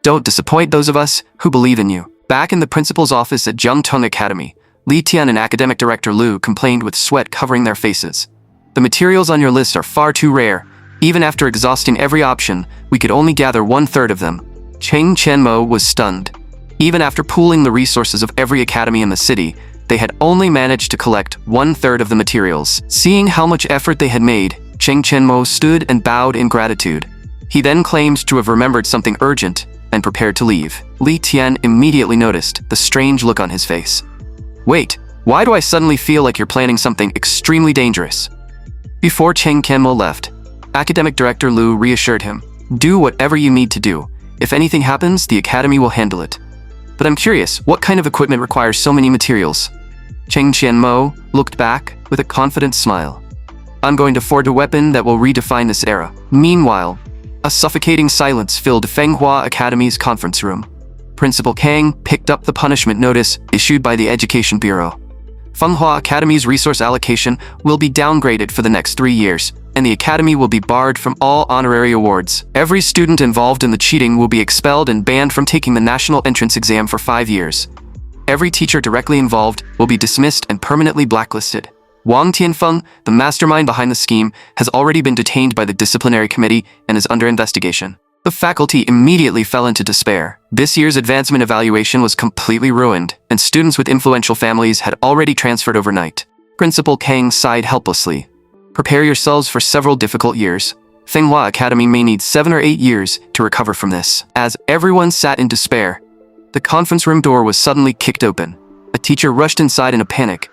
Don't disappoint those of us who believe in you. Back in the principal's office at Jiangtong Academy, Li Tian and academic director Lu complained with sweat covering their faces. The materials on your list are far too rare. Even after exhausting every option, we could only gather 1/3 of them. Cheng Qianmo was stunned. Even after pooling the resources of every academy in the city, they had only managed to collect 1/3 of the materials. Seeing how much effort they had made, Cheng Qianmo stood and bowed in gratitude. He then claimed to have remembered something urgent and prepared to leave. Li Tian immediately noticed the strange look on his face. Wait, why do I suddenly feel like you're planning something extremely dangerous? Before Cheng Qianmo left, academic director Lu reassured him, do whatever you need to do. If anything happens, the academy will handle it. But I'm curious, what kind of equipment requires so many materials? Cheng Qianmo looked back with a confident smile. I'm going to forge a weapon that will redefine this era. Meanwhile, a suffocating silence filled Fenghua Academy's conference room. Principal Kang picked up the punishment notice issued by the Education Bureau. Fenghua Academy's resource allocation will be downgraded for the next 3 years, and the academy will be barred from all honorary awards. Every student involved in the cheating will be expelled and banned from taking the national entrance exam for 5 years. Every teacher directly involved will be dismissed and permanently blacklisted. Wang Tianfeng, the mastermind behind the scheme, has already been detained by the disciplinary committee and is under investigation. The faculty immediately fell into despair. This year's advancement evaluation was completely ruined, and students with influential families had already transferred overnight. Principal Kang sighed helplessly. Prepare yourselves for several difficult years. Fenghua Academy may need 7 or 8 years to recover from this. As everyone sat in despair, the conference room door was suddenly kicked open. A teacher rushed inside in a panic.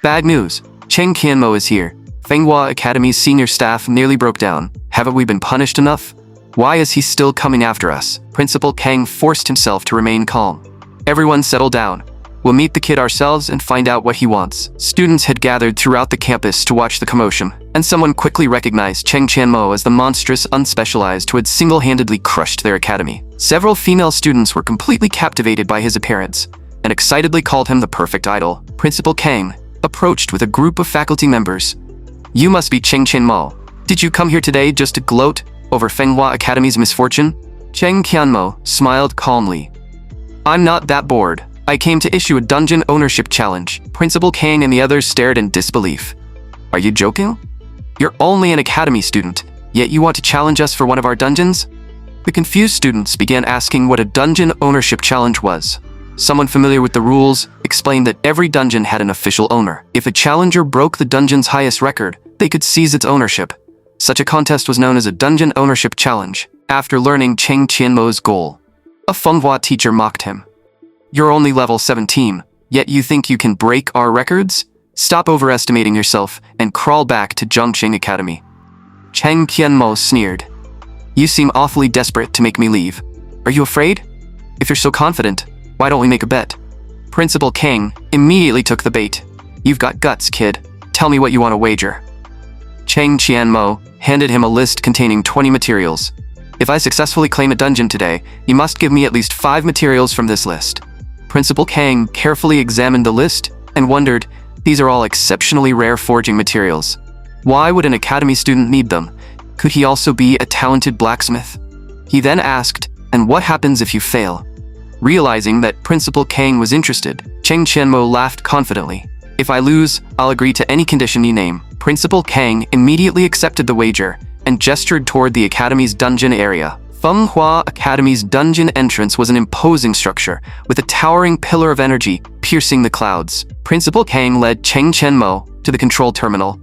Bad news. Cheng Qianmo is here. Fenghua Academy's senior staff nearly broke down. Haven't we been punished enough? Why is he still coming after us? Principal Kang forced himself to remain calm. Everyone settle down. We'll meet the kid ourselves and find out what he wants. Students had gathered throughout the campus to watch the commotion, and someone quickly recognized Cheng Qianmo as the monstrous unspecialized who had single-handedly crushed their academy. Several female students were completely captivated by his appearance, and excitedly called him the perfect idol. Principal Kang approached with a group of faculty members. You must be Cheng Qianmo. Did you come here today just to gloat over Fenghua Academy's misfortune? Cheng Qianmo smiled calmly. I'm not that bored. I came to issue a dungeon ownership challenge. Principal Kang and the others stared in disbelief. Are you joking? You're only an academy student, yet you want to challenge us for one of our dungeons? The confused students began asking what a dungeon ownership challenge was. Someone familiar with the rules explained that every dungeon had an official owner. If a challenger broke the dungeon's highest record, they could seize its ownership. Such a contest was known as a dungeon ownership challenge. After learning Cheng Qianmo's goal, a Fenghua teacher mocked him. You're only level 17, yet you think you can break our records? Stop overestimating yourself and crawl back to Zhongqing Academy. Cheng Qianmo sneered. You seem awfully desperate to make me leave. Are you afraid? If you're so confident, why don't we make a bet? Principal Kang immediately took the bait. You've got guts, kid. Tell me what you want to wager. Cheng Qianmo handed him a list containing 20 materials. If I successfully claim a dungeon today, you must give me at least 5 materials from this list. Principal Kang carefully examined the list and wondered, these are all exceptionally rare forging materials. Why would an academy student need them? Could he also be a talented blacksmith? He then asked, and what happens if you fail? Realizing that Principal Kang was interested, Cheng Qianmo laughed confidently. If I lose, I'll agree to any condition you name. Principal Kang immediately accepted the wager and gestured toward the academy's dungeon area. Manhwa Academy's dungeon entrance was an imposing structure, with a towering pillar of energy piercing the clouds. Principal Kang led Cheng Qianmo to the control terminal.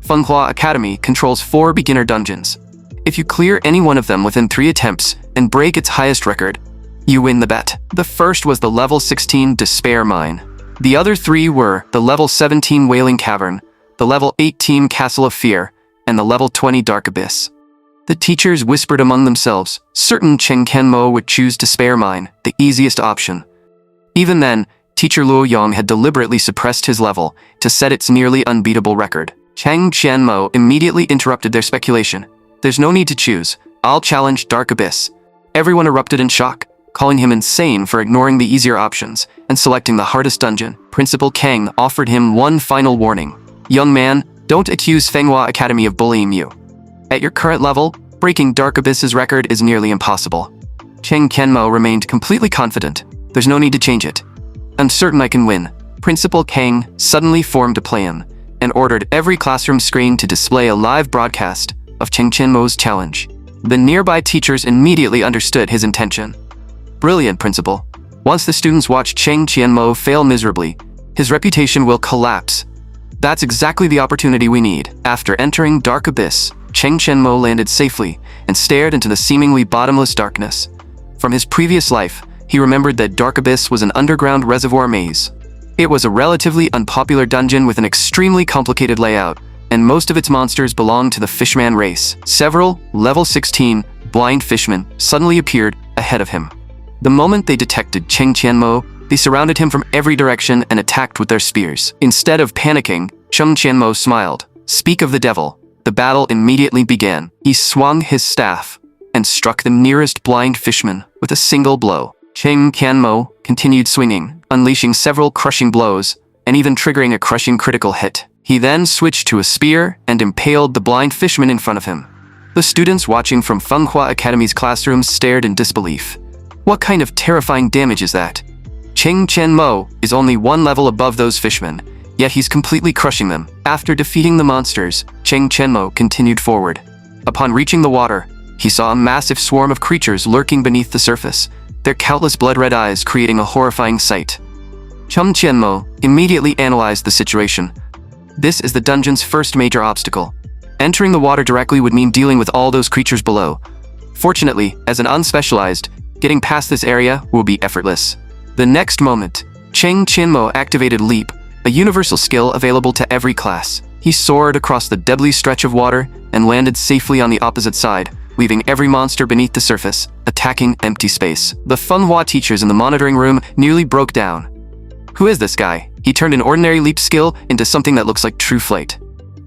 Manhwa Academy controls 4 beginner dungeons. If you clear any one of them within 3 attempts and break its highest record, you win the bet. The first was the level 16 Despair Mine. The other 3 were the level 17 Wailing Cavern, the level 18 Castle of Fear, and the level 20 Dark Abyss. The teachers whispered among themselves, certain Cheng Qianmo would choose Despair Mine, the easiest option. Even then, teacher Luo Yang had deliberately suppressed his level to set its nearly unbeatable record. Cheng Qianmo immediately interrupted their speculation. There's no need to choose. I'll challenge Dark Abyss. Everyone erupted in shock, calling him insane for ignoring the easier options and selecting the hardest dungeon. Principal Kang offered him one final warning. Young man, don't accuse Manhwa Academy of bullying you. At your current level, breaking Dark Abyss's record is nearly impossible. Cheng Qianmo remained completely confident. There's no need to change it. I'm certain I can win. Principal Kang suddenly formed a plan and ordered every classroom screen to display a live broadcast of Cheng Qianmo's challenge. The nearby teachers immediately understood his intention. Brilliant, Principal. Once the students watch Cheng Qianmo fail miserably, his reputation will collapse. That's exactly the opportunity we need. After entering Dark Abyss, Cheng Qianmo landed safely and stared into the seemingly bottomless darkness. From his previous life, he remembered that Dark Abyss was an underground reservoir maze. It was a relatively unpopular dungeon with an extremely complicated layout, and most of its monsters belonged to the Fishman race. Several level 16 blind fishmen suddenly appeared ahead of him. The moment they detected Cheng Qianmo, they surrounded him from every direction and attacked with their spears. Instead of panicking, Cheng Qianmo smiled. Speak of the devil. The battle immediately began. He swung his staff and struck the nearest blind fishman with a single blow. Cheng Qianmo continued swinging, unleashing several crushing blows and even triggering a crushing critical hit. He then switched to a spear and impaled the blind fishman in front of him. The students watching from Manhwa Academy's classrooms stared in disbelief. What kind of terrifying damage is that? Cheng Qianmo is only 1 level above those fishmen, yet he's completely crushing them. After defeating the monsters, Cheng Qianmo continued forward. Upon reaching the water, he saw a massive swarm of creatures lurking beneath the surface, their countless blood-red eyes creating a horrifying sight. Cheng Qianmo immediately analyzed the situation. This is the dungeon's first major obstacle. Entering the water directly would mean dealing with all those creatures below. Fortunately, as an unspecialized, getting past this area will be effortless. The next moment, Cheng Qianmo activated Leap, a universal skill available to every class. He soared across the deadly stretch of water and landed safely on the opposite side, leaving every monster beneath the surface, attacking empty space. The Manhwa teachers in the monitoring room nearly broke down. Who is this guy? He turned an ordinary leap skill into something that looks like true flight.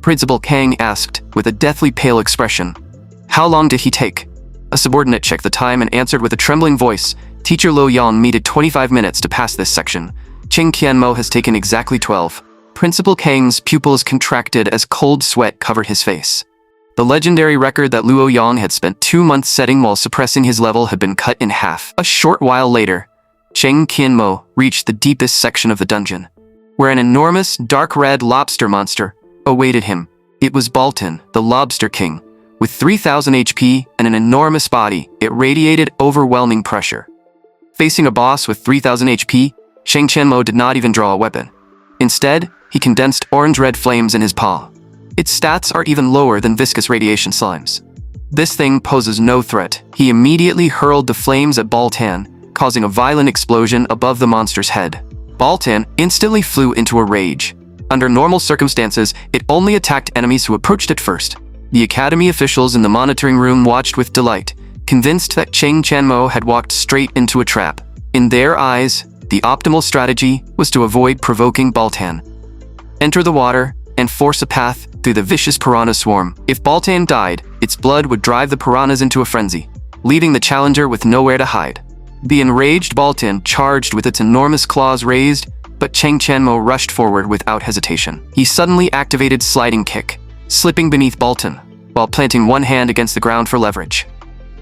Principal Kang asked, with a deathly pale expression. How long did he take? A subordinate checked the time and answered with a trembling voice. Teacher Luo Yang needed 25 minutes to pass this section. Cheng Qianmo has taken exactly 12. Principal Kang's pupils contracted as cold sweat covered his face. The legendary record that Luo Yang had spent 2 months setting while suppressing his level had been cut in half. A short while later, Cheng Qianmo reached the deepest section of the dungeon, where an enormous, dark red lobster monster awaited him. It was Baltan, the Lobster King. With 3,000 HP and an enormous body, it radiated overwhelming pressure. Facing a boss with 3,000 HP, Cheng Qianmo did not even draw a weapon. Instead, he condensed orange-red flames in his paw. Its stats are even lower than viscous radiation slimes. This thing poses no threat. He immediately hurled the flames at Baltan, causing a violent explosion above the monster's head. Baltan instantly flew into a rage. Under normal circumstances, it only attacked enemies who approached it first. The academy officials in the monitoring room watched with delight, convinced that Cheng Qianmo had walked straight into a trap. In their eyes, the optimal strategy was to avoid provoking Baltan. Enter the water and force a path through the vicious piranha swarm. If Baltan died, its blood would drive the piranhas into a frenzy. leaving the challenger with nowhere to hide. The enraged Baltan charged with its enormous claws raised, but Cheng Chanmo rushed forward without hesitation. He suddenly activated Sliding Kick, slipping beneath Baltan, while planting one hand against the ground for leverage.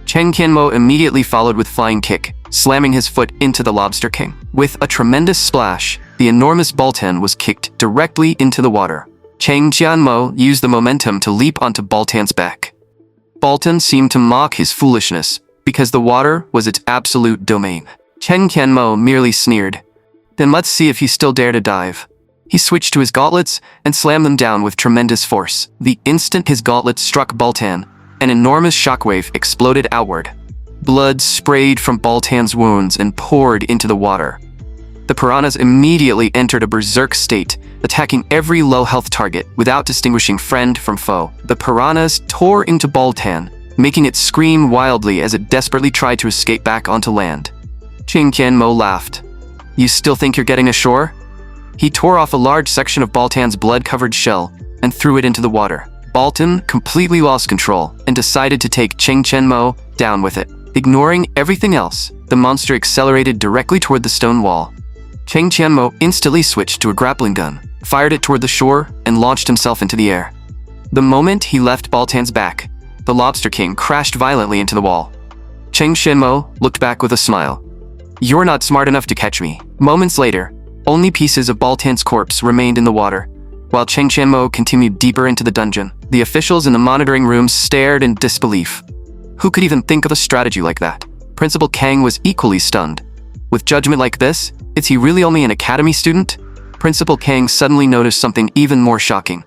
Cheng Chanmo immediately followed with Flying Kick, slamming his foot into the Lobster King. With a tremendous splash, the enormous Baltan was kicked directly into the water. Cheng Chanmo used the momentum to leap onto Baltan's back. Baltan seemed to mock his foolishness, because the water was its absolute domain. Cheng Chanmo merely sneered. Then let's see if you still dare to dive. He switched to his gauntlets and slammed them down with tremendous force. The instant his gauntlets struck Baltan, an enormous shockwave exploded outward. Blood sprayed from Baltan's wounds and poured into the water. The piranhas immediately entered a berserk state, attacking every low-health target without distinguishing friend from foe. The piranhas tore into Baltan, making it scream wildly as it desperately tried to escape back onto land. Cheng Chanmo laughed. You still think you're getting ashore? He tore off a large section of Baltan's blood-covered shell and threw it into the water. Baltan completely lost control and decided to take Cheng Chanmo down with it. Ignoring everything else, the monster accelerated directly toward the stone wall. Cheng Chanmo instantly switched to a grappling gun, fired it toward the shore, and launched himself into the air. The moment he left Baltan's back, the Lobster King crashed violently into the wall. Cheng Chanmo looked back with a smile. You're not smart enough to catch me. Moments later, only pieces of Baltan's corpse remained in the water, while Cheng Chanmo continued deeper into the dungeon. The officials in the monitoring room stared in disbelief. Who could even think of a strategy like that? Principal Kang was equally stunned. With judgment like this, is he really only an academy student? Principal Kang suddenly noticed something even more shocking.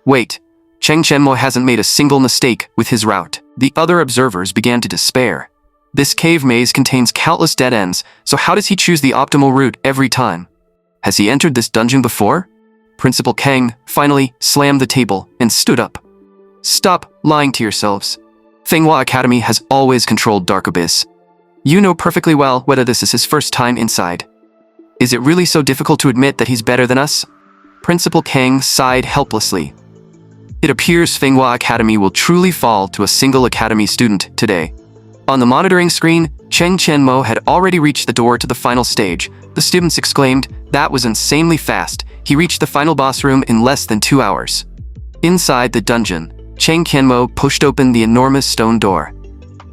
Wait, Cheng Chanmo hasn't made a single mistake with his route. The other observers began to despair. This cave maze contains countless dead ends, so how does he choose the optimal route every time? Has he entered this dungeon before? Principal Kang finally slammed the table and stood up. Stop lying to yourselves. Manhwa Academy has always controlled Dark Abyss. You know perfectly well whether this is his first time inside. Is it really so difficult to admit that he's better than us? Principal Kang sighed helplessly. It appears Manhwa Academy will truly fall to a single academy student today. On the monitoring screen, Cheng Chanmo had already reached the door to the final stage. The students exclaimed, "That was insanely fast. He reached the final boss room in less than 2 hours." Inside the dungeon, Cheng Chanmo pushed open the enormous stone door.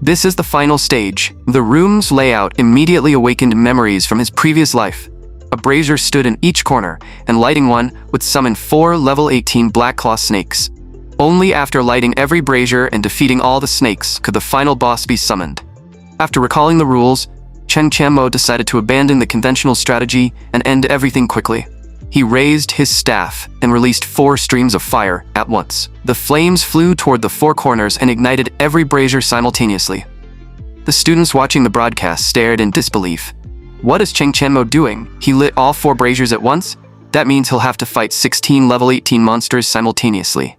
This is the final stage. The room's layout immediately awakened memories from his previous life. A brazier stood in each corner, and lighting one would summon 4 level 18 Black Claw snakes. Only after lighting every brazier and defeating all the snakes could the final boss be summoned. After recalling the rules, Cheng Chanmo decided to abandon the conventional strategy and end everything quickly. He raised his staff and released 4 streams of fire at once. The flames flew toward the 4 corners and ignited every brazier simultaneously. The students watching the broadcast stared in disbelief. What is Cheng Chanmo doing? He lit all 4 braziers at once? That means he'll have to fight 16 level 18 monsters simultaneously.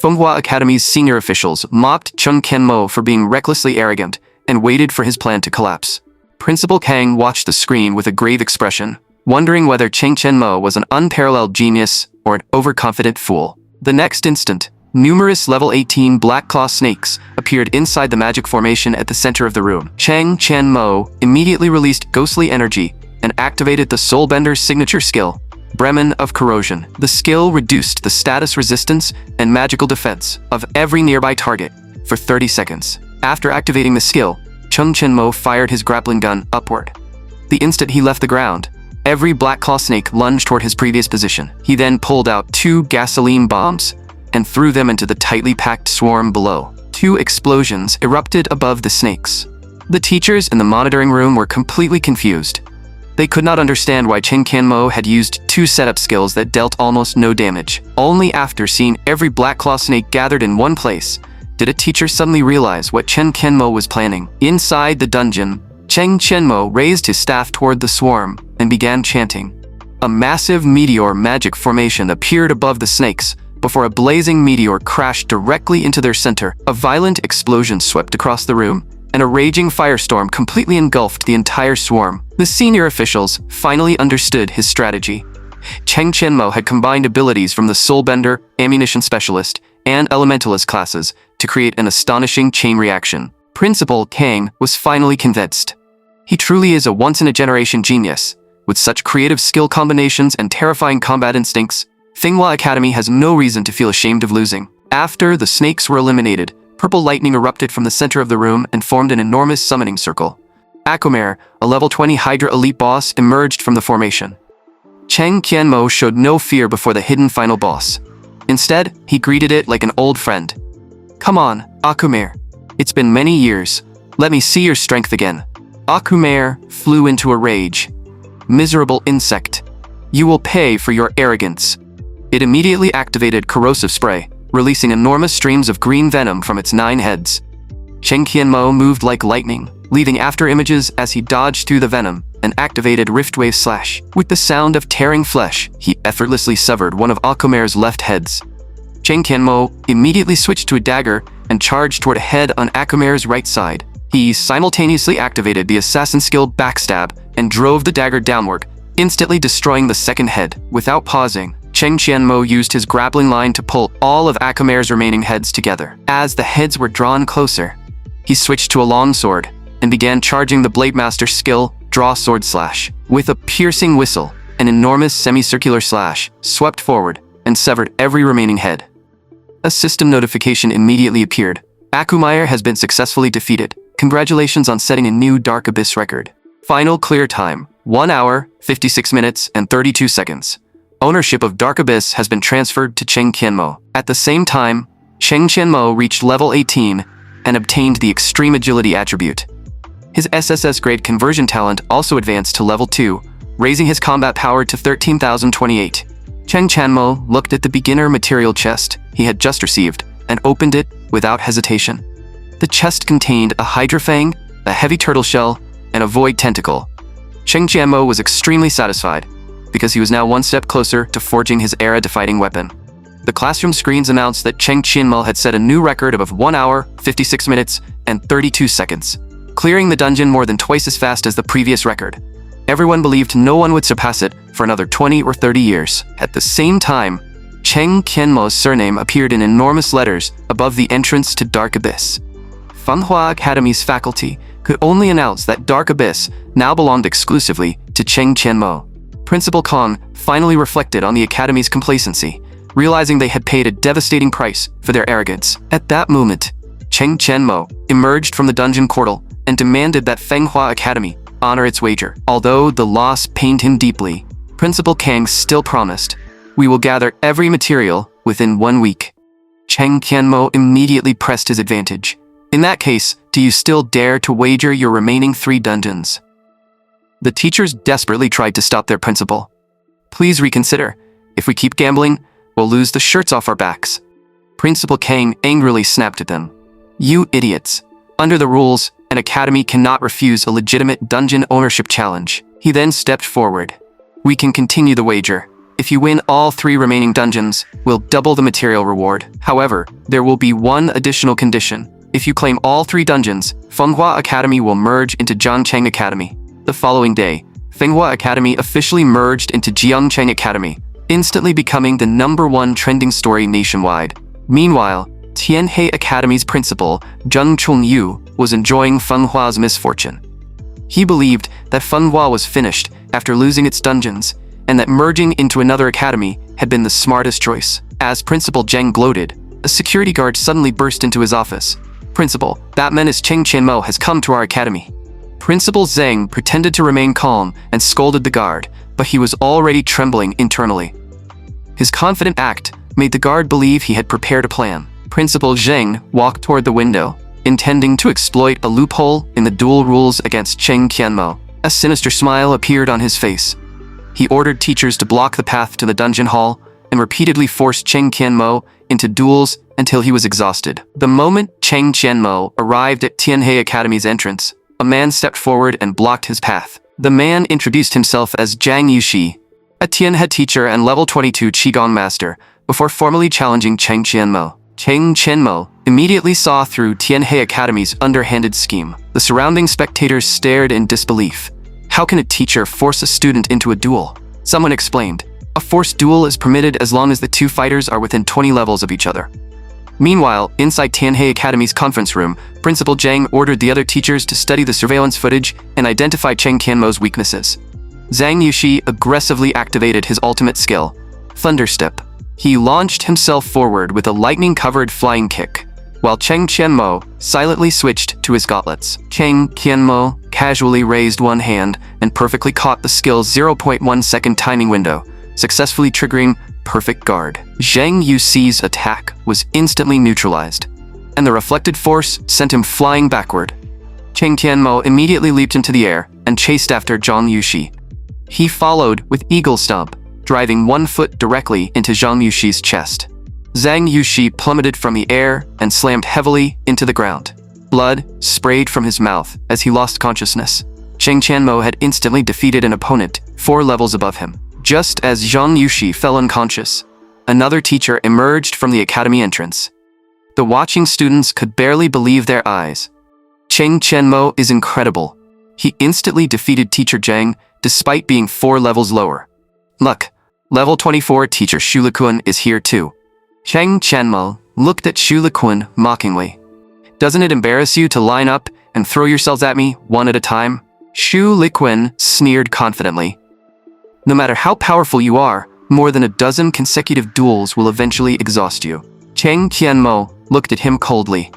Manhwa Academy's senior officials mocked Cheng Chanmo for being recklessly arrogant and waited for his plan to collapse. Principal Kang watched the screen with a grave expression, wondering whether Cheng Chanmo was an unparalleled genius or an overconfident fool. The next instant, numerous level 18 Black Claw snakes appeared inside the magic formation at the center of the room. Cheng Chanmo immediately released ghostly energy and activated the Soulbender's signature skill, Bremen of Corrosion. The skill reduced the status resistance and magical defense of every nearby target for 30 seconds. After activating the skill, Cheng Chanmo fired his grappling gun upward. The instant he left the ground, every Black Claw snake lunged toward his previous position. He then pulled out 2 gasoline bombs and threw them into the tightly packed swarm below. 2 explosions erupted above the snakes. The teachers in the monitoring room were completely confused. They could not understand why Cheng Chanmo had used 2 setup skills that dealt almost no damage. Only after seeing every Black Claw snake gathered in one place did a teacher suddenly realize what Cheng Chanmo was planning. Inside the dungeon, Cheng Chanmo raised his staff toward the swarm and began chanting. A massive meteor magic formation appeared above the snakes before a blazing meteor crashed directly into their center. A violent explosion swept across the room, and a raging firestorm completely engulfed the entire swarm. The senior officials finally understood his strategy. Cheng Chanmo had combined abilities from the Soulbender, Ammunition Specialist, and Elementalist classes to create an astonishing chain reaction. Principal Kang was finally convinced. He truly is a once-in-a-generation genius. With such creative skill combinations and terrifying combat instincts, Manhwa Academy has no reason to feel ashamed of losing. After the snakes were eliminated, purple lightning erupted from the center of the room and formed an enormous summoning circle. Aquamare, a level 20 Hydra elite boss, emerged from the formation. Cheng Qianmo showed no fear before the hidden final boss. Instead, he greeted it like an old friend. "Come on, Aquamare. It's been many years. Let me see your strength again." Aquamare flew into a rage. "Miserable insect. You will pay for your arrogance." It immediately activated corrosive spray, releasing enormous streams of green venom from its 9 heads. Cheng Qianmo moved like lightning, leaving after images as he dodged through the venom and activated Riftwave Slash. With the sound of tearing flesh, he effortlessly severed one of Aquamare's left heads. Cheng Qianmo immediately switched to a dagger and charged toward a head on Aquamare's right side. He simultaneously activated the assassin skill Backstab and drove the dagger downward, instantly destroying the second head. Without pausing, Cheng Qianmo used his grappling line to pull all of Aquamare's remaining heads together. As the heads were drawn closer, he switched to a longsword and began charging the Blade Master skill Draw Sword Slash. With a piercing whistle, an enormous semicircular slash swept forward and severed every remaining head. A system notification immediately appeared. Aquamare has been successfully defeated. Congratulations on setting a new Dark Abyss record. Final clear time, 1 hour, 56 minutes, and 32 seconds. Ownership of Dark Abyss has been transferred to Cheng Qianmo. At the same time, Cheng Qianmo reached level 18 and obtained the Extreme Agility attribute. His SSS grade conversion talent also advanced to level 2, raising his combat power to 13,028. Cheng Qianmo looked at the beginner material chest he had just received and opened it without hesitation. The chest contained a Hydra Fang, a heavy turtle shell, and a void tentacle. Cheng Qianmo was extremely satisfied, because he was now one step closer to forging his era-defining weapon. The classroom screens announced that Cheng Qianmo had set a new record of 1 hour, 56 minutes, and 32 seconds, clearing the dungeon more than twice as fast as the previous record. Everyone believed no one would surpass it for another 20 or 30 years. At the same time, Cheng Qianmo's surname appeared in enormous letters above the entrance to Dark Abyss. Manhwa Academy's faculty could only announce that Dark Abyss now belonged exclusively to Cheng Qianmo. Principal Kong finally reflected on the Academy's complacency, realizing they had paid a devastating price for their arrogance. At that moment, Cheng Qianmo emerged from the dungeon portal and demanded that Manhwa Academy honor its wager. Although the loss pained him deeply, Principal Kang still promised, "We will gather every material within 1 week." Cheng Qianmo immediately pressed his advantage. "In that case, do you still dare to wager your remaining 3 dungeons?" The teachers desperately tried to stop their principal. "Please reconsider. If we keep gambling, we'll lose the shirts off our backs." Principal Kang angrily snapped at them. "You idiots. Under the rules, an academy cannot refuse a legitimate dungeon ownership challenge." He then stepped forward. "We can continue the wager. If you win all 3 remaining dungeons, we'll double the material reward. However, there will be one additional condition. If you claim all 3 dungeons, Manhwa Academy will merge into Jiangcheng Academy." The following day, Manhwa Academy officially merged into Jiangcheng Academy, instantly becoming the #1 trending story nationwide. Meanwhile, Tianhe Academy's principal, Zheng Chongyu, was enjoying Manhwa's misfortune. He believed that Manhwa was finished after losing its dungeons, and that merging into another academy had been the smartest choice. As Principal Zheng gloated, a security guard suddenly burst into his office. "Principal, that menace Cheng Qianmo has come to our academy." Principal Zheng pretended to remain calm and scolded the guard, but he was already trembling internally. His confident act made the guard believe he had prepared a plan. Principal Zheng walked toward the window, intending to exploit a loophole in the duel rules against Cheng Qianmo. A sinister smile appeared on his face. He ordered teachers to block the path to the dungeon hall and repeatedly forced Cheng Qianmo into duels until he was exhausted. The moment Cheng Qianmo arrived at Tianhe Academy's entrance, a man stepped forward and blocked his path. The man introduced himself as Zhang Yuxi, a Tianhe teacher and level 22 Qigong master, before formally challenging Cheng Qianmo. Cheng Qianmo immediately saw through Tianhe Academy's underhanded scheme. The surrounding spectators stared in disbelief. How can a teacher force a student into a duel? Someone explained, "A forced duel is permitted as long as the 2 fighters are within 20 levels of each other." Meanwhile, inside Tianhe Academy's conference room, Principal Zhang ordered the other teachers to study the surveillance footage and identify Cheng Tianmo's weaknesses. Zhang Yuxi aggressively activated his ultimate skill, Thunderstep. He launched himself forward with a lightning-covered flying kick, while Cheng Tianmo silently switched to his gauntlets. Cheng Tianmo casually raised one hand and perfectly caught the skill's 0.1 second timing window, successfully triggering perfect guard. Zhang Yuxi's attack was instantly neutralized, and the reflected force sent him flying backward. Cheng Tianmo immediately leaped into the air and chased after Zhang Yuxi. He followed with Eagle Stomp, driving one foot directly into Zhang Yuxi's chest. Zhang Yuxi plummeted from the air and slammed heavily into the ground. Blood sprayed from his mouth as he lost consciousness. Cheng Tianmo had instantly defeated an opponent 4 levels above him. Just as Zhang Yuxi fell unconscious, another teacher emerged from the academy entrance. The watching students could barely believe their eyes. Cheng Tianmo is incredible. He instantly defeated Teacher Zhang despite being 4 levels lower. Look, level 24 teacher Xu Likun is here too. Cheng Tianmo looked at Xu Likun mockingly. Doesn't it embarrass you to line up and throw yourselves at me one at a time? Xu Likun sneered confidently. No matter how powerful you are, more than a dozen consecutive duels will eventually exhaust you. Cheng Tianmo looked at him coldly.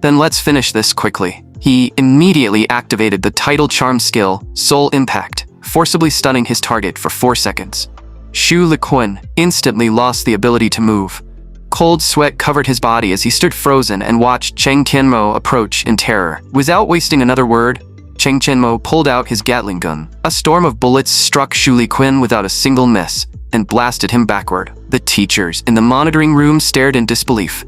Then let's finish this quickly. He immediately activated the title charm skill, Soul Impact, forcibly stunning his target for 4 seconds. Xu Likun instantly lost the ability to move. Cold sweat covered his body as he stood frozen and watched Cheng Tianmo approach in terror. Without wasting another word, Cheng Tianmo pulled out his Gatling gun. A storm of bullets struck Xu Likun without a single miss and blasted him backward. The teachers in the monitoring room stared in disbelief.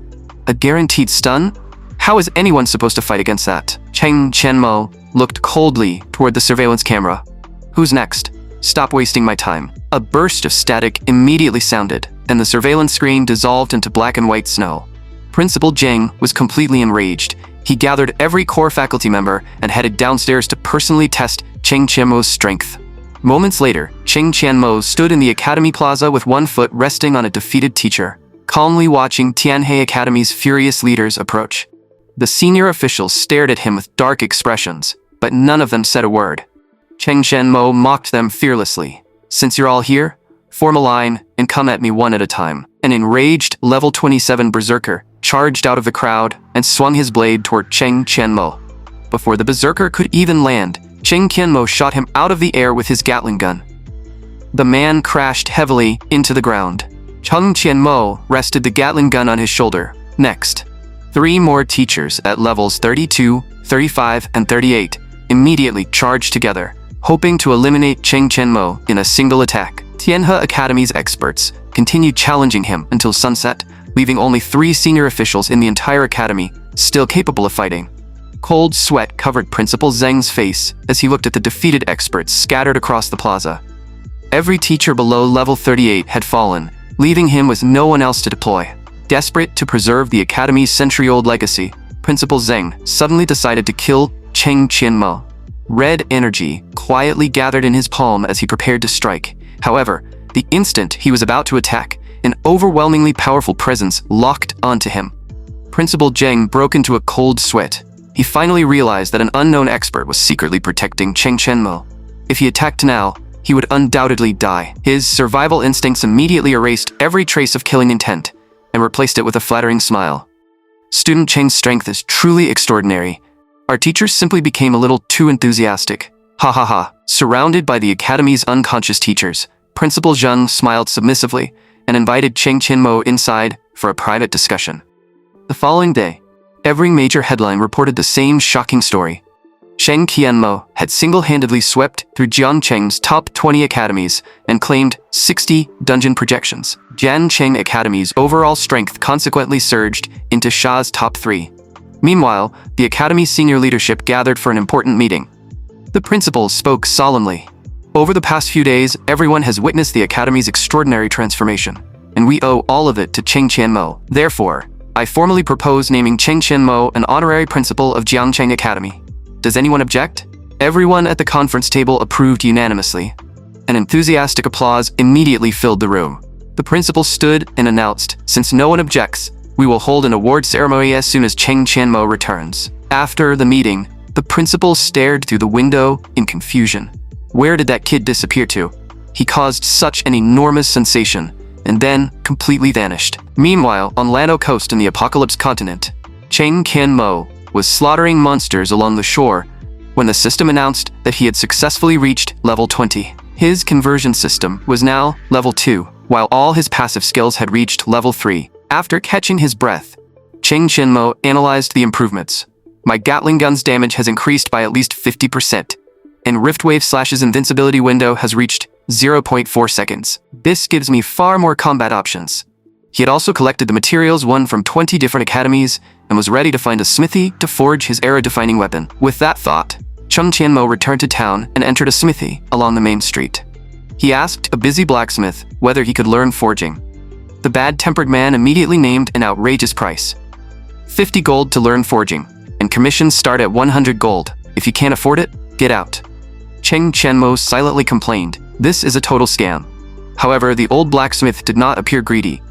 A guaranteed stun? How is anyone supposed to fight against that? Cheng Tianmo looked coldly toward the surveillance camera. Who's next? Stop wasting my time. A burst of static immediately sounded, and the surveillance screen dissolved into black and white snow. Principal Zhang was completely enraged. He gathered every core faculty member and headed downstairs to personally test Cheng Tianmo's strength. Moments later, Cheng Tianmo stood in the academy plaza with one foot resting on a defeated teacher, calmly watching Tianhe Academy's furious leaders approach. The senior officials stared at him with dark expressions, but none of them said a word. Cheng Tianmo mocked them fearlessly. Since you're all here, form a line and come at me one at a time. An enraged level 27 berserker charged out of the crowd and swung his blade toward Cheng Tianmo. Before the berserker could even land, Cheng Tianmo shot him out of the air with his Gatling gun. The man crashed heavily into the ground. Cheng Tianmo rested the Gatling gun on his shoulder. Next, 3 more teachers at levels 32, 35, and 38 immediately charged together, hoping to eliminate Cheng Tianmo in a single attack. Tianhe Academy's experts continued challenging him until sunset, leaving only 3 senior officials in the entire academy still capable of fighting. Cold sweat covered Principal Zhang's face as he looked at the defeated experts scattered across the plaza. Every teacher below level 38 had fallen, leaving him with no one else to deploy. Desperate to preserve the academy's century-old legacy, Principal Zhang suddenly decided to kill Cheng Tianmo. Red energy quietly gathered in his palm as he prepared to strike. However, the instant he was about to attack, an overwhelmingly powerful presence locked onto him. Principal Zhang broke into a cold sweat. He finally realized that an unknown expert was secretly protecting Cheng Tianmo. If he attacked now, he would undoubtedly die. His survival instincts immediately erased every trace of killing intent and replaced it with a flattering smile. Student Cheng's strength is truly extraordinary. Our teachers simply became a little too enthusiastic. Ha ha ha. Surrounded by the academy's unconscious teachers, Principal Zhang smiled submissively and invited Cheng Tianmo inside for a private discussion. The following day, every major headline reported the same shocking story. Cheng Tianmo had single-handedly swept through Jiangcheng's top 20 academies and claimed 60 dungeon projections. Jiangcheng Academy's overall strength consequently surged into Sha's top 3. Meanwhile, the academy's senior leadership gathered for an important meeting. The principal spoke solemnly. Over the past few days, everyone has witnessed the academy's extraordinary transformation, and we owe all of it to Cheng Tianmo. Therefore, I formally propose naming Cheng Tianmo an honorary principal of Jiangcheng Academy. Does anyone object? Everyone at the conference table approved unanimously. An enthusiastic applause immediately filled the room. The principal stood and announced, "Since no one objects, We will hold an award ceremony as soon as Cheng Qianmo returns. After the meeting, the principal stared through the window in confusion. Where did that kid disappear to? He caused such an enormous sensation, and then completely vanished. Meanwhile, on Lano Coast in the Apocalypse continent, Cheng Qianmo was slaughtering monsters along the shore when the system announced that he had successfully reached level 20. His conversion system was now level 2, while all his passive skills had reached level 3. After catching his breath, Cheng Qianmo analyzed the improvements. My Gatling gun's damage has increased by at least 50%, and Riftwave Slash's invincibility window has reached 0.4 seconds. This gives me far more combat options. He had also collected the materials won from 20 different academies and was ready to find a smithy to forge his era-defining weapon. With that thought, Cheng Qianmo returned to town and entered a smithy along the main street. He asked a busy blacksmith whether he could learn forging. The bad-tempered man immediately named an outrageous price. 50 gold to learn forging, and commissions start at 100 gold. If you can't afford it, get out. Cheng Qianmo silently complained. This is a total scam. However, the old blacksmith did not appear greedy.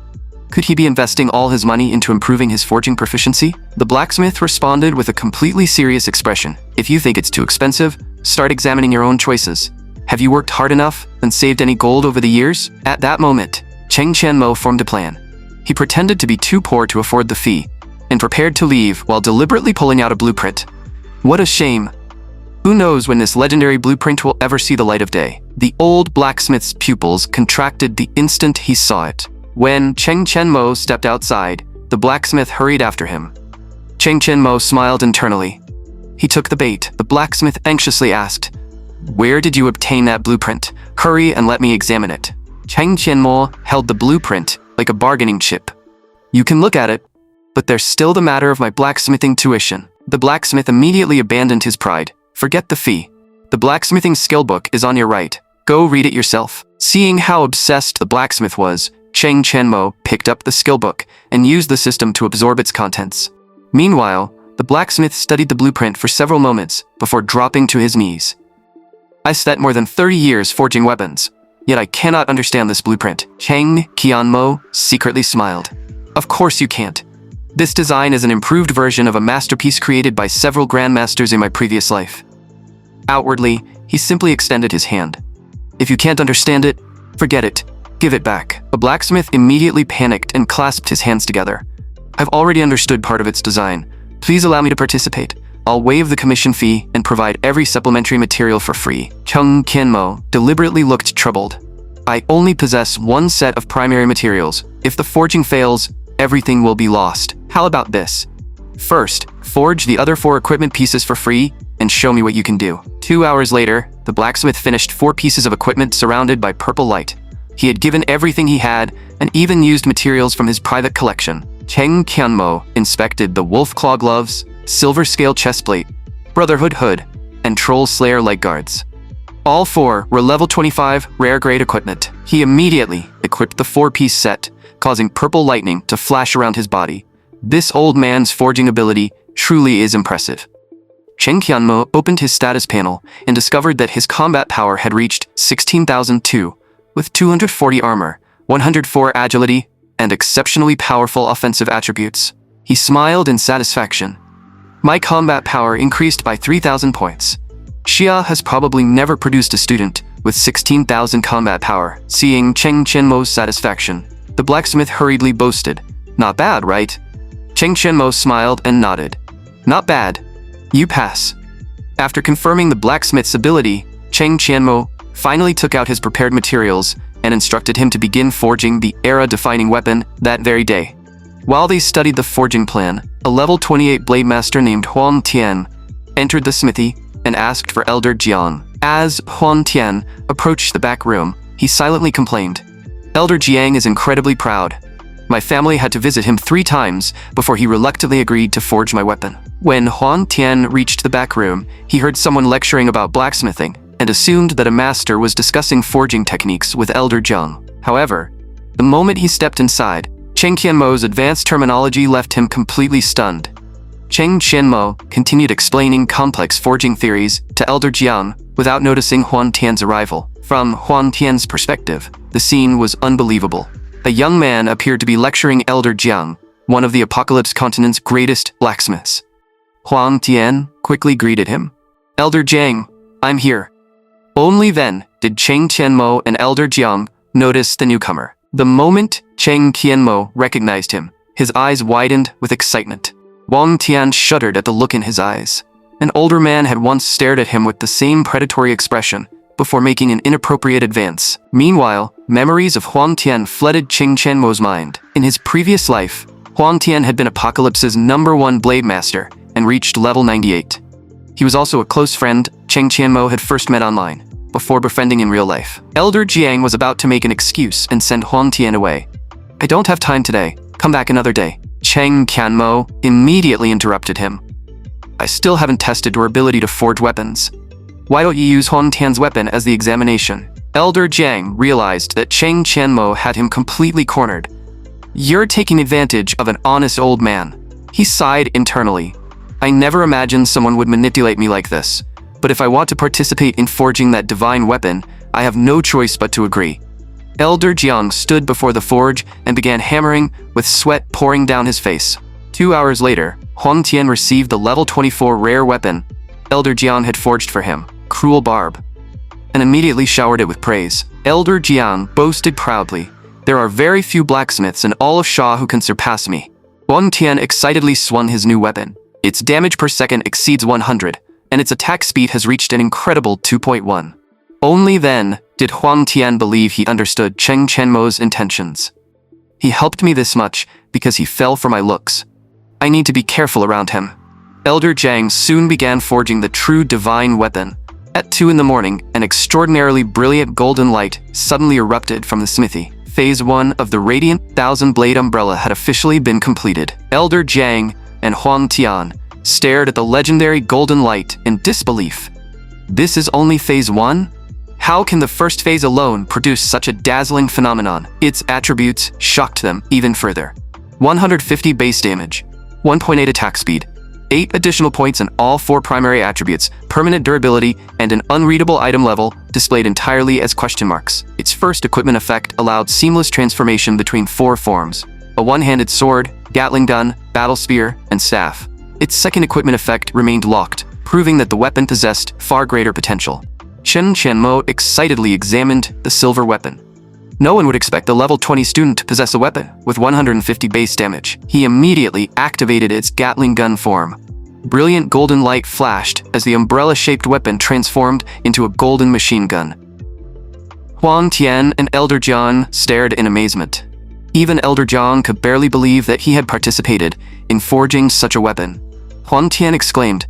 Could he be investing all his money into improving his forging proficiency? The blacksmith responded with a completely serious expression. If you think it's too expensive, start examining your own choices. Have you worked hard enough and saved any gold over the years? At that moment, Cheng Qianmo formed a plan. He pretended to be too poor to afford the fee and prepared to leave while deliberately pulling out a blueprint. What a shame. Who knows when this legendary blueprint will ever see the light of day? The old blacksmith's pupils contracted the instant he saw it. When Cheng Qianmo stepped outside, the blacksmith hurried after him. Cheng Qianmo smiled internally. He took the bait. The blacksmith anxiously asked, "Where did you obtain that blueprint? Hurry and let me examine it." Cheng Qianmo held the blueprint like a bargaining chip. "You can look at it, but there's still the matter of my blacksmithing tuition." The blacksmith immediately abandoned his pride. "Forget the fee. The blacksmithing skill book is on your right. Go read it yourself." Seeing how obsessed the blacksmith was, Cheng Qianmo picked up the skill book and used the system to absorb its contents. Meanwhile, the blacksmith studied the blueprint for several moments before dropping to his knees. "I spent more than 30 years forging weapons, yet I cannot understand this blueprint." Cheng Qianmo secretly smiled. "Of course you can't. This design is an improved version of a masterpiece created by several grandmasters in my previous life." Outwardly, he simply extended his hand. "If you can't understand it, forget it. Give it back." The blacksmith immediately panicked and clasped his hands together. "I've already understood part of its design. Please allow me to participate. I'll waive the commission fee and provide every supplementary material for free." Cheng Qianmo deliberately looked troubled. "I only possess one set of primary materials. If the forging fails, everything will be lost. How about this? First, forge the other 4 equipment pieces for free and show me what you can do." 2 hours later, the blacksmith finished 4 pieces of equipment surrounded by purple light. He had given everything he had and even used materials from his private collection. Cheng Qianmo inspected the wolf claw gloves, silver scale chestplate, brotherhood hood, and troll slayer leg guards. All 4 were level 25 rare grade equipment. He immediately equipped the 4-piece set, causing purple lightning to flash around his body. This old man's forging ability truly is impressive. Cheng Qianmo opened his status panel and discovered that his combat power had reached 16,002, with 240 armor, 104 agility, and exceptionally powerful offensive attributes. He smiled in satisfaction. "My combat power increased by 3,000 points. Xia has probably never produced a student with 16,000 combat power." Seeing Cheng Qianmo's satisfaction, the blacksmith hurriedly boasted, "Not bad, right?" Cheng Qianmo smiled and nodded. "Not bad. You pass." After confirming the blacksmith's ability, Cheng Qianmo finally took out his prepared materials and instructed him to begin forging the era-defining weapon that very day. While they studied the forging plan, a level 28 blade master named Huang Tian entered the smithy and asked for Elder Jiang. As Huang Tian approached the back room, he silently complained, "Elder Jiang is incredibly proud. My family had to visit him 3 times before he reluctantly agreed to forge my weapon." When Huang Tian reached the back room, he heard someone lecturing about blacksmithing and assumed that a master was discussing forging techniques with Elder Jiang. However, the moment he stepped inside, Cheng Qianmo's advanced terminology left him completely stunned. Cheng Qianmo continued explaining complex forging theories to Elder Jiang without noticing Huang Tian's arrival. From Huang Tian's perspective, the scene was unbelievable. A young man appeared to be lecturing Elder Jiang, one of the Apocalypse continent's greatest blacksmiths. Huang Tian quickly greeted him. "Elder Jiang, I'm here." Only then did Cheng Qianmo and Elder Jiang notice the newcomer. The moment Cheng Qianmo recognized him, his eyes widened with excitement. Huang Tian shuddered at the look in his eyes. An older man had once stared at him with the same predatory expression before making an inappropriate advance. Meanwhile, memories of Huang Tian flooded Cheng Qianmo's mind. In his previous life, Huang Tian had been Apocalypse's #1 blade master and reached level 98. He was also a close friend Cheng Qianmo had first met online, before befriending in real life. Elder Jiang was about to make an excuse and send Huang Tian away. "I don't have time today. Come back another day." Cheng Qianmo immediately interrupted him. "I still haven't tested your ability to forge weapons. Why don't you use Huang Tian's weapon as the examination?" Elder Jiang realized that Cheng Qianmo had him completely cornered. "You're taking advantage of an honest old man." He sighed internally. "I never imagined someone would manipulate me like this. But if I want to participate in forging that divine weapon, I have no choice but to agree." Elder Jiang stood before the forge and began hammering, with sweat pouring down his face. 2 hours later, Huang Tian received the level 24 rare weapon Elder Jiang had forged for him, Cruel Barb, and immediately showered it with praise. Elder Jiang boasted proudly, "There are very few blacksmiths in all of Sha who can surpass me." Huang Tian excitedly swung his new weapon. Its damage per second exceeds 100, and its attack speed has reached an incredible 2.1. Only then did Huang Tian believe he understood Cheng Qianmo's intentions. "He helped me this much because he fell for my looks. I need to be careful around him." Elder Jiang soon began forging the true divine weapon. At 2 in the morning, an extraordinarily brilliant golden light suddenly erupted from the smithy. Phase 1 of the Radiant 1000-Blade Umbrella had officially been completed. Elder Jiang and Huang Tian stared at the legendary golden light in disbelief. This is only Phase 1? How can the first phase alone produce such a dazzling phenomenon? Its attributes shocked them even further. 150 base damage, 1.8 attack speed, 8 additional points in all 4 primary attributes, permanent durability, and an unreadable item level displayed entirely as question marks. Its first equipment effect allowed seamless transformation between 4 forms: a one-handed sword, Gatling gun, battle spear, and staff. Its second equipment effect remained locked, proving that the weapon possessed far greater potential. Cheng Qianmo excitedly examined the silver weapon. No one would expect a level 20 student to possess a weapon with 150 base damage. He immediately activated its Gatling gun form. Brilliant golden light flashed as the umbrella-shaped weapon transformed into a golden machine gun. Huang Tian and Elder Jiang stared in amazement. Even Elder Jiang could barely believe that he had participated in forging such a weapon. Huang Tian exclaimed,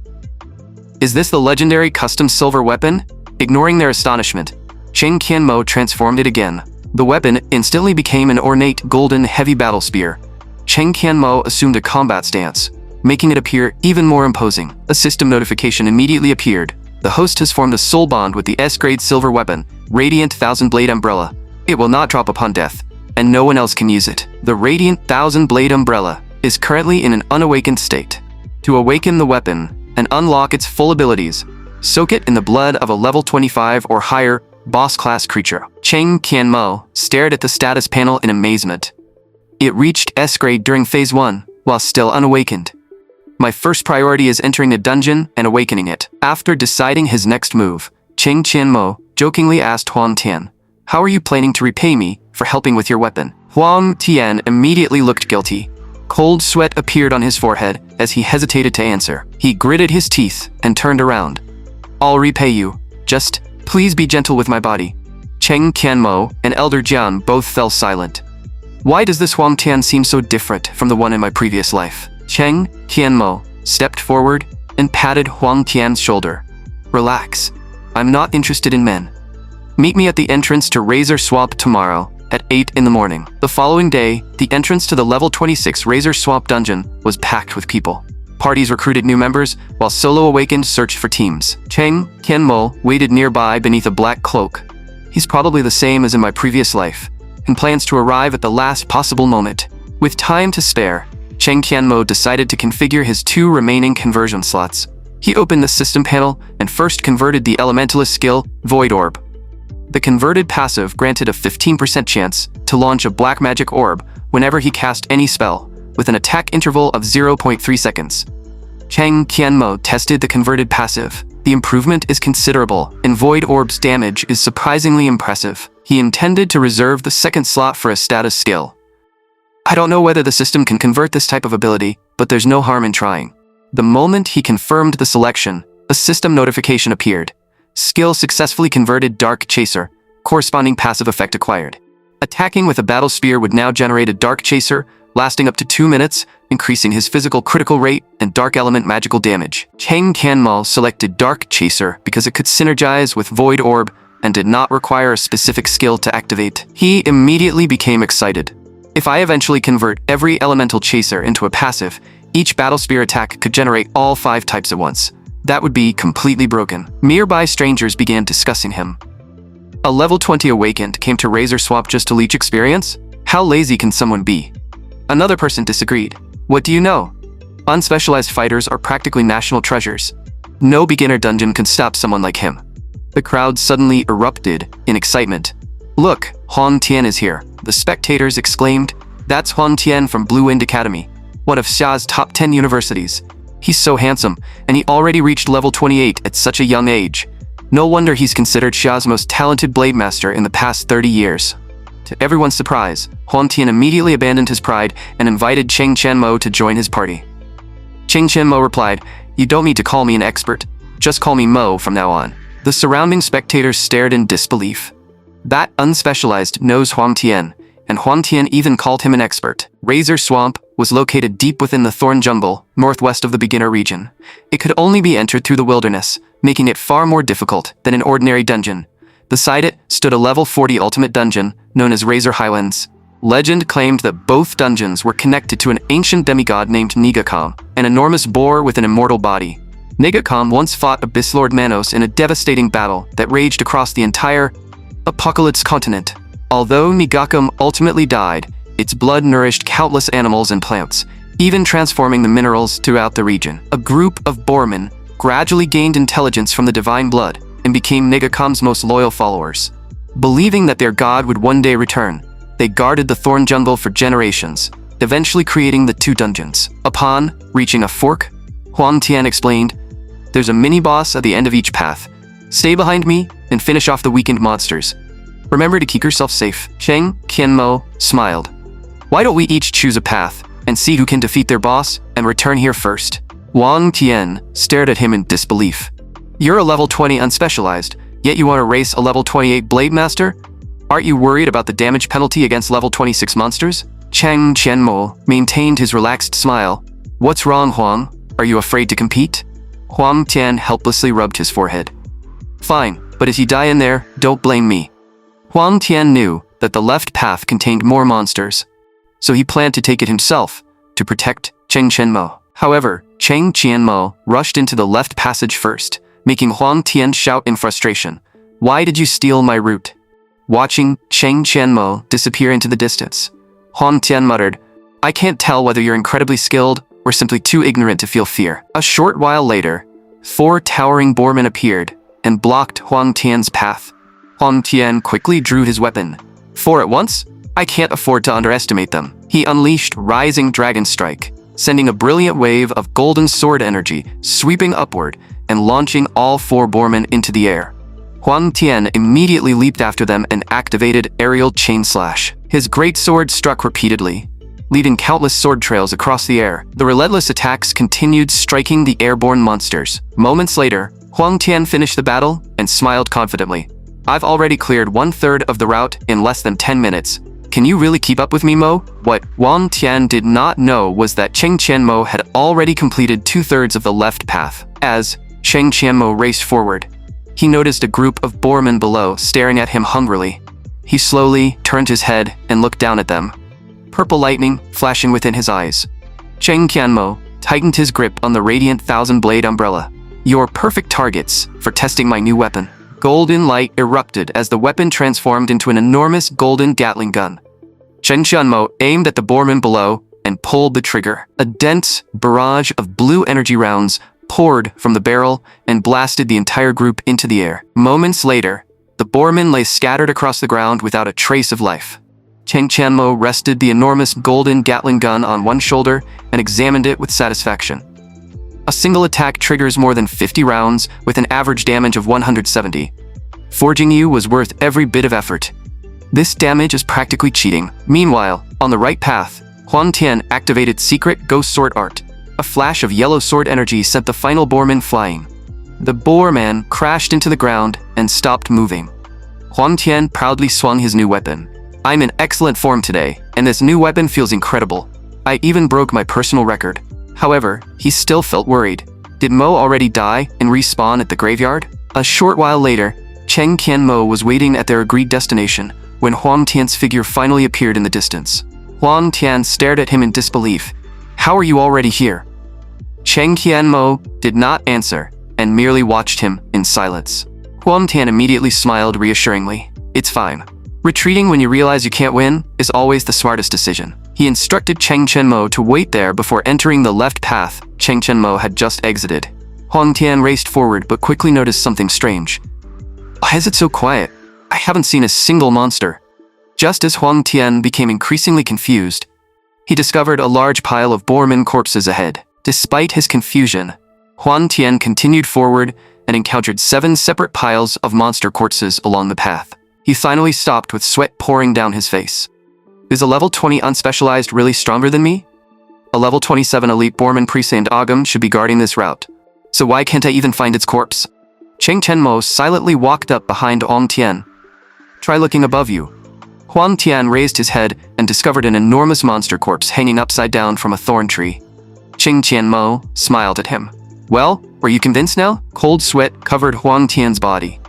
"Is this the legendary custom silver weapon?" Ignoring their astonishment, Cheng Qianmo transformed it again. The weapon instantly became an ornate golden heavy battle spear. Cheng Qianmo assumed a combat stance, making it appear even more imposing. A system notification immediately appeared. The host has formed a soul bond with the S-grade silver weapon, Radiant 1000-Blade Umbrella. It will not drop upon death, and no one else can use it. The Radiant 1000-Blade Umbrella is currently in an unawakened state. To awaken the weapon and unlock its full abilities, soak it in the blood of a level 25 or higher boss-class creature. Cheng Qianmo stared at the status panel in amazement. It reached S-grade during Phase 1, while still unawakened. My first priority is entering a dungeon and awakening it. After deciding his next move, Cheng Qianmo jokingly asked Huang Tian, "How are you planning to repay me for helping with your weapon?" Huang Tian immediately looked guilty. Cold sweat appeared on his forehead as he hesitated to answer. He gritted his teeth and turned around. "I'll repay you. Just please be gentle with my body." Cheng Qianmo and Elder Jiang both fell silent. Why does this Huang Tian seem so different from the one in my previous life? Cheng Qianmo stepped forward and patted Huang Tian's shoulder. "Relax. I'm not interested in men. Meet me at the entrance to Razor Swamp tomorrow at 8 in the morning." The following day, the entrance to the level 26 Razor Swamp dungeon was packed with people. Parties recruited new members, while Solo Awakened searched for teams. Cheng Qianmo waited nearby beneath a black cloak. He's probably the same as in my previous life, and plans to arrive at the last possible moment. With time to spare, Cheng Qianmo decided to configure his 2 remaining conversion slots. He opened the system panel and first converted the elementalist skill, Void Orb. The converted passive granted a 15% chance to launch a black magic orb whenever he cast any spell, with an attack interval of 0.3 seconds. Chang Qianmo tested the converted passive. The improvement is considerable, and Void Orb's damage is surprisingly impressive. He intended to reserve the second slot for a status skill. I don't know whether the system can convert this type of ability, but there's no harm in trying. The moment he confirmed the selection, a system notification appeared. Skill successfully converted Dark Chaser, corresponding passive effect acquired. Attacking with a battle spear would now generate a Dark Chaser, lasting up to 2 minutes, increasing his physical critical rate and dark element magical damage. Chang Qianmo selected Dark Chaser because it could synergize with Void Orb and did not require a specific skill to activate. He immediately became excited. If I eventually convert every elemental chaser into a passive, each battle spear attack could generate all 5 types at once. That would be completely broken. Nearby strangers began discussing him. A level 20 awakened came to Razor Swamp just to leech experience? How lazy can someone be? Another person disagreed. What do you know? Unspecialized fighters are practically national treasures. No beginner dungeon can stop someone like him. The crowd suddenly erupted in excitement. Look, Huang Tian is here, the spectators exclaimed. That's Huang Tian from Blue Wind Academy, one of Xia's top 10 universities. He's so handsome, and he already reached level 28 at such a young age. No wonder he's considered Xia's most talented blade master in the past 30 years. To everyone's surprise, Huang Tian immediately abandoned his pride and invited Chang Qianmo to join his party. Chang Qianmo replied, "You don't need to call me an expert. Just call me Mo from now on." The surrounding spectators stared in disbelief. That unspecialized knows Huang Tian, and Huang Tian even called him an expert. Razor Swamp was located deep within the Thorn Jungle, northwest of the beginner region. It could only be entered through the wilderness, making it far more difficult than an ordinary dungeon. Beside it stood a level 40 ultimate dungeon, known as Razor Highlands. Legend claimed that both dungeons were connected to an ancient demigod named Negacom, an enormous boar with an immortal body. Negacom once fought Abyss Lord Manos in a devastating battle that raged across the entire Apocalypse continent. Although Negacom ultimately died, its blood nourished countless animals and plants, even transforming the minerals throughout the region. A group of boarmen gradually gained intelligence from the divine blood and became Negacom's most loyal followers. Believing that their god would one day return, they guarded the Thorn Jungle for generations, eventually creating the 2 dungeons. Upon reaching a fork, Huang Tian explained, "There's a mini-boss at the end of each path. Stay behind me and finish off the weakened monsters. Remember to keep yourself safe." Chang Qianmo smiled. "Why don't we each choose a path and see who can defeat their boss and return here first?" Huang Tian stared at him in disbelief. "You're a level 20 unspecialized, yet you want to race a level 28 Blade Master? Aren't you worried about the damage penalty against level 26 monsters?" Chang Qianmo maintained his relaxed smile. "What's wrong, Huang? Are you afraid to compete?" Huang Tian helplessly rubbed his forehead. "Fine, but if you die in there, don't blame me." Huang Tian knew that the left path contained more monsters, so he planned to take it himself to protect Chang Qianmo. However, Chang Qianmo rushed into the left passage first, making Huang Tian shout in frustration, "Why did you steal my route?" Watching Chang Qianmo disappear into the distance, Huang Tian muttered, "I can't tell whether you're incredibly skilled or simply too ignorant to feel fear." A short while later, 4 towering boarmen appeared and blocked Huang Tian's path. Huang Tian quickly drew his weapon. 4 at once? I can't afford to underestimate them. He unleashed Rising Dragon Strike, sending a brilliant wave of golden sword energy sweeping upward and launching all 4 boarmen into the air. Huang Tian immediately leaped after them and activated Aerial Chain Slash. His great sword struck repeatedly, leaving countless sword trails across the air. The relentless attacks continued striking the airborne monsters. Moments later, Huang Tian finished the battle and smiled confidently. "I've already cleared 1/3 of the route in less than 10 minutes. Can you really keep up with me, Mo?" What Huang Tian did not know was that Chang Qianmo had already completed 2/3 of the left path. As Chang Qianmo raced forward, he noticed a group of boarmen below staring at him hungrily. He slowly turned his head and looked down at them, purple lightning flashing within his eyes. Chang Qianmo tightened his grip on the radiant 1,000-blade umbrella. "You're perfect targets for testing my new weapon." Golden light erupted as the weapon transformed into an enormous golden Gatling gun. Chang Qianmo aimed at the boarman below and pulled the trigger. A dense barrage of blue energy rounds poured from the barrel and blasted the entire group into the air. Moments later, the boarmen lay scattered across the ground without a trace of life. Cheng Tianmo rested the enormous golden Gatling gun on one shoulder and examined it with satisfaction. A single attack triggers more than 50 rounds with an average damage of 170. Forging you was worth every bit of effort. This damage is practically cheating. Meanwhile, on the right path, Huang Tian activated Secret Ghost Sword Art. A flash of yellow sword energy sent the final boarman flying. The boarman crashed into the ground and stopped moving. Huang Tian proudly swung his new weapon. I'm in excellent form today, and this new weapon feels incredible. I even broke my personal record. However, he still felt worried. Did Mo already die and respawn at the graveyard? A short while later, Cheng Tianmo was waiting at their agreed destination when Huang Tian's figure finally appeared in the distance. Huang Tian stared at him in disbelief. How are you already here? Cheng Tianmo did not answer and merely watched him in silence. Huang Tian immediately smiled reassuringly. It's fine. Retreating when you realize you can't win is always the smartest decision. He instructed Cheng Tianmo to wait there before entering the left path Cheng Tianmo had just exited. Huang Tian raced forward but quickly noticed something strange. Why is it so quiet? I haven't seen a single monster. Just as Huang Tian became increasingly confused, he discovered a large pile of boarman corpses ahead. Despite his confusion, Huang Tian continued forward and encountered 7 separate piles of monster corpses along the path. He finally stopped with sweat pouring down his face. Is a level 20 unspecialized really stronger than me? A level 27 elite boarman pre-trained Agam should be guarding this route. So why can't I even find its corpse? Cheng Tianmo silently walked up behind Huang Tian. Try looking above you. Huang Tian raised his head and discovered an enormous monster corpse hanging upside down from a thorn tree. Cheng Tianmo smiled at him. Well, were you convinced now? Cold sweat covered Huang Tian's body.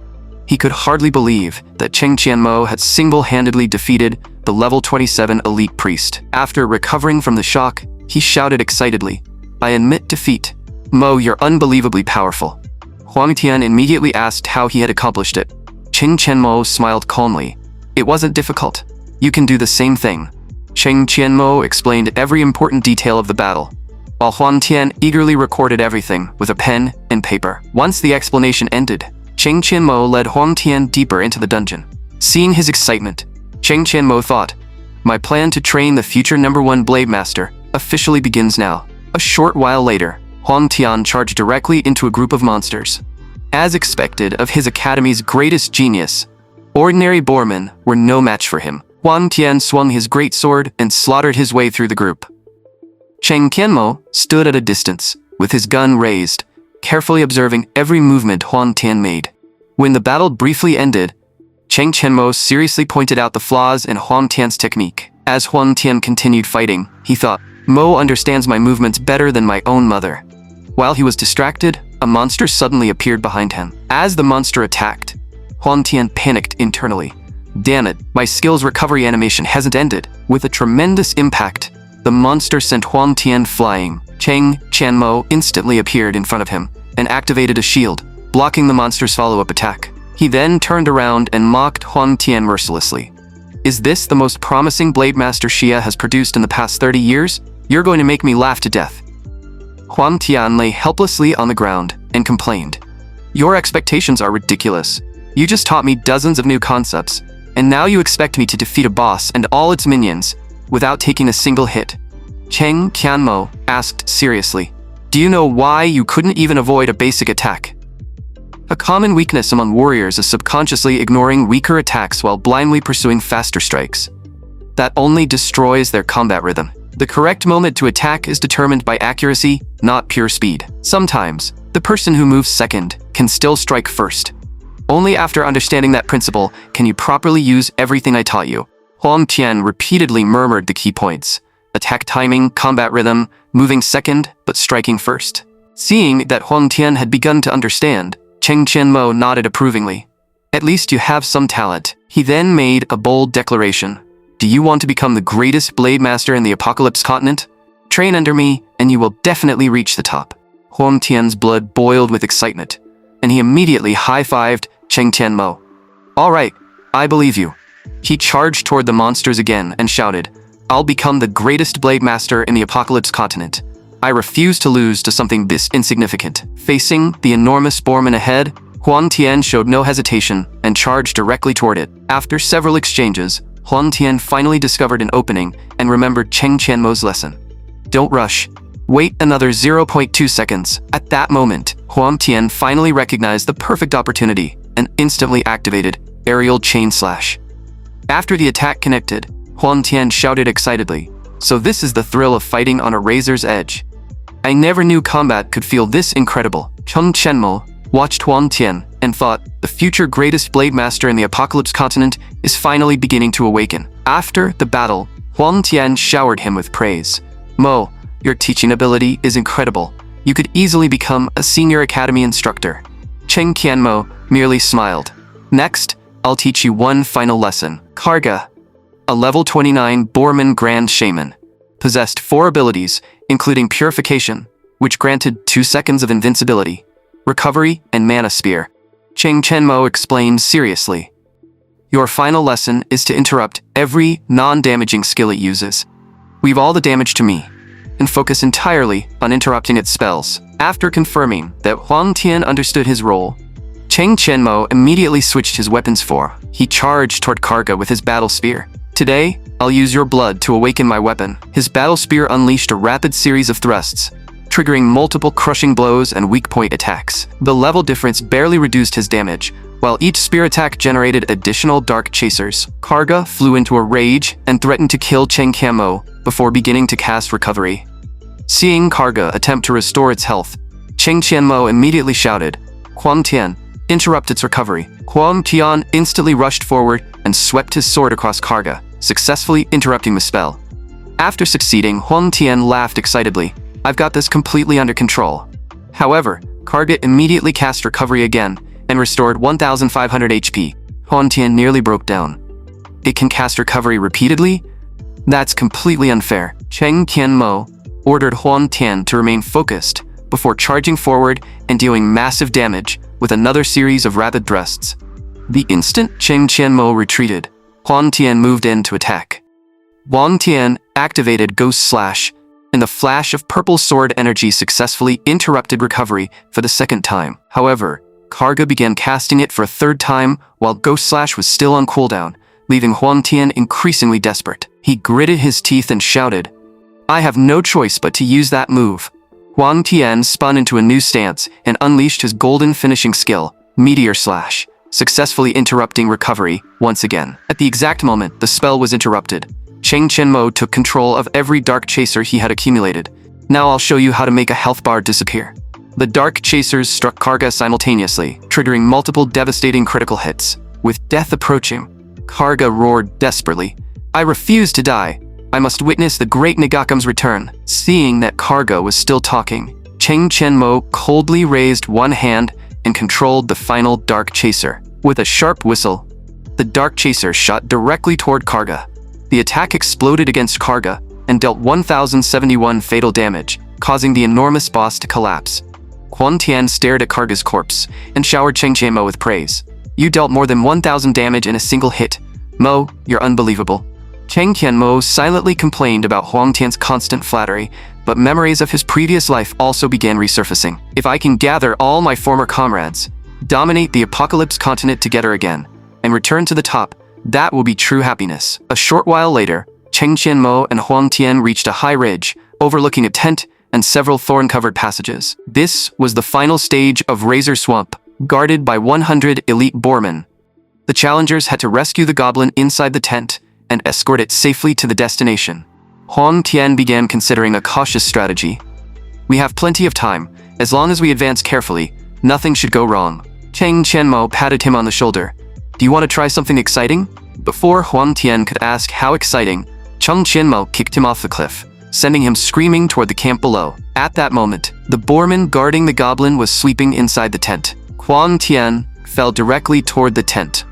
He could hardly believe that Cheng Tianmo had single-handedly defeated the level 27 elite priest. After recovering from the shock, he shouted excitedly, I admit defeat. Mo, you're unbelievably powerful. Huang Tian immediately asked how he had accomplished it. Cheng Tianmo smiled calmly. It wasn't difficult. You can do the same thing. Cheng Tianmo explained every important detail of the battle, while Huang Tian eagerly recorded everything with a pen and paper. Once the explanation ended, Cheng Tianmo led Huang Tian deeper into the dungeon. Seeing his excitement, Cheng Tianmo thought, my plan to train the future #1 Blade Master officially begins now. A short while later, Huang Tian charged directly into a group of monsters. As expected of his academy's greatest genius, ordinary boarmen were no match for him. Huang Tian swung his great sword and slaughtered his way through the group. Cheng Tianmo stood at a distance, with his gun raised, carefully observing every movement Huang Tian made. When the battle briefly ended, Cheng Tianmo seriously pointed out the flaws in Huang Tian's technique. As Huang Tian continued fighting, he thought, Mo understands my movements better than my own mother. While he was distracted, a monster suddenly appeared behind him. As the monster attacked, Huang Tian panicked internally. Damn it, my skills recovery animation hasn't ended. With a tremendous impact, the monster sent Huang Tian flying. Cheng Tianmo instantly appeared in front of him and activated a shield, blocking the monster's follow-up attack. He then turned around and mocked Huang Tian mercilessly. Is this the most promising Blade Master Xia has produced in the past 30 years? You're going to make me laugh to death. Huang Tian lay helplessly on the ground and complained. Your expectations are ridiculous. You just taught me dozens of new concepts, and now you expect me to defeat a boss and all its minions without taking a single hit. Cheng Tianmo asked seriously, do you know why you couldn't even avoid a basic attack? A common weakness among warriors is subconsciously ignoring weaker attacks while blindly pursuing faster strikes. That only destroys their combat rhythm. The correct moment to attack is determined by accuracy, not pure speed. Sometimes, the person who moves second can still strike first. Only after understanding that principle can you properly use everything I taught you. Huang Tian repeatedly murmured the key points: attack timing, combat rhythm, moving second, but striking first. Seeing that Huang Tian had begun to understand, Cheng Tianmo nodded approvingly. At least you have some talent. He then made a bold declaration. Do you want to become the greatest Blade Master in the Apocalypse continent? Train under me, and you will definitely reach the top. Huang Tian's blood boiled with excitement, and he immediately high-fived Cheng Tianmo. All right, I believe you. He charged toward the monsters again and shouted, I'll become the greatest Blade Master in the Apocalypse continent. I refuse to lose to something this insignificant. Facing the enormous boarman ahead, Huang Tian showed no hesitation and charged directly toward it. After several exchanges, Huang Tian finally discovered an opening and remembered Cheng Qianmo's lesson. Don't rush. Wait another 0.2 seconds. At that moment, Huang Tian finally recognized the perfect opportunity and instantly activated Aerial Chain Slash. After the attack connected, Huang Tian shouted excitedly, "So this is the thrill of fighting on a razor's edge. I never knew combat could feel this incredible." Cheng Qianmo watched Huang Tian and thought, the future greatest blade master in the Apocalypse continent is finally beginning to awaken. After the battle, Huang Tian showered him with praise. "Mo, your teaching ability is incredible. You could easily become a senior academy instructor." Cheng Qianmo merely smiled. "Next, I'll teach you one final lesson." Karga, a level 29 Borman Grand Shaman, possessed 4 abilities, including Purification, which granted 2 seconds of invincibility, Recovery, and Mana Spear. Cheng Qianmo explained seriously, "Your final lesson is to interrupt every non-damaging skill it uses. Leave all the damage to me, and focus entirely on interrupting its spells." After confirming that Huang Tian understood his role, Cheng Qianmo immediately switched his weapons for. He charged toward Karga with his battle spear. "Today, I'll use your blood to awaken my weapon." His battle spear unleashed a rapid series of thrusts, triggering multiple crushing blows and weak point attacks. The level difference barely reduced his damage, while each spear attack generated additional dark chasers. Karga flew into a rage and threatened to kill Cheng Qianmo before beginning to cast Recovery. Seeing Karga attempt to restore its health, Cheng Qianmo immediately shouted, "Huang Tian, interrupt its recovery." Huang Tian instantly rushed forward and swept his sword across Karga, successfully interrupting the spell. After succeeding, Huang Tian laughed excitedly. "I've got this completely under control." However, Karga immediately cast Recovery again and restored 1,500 HP. Huang Tian nearly broke down. "It can cast Recovery repeatedly? That's completely unfair." Cheng Qianmo ordered Huang Tian to remain focused before charging forward and dealing massive damage with another series of rapid thrusts. The instant Cheng Qianmo retreated, Huang Tian moved in to attack. Huang Tian activated Ghost Slash, and the flash of purple sword energy successfully interrupted Recovery for the second time. However, Karga began casting it for a third time while Ghost Slash was still on cooldown, leaving Huang Tian increasingly desperate. He gritted his teeth and shouted, "I have no choice but to use that move." Huang Tian spun into a new stance and unleashed his golden finishing skill, Meteor Slash, successfully interrupting Recovery once again. At the exact moment the spell was interrupted, Cheng Qianmo took control of every dark chaser he had accumulated. "Now I'll show you how to make a health bar disappear." The dark chasers struck Karga simultaneously, triggering multiple devastating critical hits. With death approaching, Karga roared desperately, "I refuse to die. I must witness the great Nagakam's return." Seeing that Karga was still talking, Cheng Qianmo coldly raised one hand and controlled the final dark chaser. With a sharp whistle, the dark chaser shot directly toward Karga. The attack exploded against Karga and dealt 1,071 fatal damage, causing the enormous boss to collapse. Huang Tian stared at Karga's corpse and showered Cheng Qianmo with praise. "You dealt more than 1,000 damage in a single hit. Mo, you're unbelievable." Cheng Qianmo silently complained about Huang Tian's constant flattery, but memories of his previous life also began resurfacing. "If I can gather all my former comrades, dominate the Apocalypse continent together again, and return to the top, that will be true happiness." A short while later, Cheng Qianmo and Huang Tian reached a high ridge, overlooking a tent and several thorn-covered passages. This was the final stage of Razor Swamp, guarded by 100 elite boarmen. The challengers had to rescue the goblin inside the tent and escort it safely to the destination. Huang Tian began considering a cautious strategy. "We have plenty of time. As long as we advance carefully, nothing should go wrong." Cheng Qianmo patted him on the shoulder. "Do you want to try something exciting?" Before Huang Tian could ask how exciting, Cheng Qianmo kicked him off the cliff, sending him screaming toward the camp below. At that moment, the boarman guarding the goblin was sleeping inside the tent. Huang Tian fell directly toward the tent.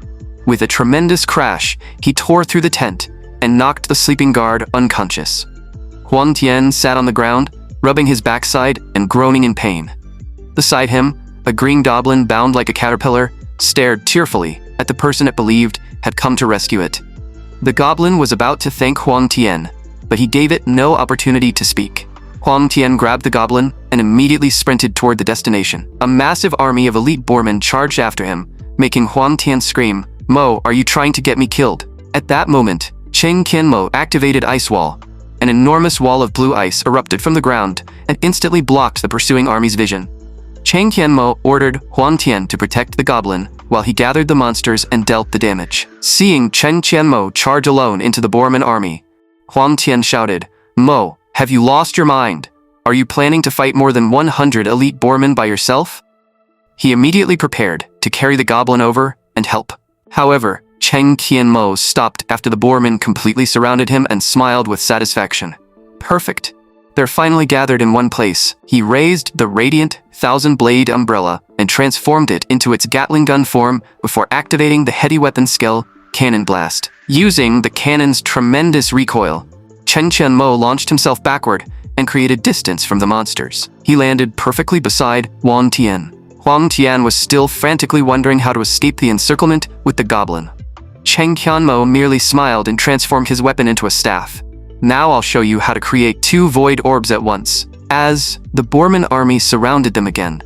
With a tremendous crash, he tore through the tent and knocked the sleeping guard unconscious. Huang Tian sat on the ground, rubbing his backside and groaning in pain. Beside him, a green goblin bound like a caterpillar stared tearfully at the person it believed had come to rescue it. The goblin was about to thank Huang Tian, but he gave it no opportunity to speak. Huang Tian grabbed the goblin and immediately sprinted toward the destination. A massive army of elite boarmen charged after him, making Huang Tian scream, "Mo, are you trying to get me killed?" At that moment, Cheng Qianmo activated Ice Wall. An enormous wall of blue ice erupted from the ground and instantly blocked the pursuing army's vision. Cheng Qianmo ordered Huang Tian to protect the goblin while he gathered the monsters and dealt the damage. Seeing Cheng Qianmo charge alone into the Boorman army, Huang Tian shouted, "Mo, have you lost your mind? Are you planning to fight more than 100 elite Boormen by yourself?" He immediately prepared to carry the goblin over and help. However, Cheng Qianmo stopped after the Boormen completely surrounded him and smiled with satisfaction. Perfect. They're finally gathered in one place. He raised the radiant 1,000-blade umbrella and transformed it into its Gatling gun form before activating the heavy weapon skill, Cannon Blast. Using the cannon's tremendous recoil, Cheng Qianmo launched himself backward and created distance from the monsters. He landed perfectly beside Huang Tian. Huang Tian was still frantically wondering how to escape the encirclement with the goblin. Cheng Qianmo merely smiled and transformed his weapon into a staff. "Now I'll show you how to create 2 void orbs at once." As the Boorman army surrounded them again,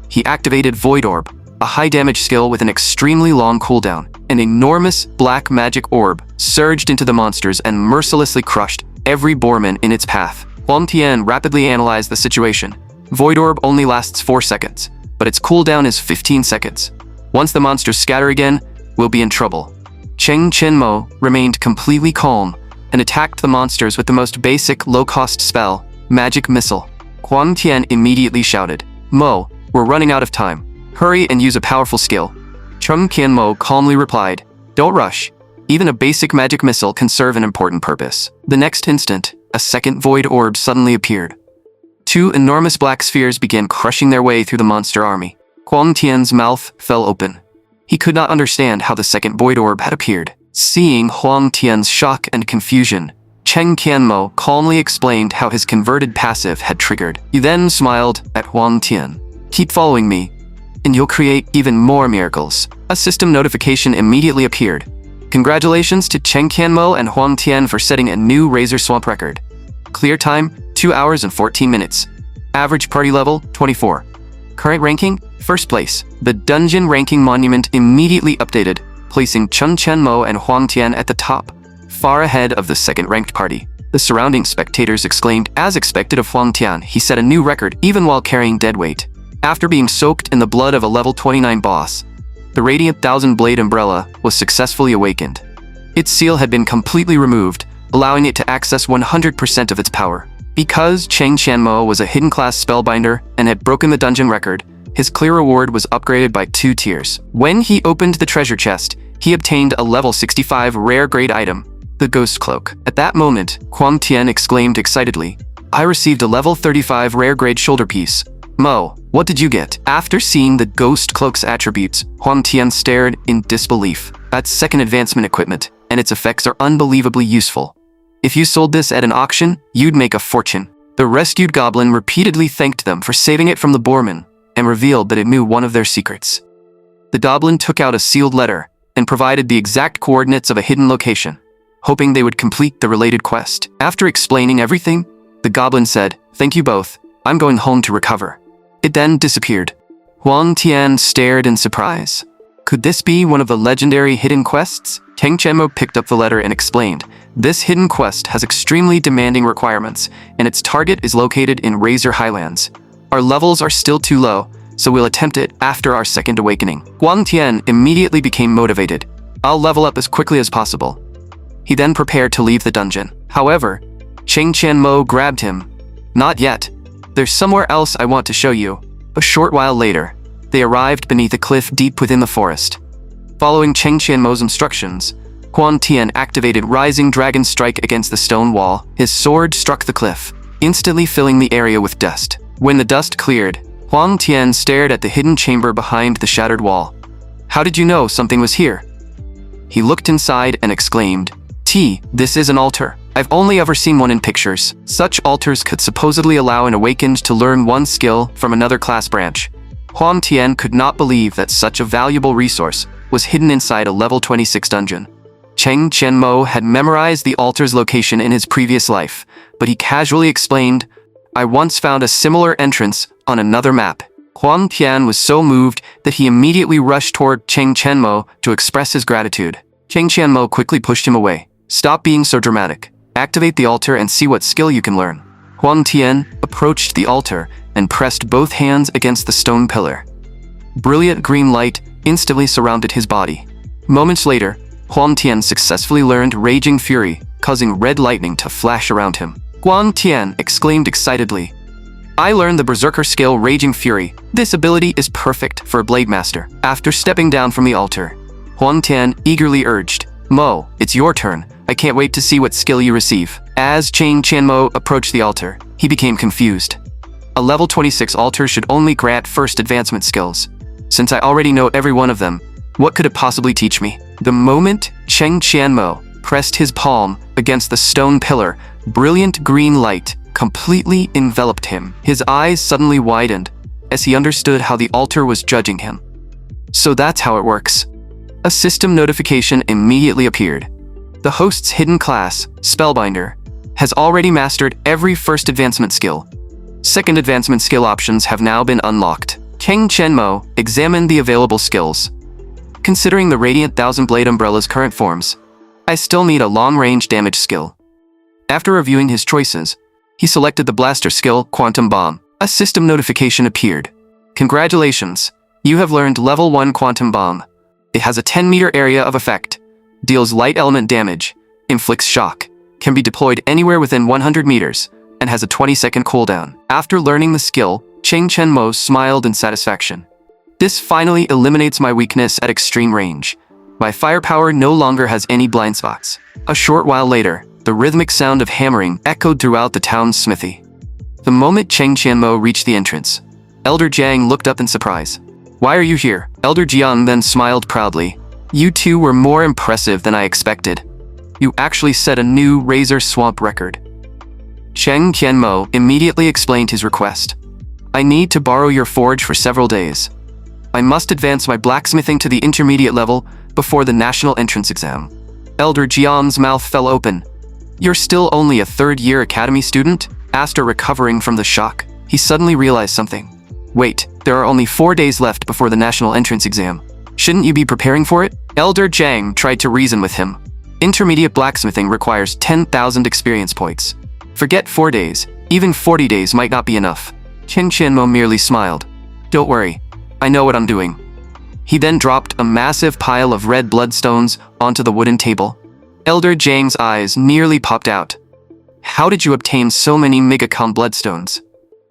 he activated Void Orb, a high-damage skill with an extremely long cooldown. An enormous black magic orb surged into the monsters and mercilessly crushed every Boorman in its path. Huang Tian rapidly analyzed the situation. Void Orb only lasts 4 seconds, but its cooldown is 15 seconds. Once the monsters scatter again, we'll be in trouble. Cheng Qianmo remained completely calm and attacked the monsters with the most basic low-cost spell, Magic Missile. Huang Tian immediately shouted, "Mo, we're running out of time. Hurry and use a powerful skill." Cheng Qianmo calmly replied, "Don't rush. Even a basic magic missile can serve an important purpose." The next instant, a second void orb suddenly appeared. 2 enormous black spheres began crushing their way through the monster army. Huang Tian's mouth fell open. He could not understand how the second void orb had appeared. Seeing Huang Tian's shock and confusion, Cheng Qianmo calmly explained how his converted passive had triggered. He then smiled at Huang Tian. "Keep following me, and you'll create even more miracles." A system notification immediately appeared. Congratulations to Cheng Qianmo and Huang Tian for setting a new Razor Swamp record. Clear time, 2 hours and 14 minutes. Average party level, 24. Current ranking, 1st place. The dungeon ranking monument immediately updated, placing Cheng Qianmo and Huang Tian at the top, far ahead of the second-ranked party. The surrounding spectators exclaimed, as expected of Huang Tian, he set a new record even while carrying dead weight. After being soaked in the blood of a level 29 boss, the radiant 1,000-blade umbrella was successfully awakened. Its seal had been completely removed, allowing it to access 100% of its power. Because Cheng Qianmo was a hidden class spellbinder and had broken the dungeon record, his clear reward was upgraded by 2 tiers. When he opened the treasure chest, he obtained a level 65 rare grade item, the Ghost Cloak. At that moment, Huang Tian exclaimed excitedly, "I received a level 35 rare grade shoulder piece. Mo, what did you get?" After seeing the Ghost Cloak's attributes, Huang Tian stared in disbelief. That's second advancement equipment, and its effects are unbelievably useful. If you sold this at an auction, you'd make a fortune. The rescued goblin repeatedly thanked them for saving it from the Boorman and revealed that it knew one of their secrets. The goblin took out a sealed letter and provided the exact coordinates of a hidden location, hoping they would complete the related quest. After explaining everything, the goblin said, "Thank you both. I'm going home to recover." It then disappeared. Huang Tian stared in surprise. Could this be one of the legendary hidden quests? Cheng Qianmo picked up the letter and explained, "This hidden quest has extremely demanding requirements, and its target is located in Razor Highlands. Our levels are still too low, so we'll attempt it after our second awakening." Huang Tian immediately became motivated. "I'll level up as quickly as possible." He then prepared to leave the dungeon. However, Cheng Qianmo grabbed him. "Not yet. There's somewhere else I want to show you." A short while later, they arrived beneath a cliff deep within the forest. Following Cheng Qianmo's instructions, Huang Tian activated Rising Dragon Strike against the stone wall. His sword struck the cliff, instantly filling the area with dust. When the dust cleared, Huang Tian stared at the hidden chamber behind the shattered wall. "How did you know something was here?" He looked inside and exclaimed, This is an altar. I've only ever seen one in pictures. Such altars could supposedly allow an awakened to learn one skill from another class branch." Huang Tian could not believe that such a valuable resource was hidden inside a level 26 dungeon. Cheng Qianmo had memorized the altar's location in his previous life, but he casually explained, "I once found a similar entrance on another map." Huang Tian was so moved that he immediately rushed toward Cheng Qianmo to express his gratitude. Cheng Qianmo quickly pushed him away. Stop being so dramatic. Activate the altar and see what skill you can learn. Huang Tian approached the altar and pressed both hands against the stone pillar. Brilliant green light instantly surrounded his body. Moments later, Huang Tian successfully learned Raging Fury, causing red lightning to flash around him. Huang Tian exclaimed excitedly, I learned the Berserker skill Raging Fury. This ability is perfect for a Blade Master. After stepping down from the altar, Huang Tian eagerly urged, Mo, it's your turn. I can't wait to see what skill you receive. As Cheng Qianmo approached the altar, he became confused. A level 26 altar should only grant first advancement skills. Since I already know every one of them, what could it possibly teach me? The moment Cheng Qianmo pressed his palm against the stone pillar, brilliant green light completely enveloped him. His eyes suddenly widened as he understood how the altar was judging him. So that's how it works. A system notification immediately appeared. The host's hidden class, Spellbinder, has already mastered every first advancement skill. Second advancement skill options have now been unlocked. Cheng Qianmo examined the available skills. Considering the Radiant Thousand Blade Umbrella's current forms, I still need a long-range damage skill. After reviewing his choices, he selected the blaster skill, Quantum Bomb. A system notification appeared. Congratulations, you have learned Level 1 Quantum Bomb. It has a 10-meter area of effect, deals light element damage, inflicts shock, can be deployed anywhere within 100 meters, and has a 20-second cooldown. After learning the skill, Cheng Qianmo smiled in satisfaction. This finally eliminates my weakness at extreme range. My firepower no longer has any blind spots. A short while later, the rhythmic sound of hammering echoed throughout the town's smithy. The moment Cheng Qianmo reached the entrance, Elder Jiang looked up in surprise. Why are you here? Elder Jiang then smiled proudly. You two were more impressive than I expected. You actually set a new Razor Swamp record. Cheng Qianmo immediately explained his request. I need to borrow your forge for several days. I must advance my blacksmithing to the intermediate level before the national entrance exam. Elder Jiang's mouth fell open. You're still only a third-year academy student? After recovering from the shock, he suddenly realized something. Wait, there are only 4 days left before the national entrance exam. Shouldn't you be preparing for it? Elder Jiang tried to reason with him. Intermediate blacksmithing requires 10,000 experience points. Forget 4 days, even 40 days might not be enough. Cheng Qianmo merely smiled. Don't worry, I know what I'm doing. He then dropped a massive pile of red bloodstones onto the wooden table. Elder Jiang's eyes nearly popped out. How did you obtain so many megacom bloodstones?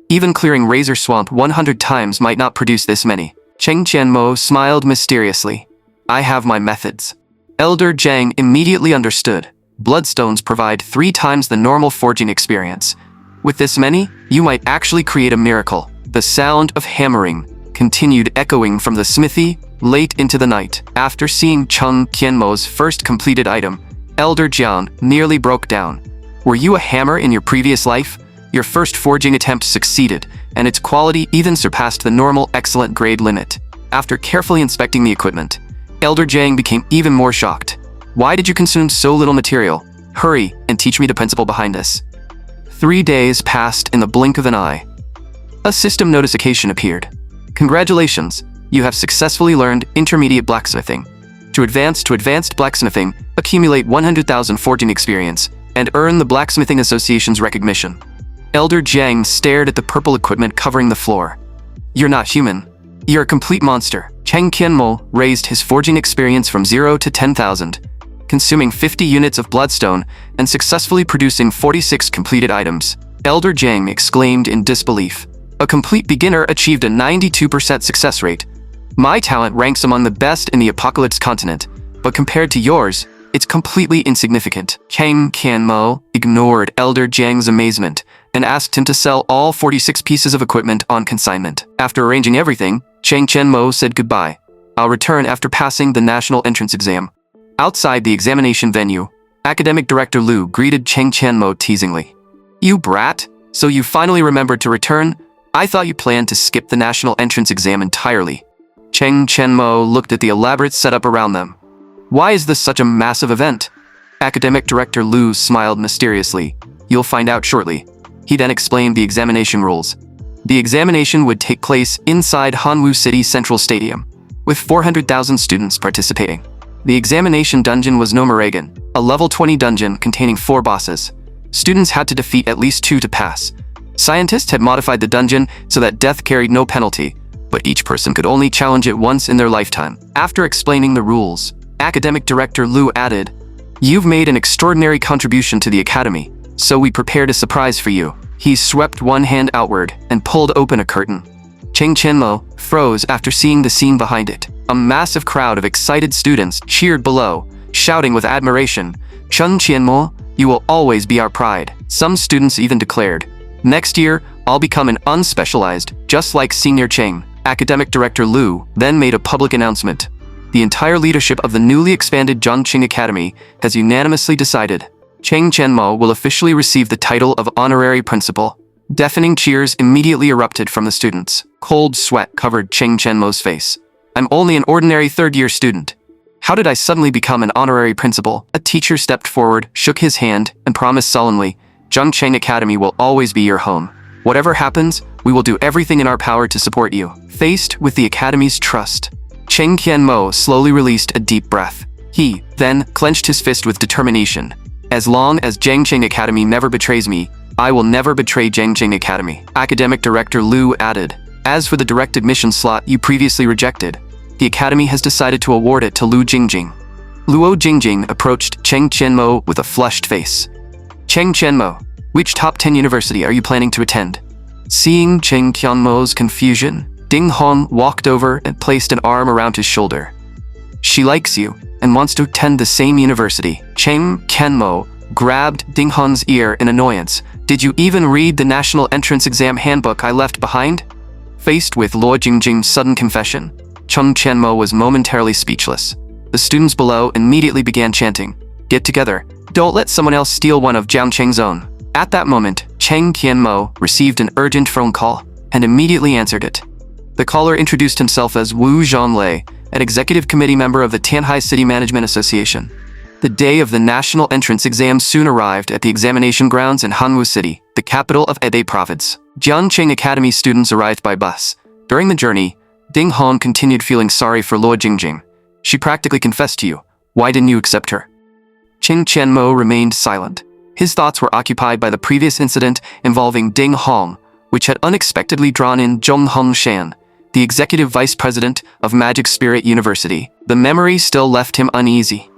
Even clearing Razor Swamp 100 times might not produce this many. Cheng Qianmo smiled mysteriously. I have my methods. Elder Jiang immediately understood. Bloodstones provide 3 times the normal forging experience. With this many, you might actually create a miracle. The sound of hammering continued echoing from the smithy late into the night. After seeing Cheng Qianmo's first completed item, Elder Jiang nearly broke down. Were you a hammer in your previous life? Your first forging attempt succeeded, and its quality even surpassed the normal excellent grade limit. After carefully inspecting the equipment, Elder Jiang became even more shocked. Why did you consume so little material? Hurry and teach me the principle behind this. 3 days passed in the blink of an eye. A system notification appeared. Congratulations, you have successfully learned intermediate blacksmithing. To advanced blacksmithing, accumulate 100,000 forging experience and earn the Blacksmithing Association's recognition. Elder Jiang stared at the purple equipment covering the floor. You're not human. You're a complete monster. Cheng Qianmo raised his forging experience from 0 to 10,000, consuming 50 units of bloodstone and successfully producing 46 completed items. Elder Jiang exclaimed in disbelief. A complete beginner achieved a 92% success rate. My talent ranks among the best in the Apocalypse continent, but compared to yours, it's completely insignificant. Cheng Qianmo ignored Elder Jiang's amazement and asked him to sell all 46 pieces of equipment on consignment. After arranging everything, Cheng Qianmo said goodbye. I'll return after passing the national entrance exam. Outside the examination venue, Academic Director Lu greeted Cheng Qianmo teasingly. You brat, so you finally remembered to return? I thought you planned to skip the national entrance exam entirely. Cheng Qianmo looked at the elaborate setup around them. Why is this such a massive event? Academic Director Lu smiled mysteriously. You'll find out shortly. He then explained the examination rules. The examination would take place inside Hanwu City Central Stadium, with 400,000 students participating. The examination dungeon was Nomuragan, a level 20 dungeon containing 4 bosses. Students had to defeat at least 2 to pass. Scientists had modified the dungeon so that death carried no penalty, but each person could only challenge it once in their lifetime. After explaining the rules, Academic Director Liu added, "You've made an extraordinary contribution to the academy, so we prepared a surprise for you." He swept one hand outward and pulled open a curtain. Cheng Qianmo froze after seeing the scene behind it. A massive crowd of excited students cheered below, shouting with admiration, "Cheng Qianmo, you will always be our pride." Some students even declared, "Next year, I'll become an unspecialized, just like Senior Cheng." Academic Director Liu then made a public announcement. The entire leadership of the newly expanded Zhongqing Academy has unanimously decided Cheng Qianmo will officially receive the title of honorary principal. Deafening cheers immediately erupted from the students. Cold sweat covered Cheng Qianmo's face. "I'm only an ordinary third-year student. How did I suddenly become an honorary principal?" A teacher stepped forward, shook his hand, and promised solemnly, "Zhongqing Academy will always be your home. Whatever happens, we will do everything in our power to support you." Faced with the academy's trust, Cheng Qianmo slowly released a deep breath. He then clenched his fist with determination. "As long as Zhongqing Academy never betrays me, I will never betray Zhongqing Academy." Academic Director Liu added, "As for the direct admission slot you previously rejected, the academy has decided to award it to Lu Jingjing." Luo Jingjing approached Cheng Qianmo with a flushed face. "Cheng Qianmo, which top 10 university are you planning to attend?" Seeing Cheng Qianmo's confusion, Ding Hong walked over and placed an arm around his shoulder. "She likes you and wants to attend the same university." Cheng Qianmo grabbed Ding Hong's ear in annoyance. "Did you even read the national entrance exam handbook I left behind?" Faced with Luo Jingjing's sudden confession, Cheng Qianmo was momentarily speechless. The students below immediately began chanting, "Get together. Don't let someone else steal one of Zhongqing's own." At that moment, Cheng Qianmo received an urgent phone call and immediately answered it. The caller introduced himself as Wu Zhonglei, an executive committee member of the Tianhai City Management Association. The day of the national entrance exam soon arrived at the examination grounds in Hanwu City, the capital of Hebei Province. Zhongqing Academy students arrived by bus. During the journey, Ding Hong continued feeling sorry for Luo Jingjing. "She practically confessed to you. Why didn't you accept her?" Cheng Qianmo remained silent. His thoughts were occupied by the previous incident involving Ding Hong, which had unexpectedly drawn in Zhong Hongshan, the executive vice president of Magic Spirit University. The memory still left him uneasy.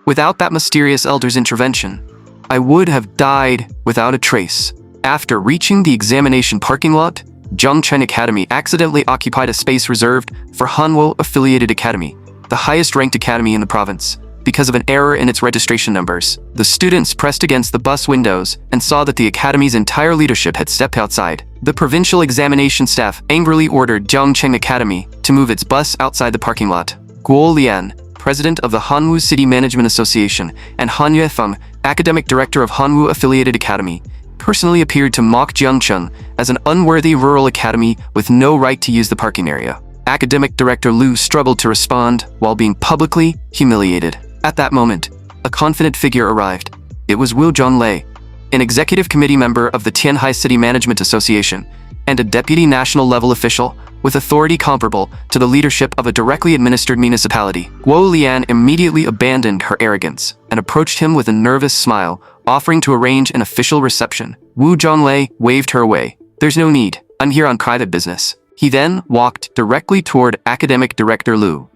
Without that mysterious elder's intervention, I would have died without a trace. After reaching the examination parking lot, Zhongqing Academy accidentally occupied a space reserved for Hanwo Affiliated Academy, the highest-ranked academy in the province, because of an error in its registration numbers. The students pressed against the bus windows and saw that the academy's entire leadership had stepped outside. The provincial examination staff angrily ordered Zhongqing Academy to move its bus outside the parking lot. Guo Lian, president of the Hanwu City Management Association, and Han Yuefeng, academic director of Hanwu Affiliated Academy, personally appeared to mock Zhongqing as an unworthy rural academy with no right to use the parking area. Academic Director Liu struggled to respond while being publicly humiliated. At that moment, a confident figure arrived. It was Wu Zhonglei, an executive committee member of the Tianhai City Management Association, and a deputy national-level official with authority comparable to the leadership of a directly administered municipality. Guo Lian immediately abandoned her arrogance and approached him with a nervous smile, offering to arrange an official reception. Wu Zhonglei waved her away. "There's no need. I'm here on private business." He then walked directly toward Academic Director Liu.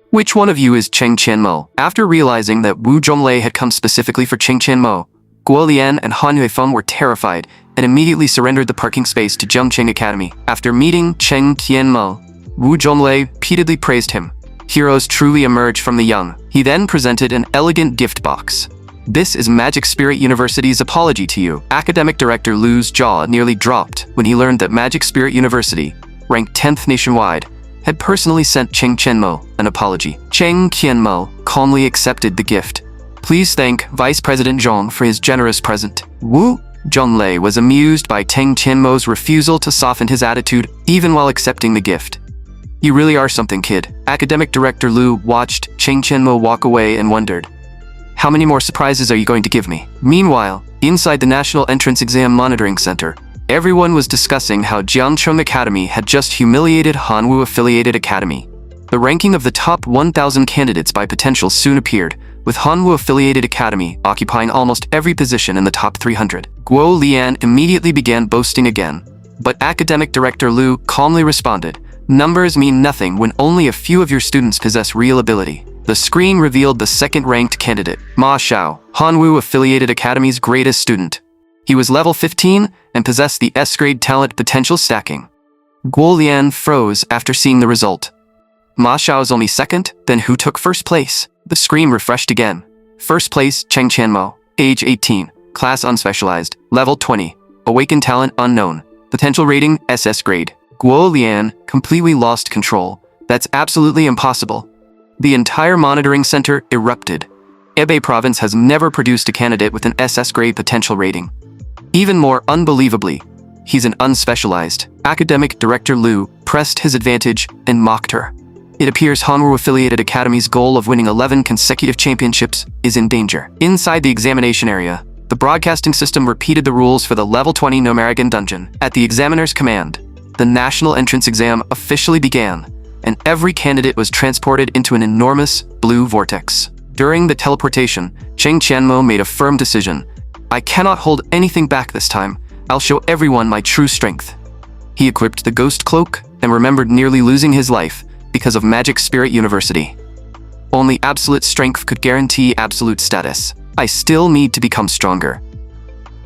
"Which one of you is Cheng Qianmo?" After realizing that Wu Zhonglei had come specifically for Cheng Qianmo, Guo Lian and Han Yuefeng were terrified and immediately surrendered the parking space to Zhongqing Academy. After meeting Cheng Qianmo, Wu Zhonglei repeatedly praised him. Heroes truly emerge from the young. He then presented an elegant gift box. "This is Magic Spirit University's apology to you." Academic Director Liu's jaw nearly dropped when he learned that Magic Spirit University, ranked 10th nationwide, had personally sent Cheng Qianmo an apology. Cheng Qianmo calmly accepted the gift. "Please thank Vice President Zhong for his generous present." Wu Zhonglei was amused by Cheng Qianmo's refusal to soften his attitude even while accepting the gift. "You really are something, kid." Academic Director Liu watched Cheng Qianmo walk away and wondered, "How many more surprises are you going to give me?" Meanwhile, inside the National Entrance Exam Monitoring Center, everyone was discussing how Zhongqing Academy had just humiliated Hanwu Affiliated Academy. The ranking of the top 1,000 candidates by potential soon appeared, with Hanwoo-affiliated academy occupying almost every position in the top 300. Guo Lian immediately began boasting again, but academic director Liu calmly responded, "Numbers mean nothing when only a few of your students possess real ability." The screen revealed the second-ranked candidate, Ma Xiao, Hanwoo-affiliated academy's greatest student. He was level 15 and possessed the S-grade talent potential stacking. Guo Lian froze after seeing the result. Ma Xiao is only second, then who took first place? The screen refreshed again. First place, Cheng Tianmo, age 18, class unspecialized, level 20, awakened talent unknown, potential rating SS grade. Guo Lian completely lost control. That's absolutely impossible. The entire monitoring center erupted. Hebei province has never produced a candidate with an SS grade potential rating. Even more unbelievably, he's an unspecialized. Academic director Liu pressed his advantage and mocked her. It appears Hanwoo-affiliated academy's goal of winning 11 consecutive championships is in danger. Inside the examination area, the broadcasting system repeated the rules for the level 20 Nomarigan dungeon. At the examiner's command, the national entrance exam officially began, and every candidate was transported into an enormous blue vortex. During the teleportation, Cheng Tianmo made a firm decision. "I cannot hold anything back this time. I'll show everyone my true strength." He equipped the ghost cloak and remembered nearly losing his life because of Magic Spirit University. Only absolute strength could guarantee absolute status. I still need to become stronger.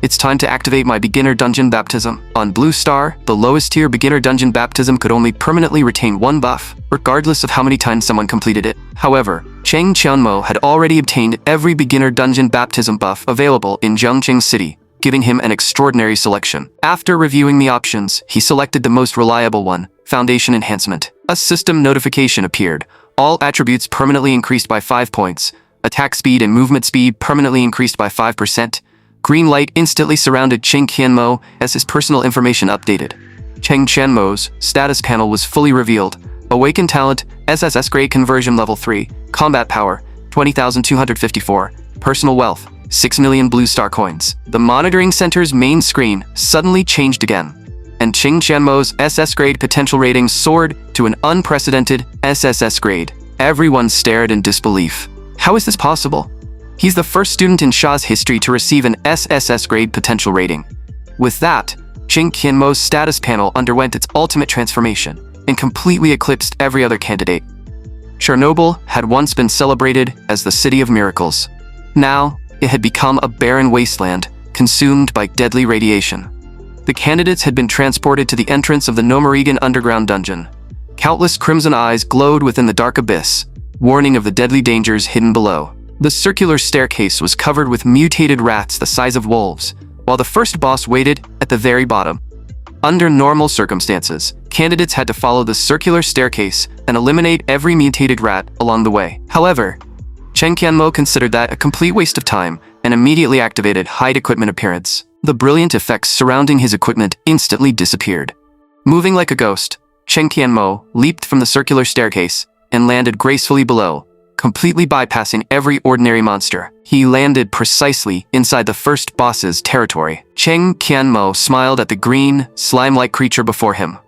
It's time to activate my beginner dungeon baptism. On Blue Star, the lowest tier beginner dungeon baptism could only permanently retain one buff, regardless of how many times someone completed it. However, Cheng Tianmo had already obtained every beginner dungeon baptism buff available in Zhengqing City, giving him an extraordinary selection. After reviewing the options, he selected the most reliable one, Foundation Enhancement. A system notification appeared. All attributes permanently increased by 5 points. Attack speed and movement speed permanently increased by 5%. Green light instantly surrounded Cheng Tianmo as his personal information updated. Cheng Tianmo's status panel was fully revealed. Awakened talent, SSS grade conversion level 3, combat power, 20,254, personal wealth, 6 million blue star coins. The monitoring center's main screen suddenly changed again, and Cheng Tianmo's SS grade potential rating soared to an unprecedented SSS grade. Everyone stared in disbelief. How is this possible? He's the first student in Sha's history to receive an SSS grade potential rating. With that, Cheng Tianmo's status panel underwent its ultimate transformation and completely eclipsed every other candidate. Chernobyl had once been celebrated as the city of miracles. Now, it had become a barren wasteland, consumed by deadly radiation. The candidates had been transported to the entrance of the Nomarigan underground dungeon. Countless crimson eyes glowed within the dark abyss, warning of the deadly dangers hidden below. The circular staircase was covered with mutated rats the size of wolves, while the first boss waited at the very bottom. Under normal circumstances, candidates had to follow the circular staircase and eliminate every mutated rat along the way. However, Cheng Tianmo considered that a complete waste of time and immediately activated hide equipment appearance. The brilliant effects surrounding his equipment instantly disappeared. Moving like a ghost, Cheng Tianmo leaped from the circular staircase and landed gracefully below, completely bypassing every ordinary monster. He landed precisely inside the first boss's territory. Cheng Tianmo smiled at the green, slime-like creature before him.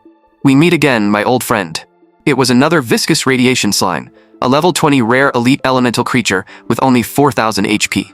"We meet again, my old friend." It was another viscous radiation slime, a level 20 rare elite elemental creature with only 4,000 HP.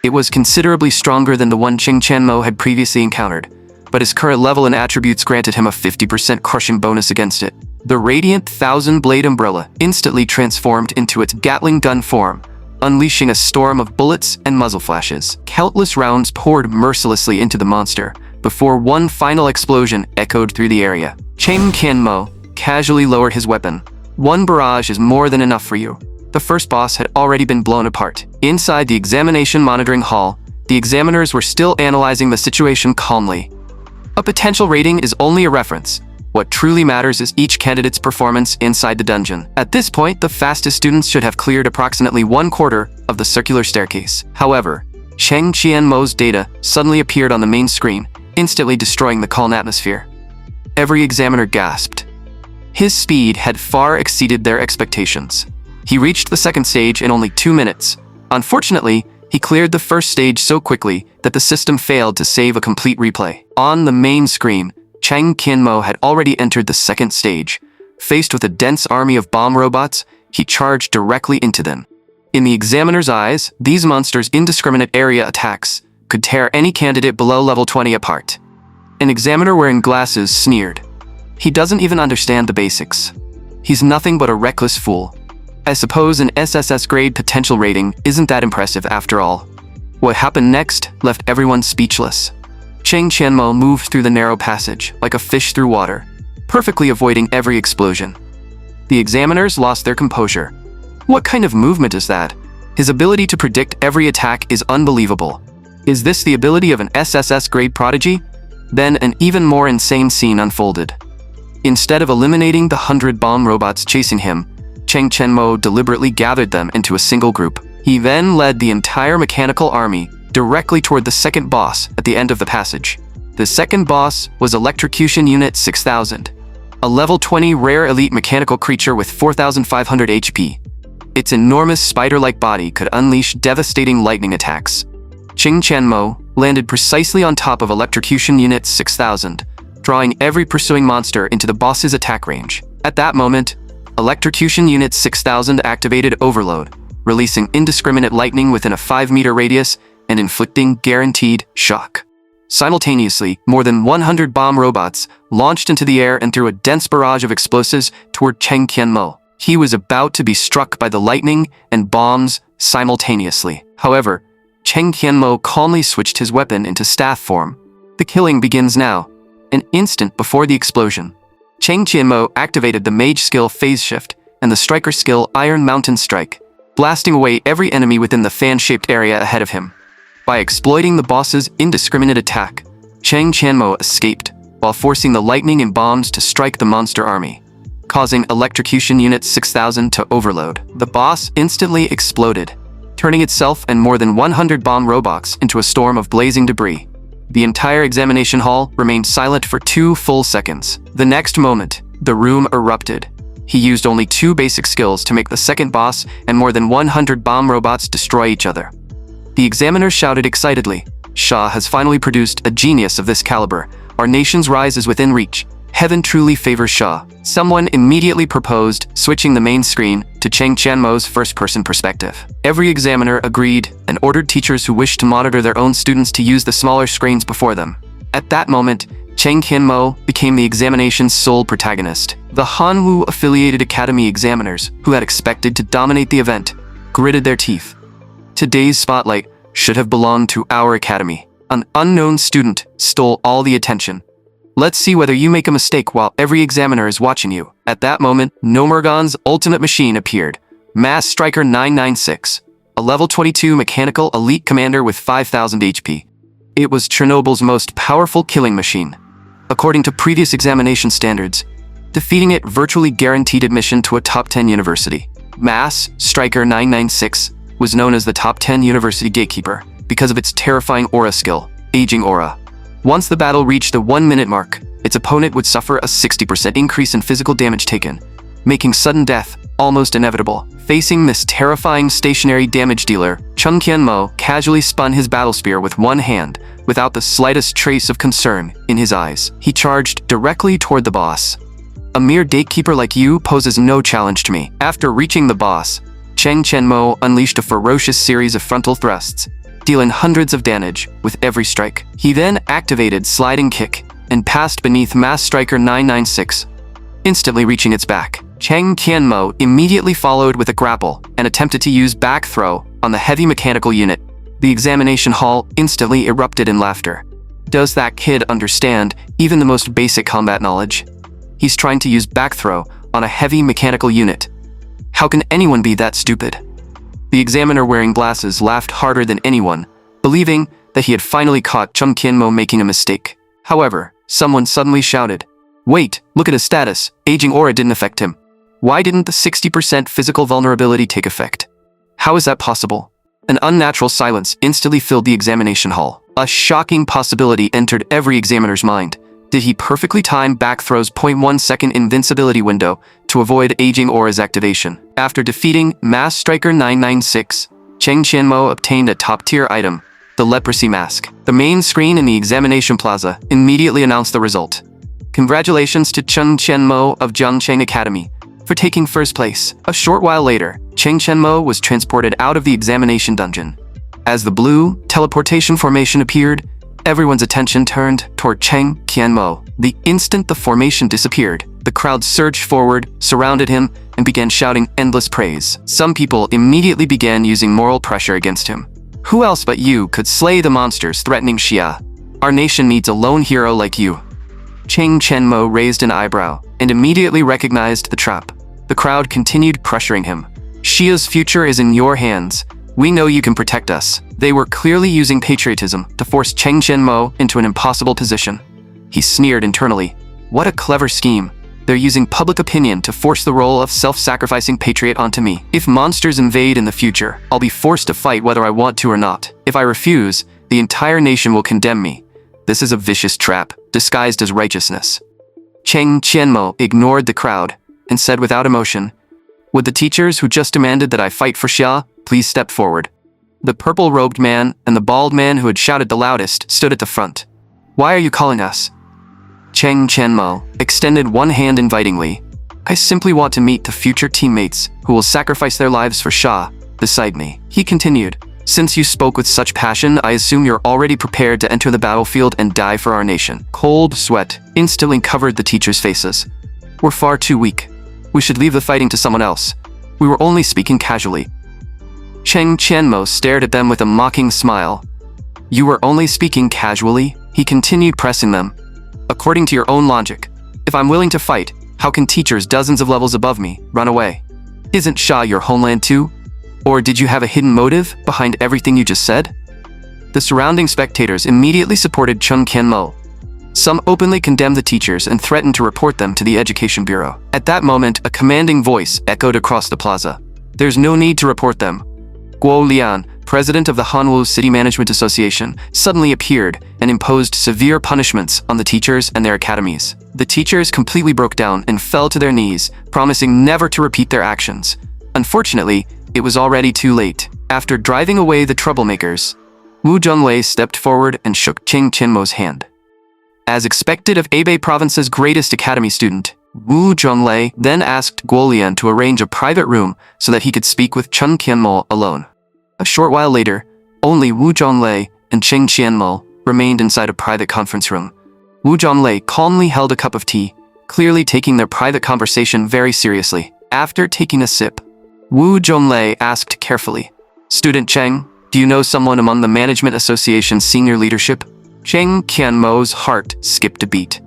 It was considerably stronger than the one Cheng Tianmo had previously encountered, but his current level and attributes granted him a 50% crushing bonus against it. The radiant 1,000-blade umbrella instantly transformed into its Gatling gun form, unleashing a storm of bullets and muzzle flashes. Countless rounds poured mercilessly into the monster, before one final explosion echoed through the area. Cheng Tianmo casually lowered his weapon. "One barrage is more than enough for you." The first boss had already been blown apart. Inside the examination monitoring hall, the examiners were still analyzing the situation calmly. A potential rating is only a reference. What truly matters is each candidate's performance inside the dungeon. At this point, the fastest students should have cleared approximately 1/4 of the circular staircase. However, Cheng Tianmo's data suddenly appeared on the main screen, instantly destroying the calm atmosphere. Every examiner gasped. His speed had far exceeded their expectations. He reached the second stage in only 2 minutes. Unfortunately, he cleared the first stage so quickly that the system failed to save a complete replay. On the main screen, Cheng Tianmo had already entered the second stage, Faced with a dense army of bomb robots, he charged directly into them. In the examiner's eyes, these monsters' indiscriminate area attacks could tear any candidate below level 20 apart. An examiner wearing glasses sneered. He doesn't even understand the basics. He's nothing but a reckless fool. I suppose an SSS grade potential rating isn't that impressive after all. What happened next left everyone speechless. Cheng Qianmo moved through the narrow passage like a fish through water, perfectly avoiding every explosion. The examiners lost their composure. What kind of movement is that? His ability to predict every attack is unbelievable. Is this the ability of an SSS grade prodigy? Then an even more insane scene unfolded. Instead of eliminating the 100 bomb robots chasing him, Cheng Qianmo deliberately gathered them into a single group. He then led the entire mechanical army directly toward the second boss at the end of the passage. The second boss was Electrocution Unit 6000, a level 20 rare elite mechanical creature with 4,500 HP. Its enormous spider-like body could unleash devastating lightning attacks. Cheng Qianmo landed precisely on top of Electrocution Unit 6000, drawing every pursuing monster into the boss's attack range. At that moment, Electrocution Unit 6000 activated Overload, releasing indiscriminate lightning within a 5-meter radius and inflicting guaranteed shock. Simultaneously, more than 100 bomb robots launched into the air and threw a dense barrage of explosives toward Cheng Qianmo. He was about to be struck by the lightning and bombs simultaneously. However, Cheng Qianmo calmly switched his weapon into staff form. The killing begins now. An instant before the explosion, Cheng Qianmo activated the Mage skill Phase Shift and the Striker skill Iron Mountain Strike, blasting away every enemy within the fan-shaped area ahead of him. By exploiting the boss's indiscriminate attack, Cheng Qianmo escaped while forcing the lightning and bombs to strike the monster army, causing Electrocution Unit 6000 to overload. The boss instantly exploded, turning itself and more than 100 bomb robots into a storm of blazing debris. The entire examination hall remained silent for 2 full seconds. The next moment, the room erupted. He used only 2 basic skills to make the second boss and more than 100 bomb robots destroy each other. The examiner shouted excitedly, "Shah has finally produced a genius of this caliber. Our nation's rise is within reach. Heaven truly favors Shah." Someone immediately proposed switching the main screen to Cheng Qianmo's first-person perspective. Every examiner agreed and ordered teachers who wished to monitor their own students to use the smaller screens before them. At that moment, Cheng Qianmo became the examination's sole protagonist. The Hanwu-affiliated academy examiners, who had expected to dominate the event, gritted their teeth. Today's spotlight should have belonged to our academy. An unknown student stole all the attention. Let's see whether you make a mistake while every examiner is watching you. At that moment, Nomurgon's ultimate machine appeared. Mass Striker 996, a level 22 mechanical elite commander with 5,000 HP. It was Chernobyl's most powerful killing machine. According to previous examination standards, defeating it virtually guaranteed admission to a top 10 university. Mass Striker 996 was known as the top 10 university gatekeeper because of its terrifying aura skill, Aging Aura. Once the battle reached the 1-minute mark, its opponent would suffer a 60% increase in physical damage taken, making sudden death almost inevitable. Facing this terrifying stationary damage dealer, Cheng Qianmo casually spun his battle spear with one hand, without the slightest trace of concern in his eyes. He charged directly toward the boss. "A mere gatekeeper like you poses no challenge to me." After reaching the boss, Cheng Qianmo unleashed a ferocious series of frontal thrusts, dealing hundreds of damage with every strike. He then activated Sliding Kick and passed beneath Mass Striker 996, instantly reaching its back. Cheng Qianmo immediately followed with a grapple and attempted to use back throw on the heavy mechanical unit. The examination hall instantly erupted in laughter. Does that kid understand even the most basic combat knowledge? He's trying to use back throw on a heavy mechanical unit. How can anyone be that stupid? The examiner wearing glasses laughed harder than anyone, believing that he had finally caught Cheng Qianmo making a mistake. However, someone suddenly shouted, "Wait, look at his status. Aging Aura didn't affect him. Why didn't the 60% physical vulnerability take effect? How is that possible?" An unnatural silence instantly filled the examination hall. A shocking possibility entered every examiner's mind. Did he perfectly time back throw's 0.1 second invincibility window to avoid Aging Aura's activation? After defeating Mass Striker 996, Cheng Qianmo obtained a top-tier item, the Leprosy Mask. The main screen in the examination plaza immediately announced the result. Congratulations to Cheng Qianmo of Jiangcheng Academy for taking first place. A short while later, Cheng Qianmo was transported out of the examination dungeon. As the blue teleportation formation appeared, everyone's attention turned toward Cheng Qianmo. The instant the formation disappeared, the crowd surged forward, surrounded him, and began shouting endless praise. Some people immediately began using moral pressure against him. Who else but you could slay the monsters threatening Xia? Our nation needs a lone hero like you. Cheng Qianmo raised an eyebrow and immediately recognized the trap. The crowd continued pressuring him. Xia's future is in your hands. We know you can protect us. They were clearly using patriotism to force Cheng Qianmo into an impossible position. He sneered internally. What a clever scheme. They're using public opinion to force the role of self-sacrificing patriot onto me. If monsters invade in the future, I'll be forced to fight whether I want to or not. If I refuse, the entire nation will condemn me. This is a vicious trap, disguised as righteousness. Cheng Qianmo ignored the crowd and said without emotion, "Would the teachers who just demanded that I fight for Xia please step forward?" The purple-robed man and the bald man who had shouted the loudest stood at the front. "Why are you calling us?" Cheng Qianmo extended one hand invitingly. "I simply want to meet the future teammates who will sacrifice their lives for Xia beside me." He continued, "Since you spoke with such passion, I assume you're already prepared to enter the battlefield and die for our nation." Cold sweat instantly covered the teachers' faces. "We're far too weak. We should leave the fighting to someone else. We were only speaking casually." Cheng Qianmo stared at them with a mocking smile. "You were only speaking casually?" He continued pressing them. "According to your own logic, if I'm willing to fight, how can teachers dozens of levels above me run away? Isn't Xia your homeland too? Or did you have a hidden motive behind everything you just said?" The surrounding spectators immediately supported Cheng Qianmo. Some openly condemned the teachers and threatened to report them to the Education Bureau. At that moment, a commanding voice echoed across the plaza. "There's no need to report them." Guo Lian, president of the Hanwu City Management Association, suddenly appeared and imposed severe punishments on the teachers and their academies. The teachers completely broke down and fell to their knees, promising never to repeat their actions. Unfortunately, it was already too late. After driving away the troublemakers, Wu Zhonglei stepped forward and shook Cheng Qianmo's hand. As expected of Hebei Province's greatest academy student, Wu Zhonglei then asked Guo Lian to arrange a private room so that he could speak with Cheng Qianmo alone. A short while later, only Wu Zhonglei and Cheng Qianmo remained inside a private conference room. Wu Zhonglei calmly held a cup of tea, clearly taking their private conversation very seriously. After taking a sip, Wu Zhonglei asked carefully, "Student Cheng, do you know someone among the Management Association's senior leadership?" Cheng Qianmo's heart skipped a beat.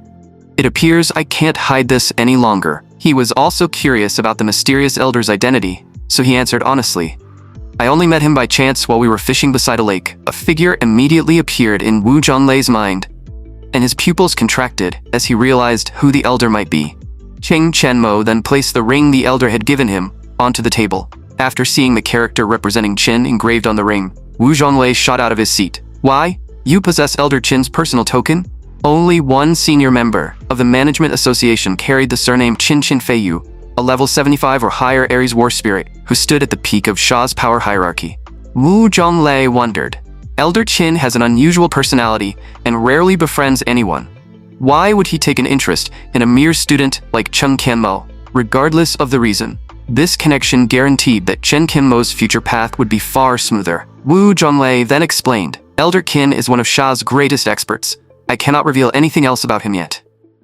"It appears I can't hide this any longer." He was also curious about the mysterious elder's identity, so he answered honestly, "I only met him by chance while we were fishing beside a lake." A figure immediately appeared in Wu Zhonglei's mind, and his pupils contracted as he realized who the elder might be. Cheng Qianmo then placed the ring the elder had given him onto the table. After seeing the character representing Qin engraved on the ring, Wu Zhonglei shot out of his seat. "Why? You possess Elder Qin's personal token?" Only one senior member of the Management Association carried the surname Qin Feiyu, a level 75 or higher Aries war spirit who stood at the peak of Xia's power hierarchy. Wu Zhonglei wondered. Elder Qin has an unusual personality and rarely befriends anyone. Why would he take an interest in a mere student like Cheng Qianmo? Regardless of the reason, this connection guaranteed that Cheng Qianmo's future path would be far smoother. Wu Zhonglei then explained, "Elder Qin is one of Xia's greatest experts. I cannot reveal anything else about him yet."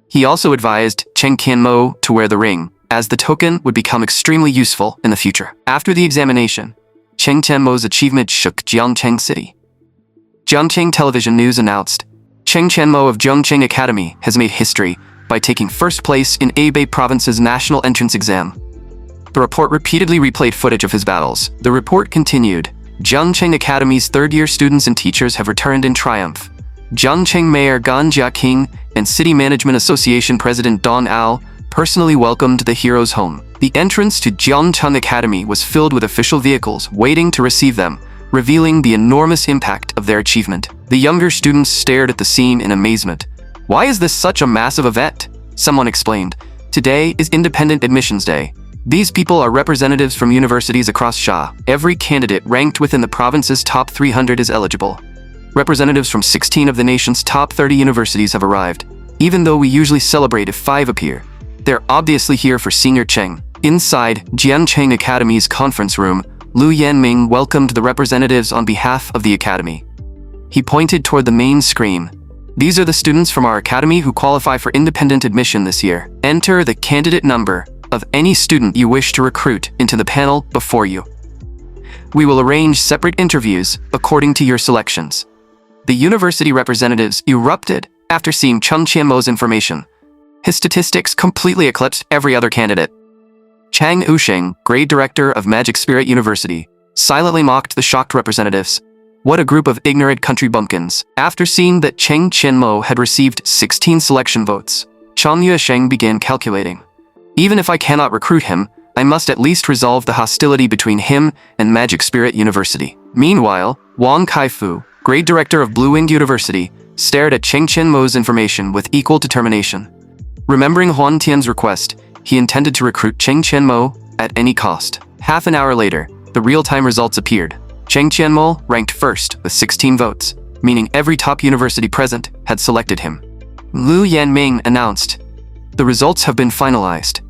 He also advised Cheng Qianmo to wear the ring, as the token would become extremely useful in the future. After the examination, Cheng Qianmo's achievement shook Jiangcheng City. Jiangcheng Television News announced, Cheng Qianmo of Jiangcheng Academy has made history by taking first place in Hebei Province's national entrance exam. The report repeatedly replayed footage of his battles. The report continued, Jiangcheng Academy's third-year students and teachers have returned in triumph. Jiangcheng Mayor Gan Jiaqing and City Management Association President Dong Ao personally welcomed the heroes home. The entrance to Jiangcheng Academy was filled with official vehicles waiting to receive them, revealing the enormous impact of their achievement. The younger students stared at the scene in amazement. "Why is this such a massive event?" Someone explained. "Today is Independent Admissions Day. These people are representatives from universities across Xia. Every candidate ranked within the province's top 300 is eligible. Representatives from 16 of the nation's top 30 universities have arrived. Even though we usually celebrate if 5 appear, they're obviously here for Senior Cheng. Inside Jiancheng Academy's conference room, Lu Yanming welcomed the representatives on behalf of the academy. He pointed toward the main screen. These are the students from our academy who qualify for independent admission this year. Enter the candidate number of any student you wish to recruit into the panel before you. We will arrange separate interviews according to your selections. The university representatives erupted after seeing Chen Qianmo's information. His statistics completely eclipsed every other candidate. Chang Usheng, grade director of Magic Spirit University, silently mocked the shocked representatives. What a group of ignorant country bumpkins. After seeing that Cheng Qianmo had received 16 selection votes, Chang Yuesheng began calculating. Even if I cannot recruit him, I must at least resolve the hostility between him and Magic Spirit University. Meanwhile, Wang Kaifu, grade director of Blue Winged University, stared at Cheng Qianmo's information with equal determination. Remembering Huan Tian's request, he intended to recruit Cheng Qianmo at any cost. Half an hour later, the real-time results appeared. Cheng Qianmo ranked first with 16 votes, meaning every top university present had selected him. Lu Yanming announced, "The results have been finalized.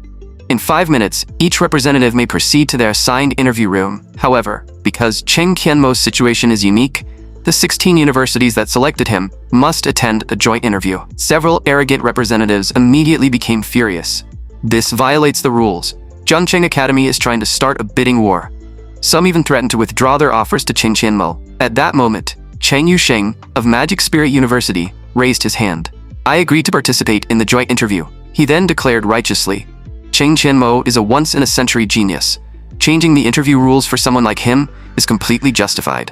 In 5 minutes, each representative may proceed to their assigned interview room. However, because Cheng Qianmo's situation is unique, the 16 universities that selected him must attend a joint interview." Several arrogant representatives immediately became furious. This violates the rules. Jiancheng Academy is trying to start a bidding war. Some even threatened to withdraw their offers to Cheng Qianmo. At that moment, Cheng Yusheng of Magic Spirit University raised his hand. "I agree to participate in the joint interview." He then declared righteously, "Cheng Qianmo is a once-in-a-century genius. Changing the interview rules for someone like him is completely justified."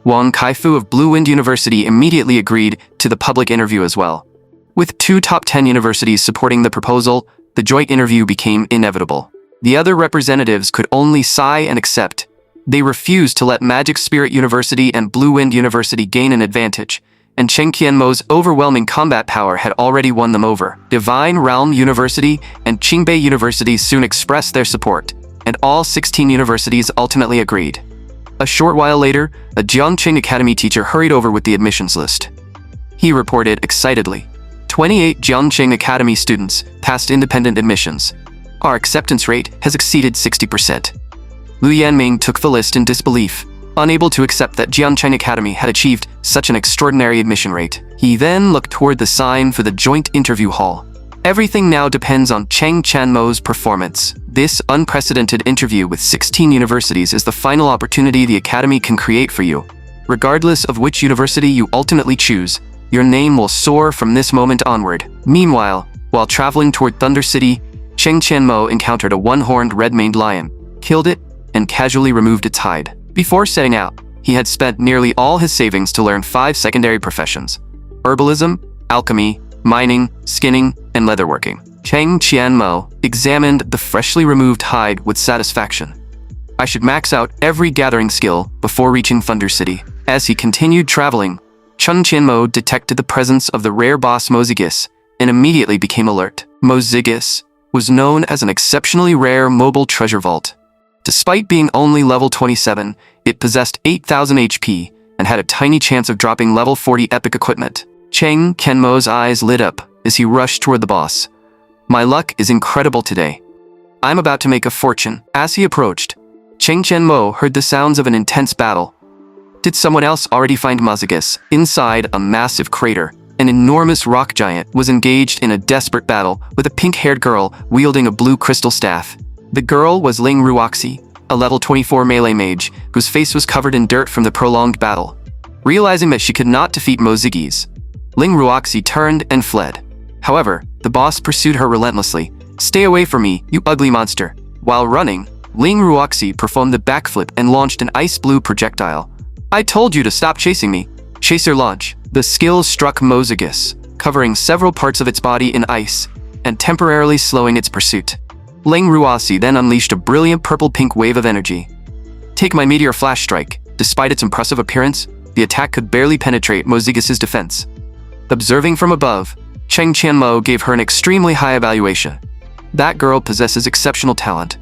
Wang Kaifu of Blue Wind University immediately agreed to the public interview as well. With 2 top 10 universities supporting the proposal, the joint interview became inevitable. The other representatives could only sigh and accept. They refused to let Magic Spirit University and Blue Wind University gain an advantage, and Cheng Qianmo's overwhelming combat power had already won them over. Divine Realm University and Qingbei University soon expressed their support, and all 16 universities ultimately agreed. A short while later, a Jiancheng Academy teacher hurried over with the admissions list. He reported excitedly, 28 Jiancheng Academy students passed independent admissions. Our acceptance rate has exceeded 60%. Lu Yanming took the list in disbelief, unable to accept that Jiancheng Academy had achieved such an extraordinary admission rate. He then looked toward the sign for the joint interview hall. Everything now depends on Cheng Qianmo's performance. This unprecedented interview with 16 universities is the final opportunity the Academy can create for you. Regardless of which university you ultimately choose, your name will soar from this moment onward. Meanwhile, while traveling toward Thunder City, Cheng Qianmo encountered a one-horned red-maned lion, killed it, and casually removed its hide. Before setting out, he had spent nearly all his savings to learn 5 secondary professions: herbalism, alchemy, mining, skinning, and leatherworking. Cheng Qianmo examined the freshly removed hide with satisfaction. "I should max out every gathering skill before reaching Thunder City." As he continued traveling, Cheng Qianmo detected the presence of the rare boss Mozigis and immediately became alert. Mozigis was known as an exceptionally rare mobile treasure vault. Despite being only level 27, it possessed 8,000 HP and had a tiny chance of dropping level 40 epic equipment. Cheng Qianmo's eyes lit up as he rushed toward the boss. "My luck is incredible today. I'm about to make a fortune." As he approached, Cheng Qianmo heard the sounds of an intense battle. Did someone else already find Mozigis? Inside a massive crater, an enormous rock giant was engaged in a desperate battle with a pink-haired girl wielding a blue crystal staff. The girl was Ling Ruoxi, a level 24 melee mage, whose face was covered in dirt from the prolonged battle. Realizing that she could not defeat Mozigis, Ling Ruoxi turned and fled. However, the boss pursued her relentlessly. "Stay away from me, you ugly monster." While running, Ling Ruoxi performed the backflip and launched an ice blue projectile. "I told you to stop chasing me." Chaser launch. The skill struck Mozigis, covering several parts of its body in ice and temporarily slowing its pursuit. Ling Ruoxi then unleashed a brilliant purple-pink wave of energy. "Take my meteor flash strike." Despite its impressive appearance, the attack could barely penetrate Mozigis's defense. Observing from above, Cheng Qianmo gave her an extremely high evaluation. That girl possesses exceptional talent,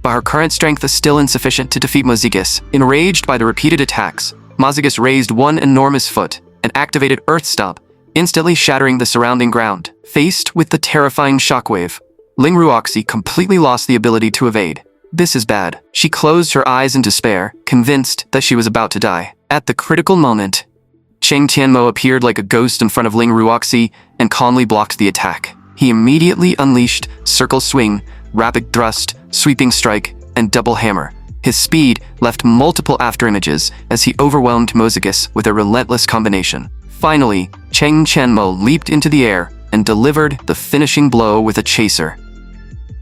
but her current strength is still insufficient to defeat Mozigis. Enraged by the repeated attacks, Mozigis raised one enormous foot and activated Earth Stomp, instantly shattering the surrounding ground. Faced with the terrifying shockwave, Ling Ruoxi completely lost the ability to evade. This is bad. She closed her eyes in despair, convinced that she was about to die. At the critical moment, Cheng Tianmo appeared like a ghost in front of Ling Ruoxi and calmly blocked the attack. He immediately unleashed Circle Swing, Rapid Thrust, Sweeping Strike, and Double Hammer. His speed left multiple afterimages as he overwhelmed Mozigus with a relentless combination. Finally, Cheng Tianmo leaped into the air and delivered the finishing blow with a chaser.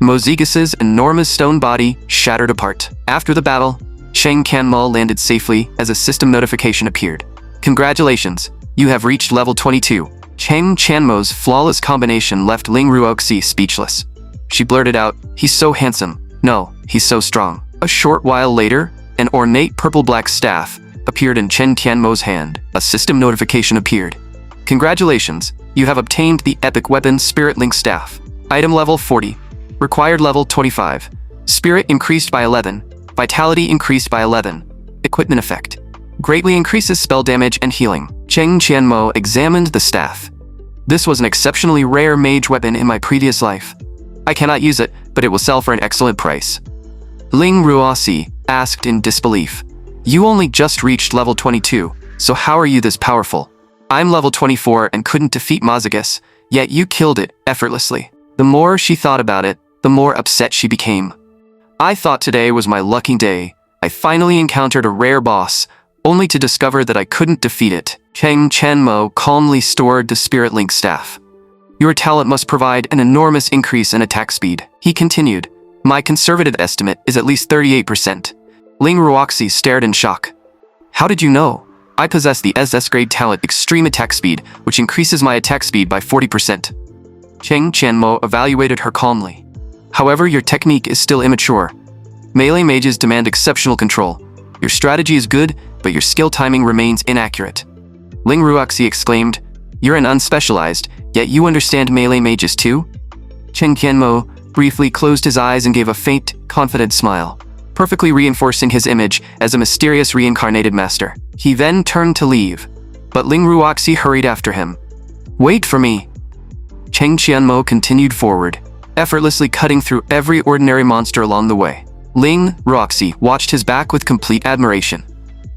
Mozigus's enormous stone body shattered apart. After the battle, Cheng Tianmo landed safely as a system notification appeared. Congratulations, you have reached level 22. Cheng Tianmo's flawless combination left Ling Ruoxi speechless. She blurted out, "He's so handsome. No, he's so strong." A short while later, an ornate purple-black staff appeared in Cheng Tianmo's hand. A system notification appeared. Congratulations, you have obtained the epic weapon Spirit Link Staff. Item level 40. Required level 25. Spirit increased by 11. Vitality increased by 11. Equipment effect. Greatly increases spell damage and healing. Cheng Tianmo examined the staff. This was an exceptionally rare mage weapon in my previous life. I cannot use it, but it will sell for an excellent price. Ling Ruoxi asked in disbelief. You only just reached level 22, so how are you this powerful? I'm level 24 and couldn't defeat Mozigus, yet you killed it effortlessly. The more she thought about it, the more upset she became. I thought today was my lucky day. I finally encountered a rare boss, only to discover that I couldn't defeat it. Cheng Tianmo calmly stored the Spirit Link Staff. Your talent must provide an enormous increase in attack speed. He continued. My conservative estimate is at least 38%. Ling Ruoxi stared in shock. How did you know? I possess the SS grade talent Extreme Attack Speed, which increases my attack speed by 40%. Cheng Tianmo evaluated her calmly. However, your technique is still immature. Melee mages demand exceptional control. Your strategy is good, but your skill timing remains inaccurate. Ling Ruoxi exclaimed, You're an unspecialized, yet you understand melee mages too? Cheng Tianmo briefly closed his eyes and gave a faint, confident smile, perfectly reinforcing his image as a mysterious reincarnated master. He then turned to leave, but Ling Ruoxi hurried after him. Wait for me. Cheng Tianmo continued forward, effortlessly cutting through every ordinary monster along the way. Ling Ruoxi watched his back with complete admiration.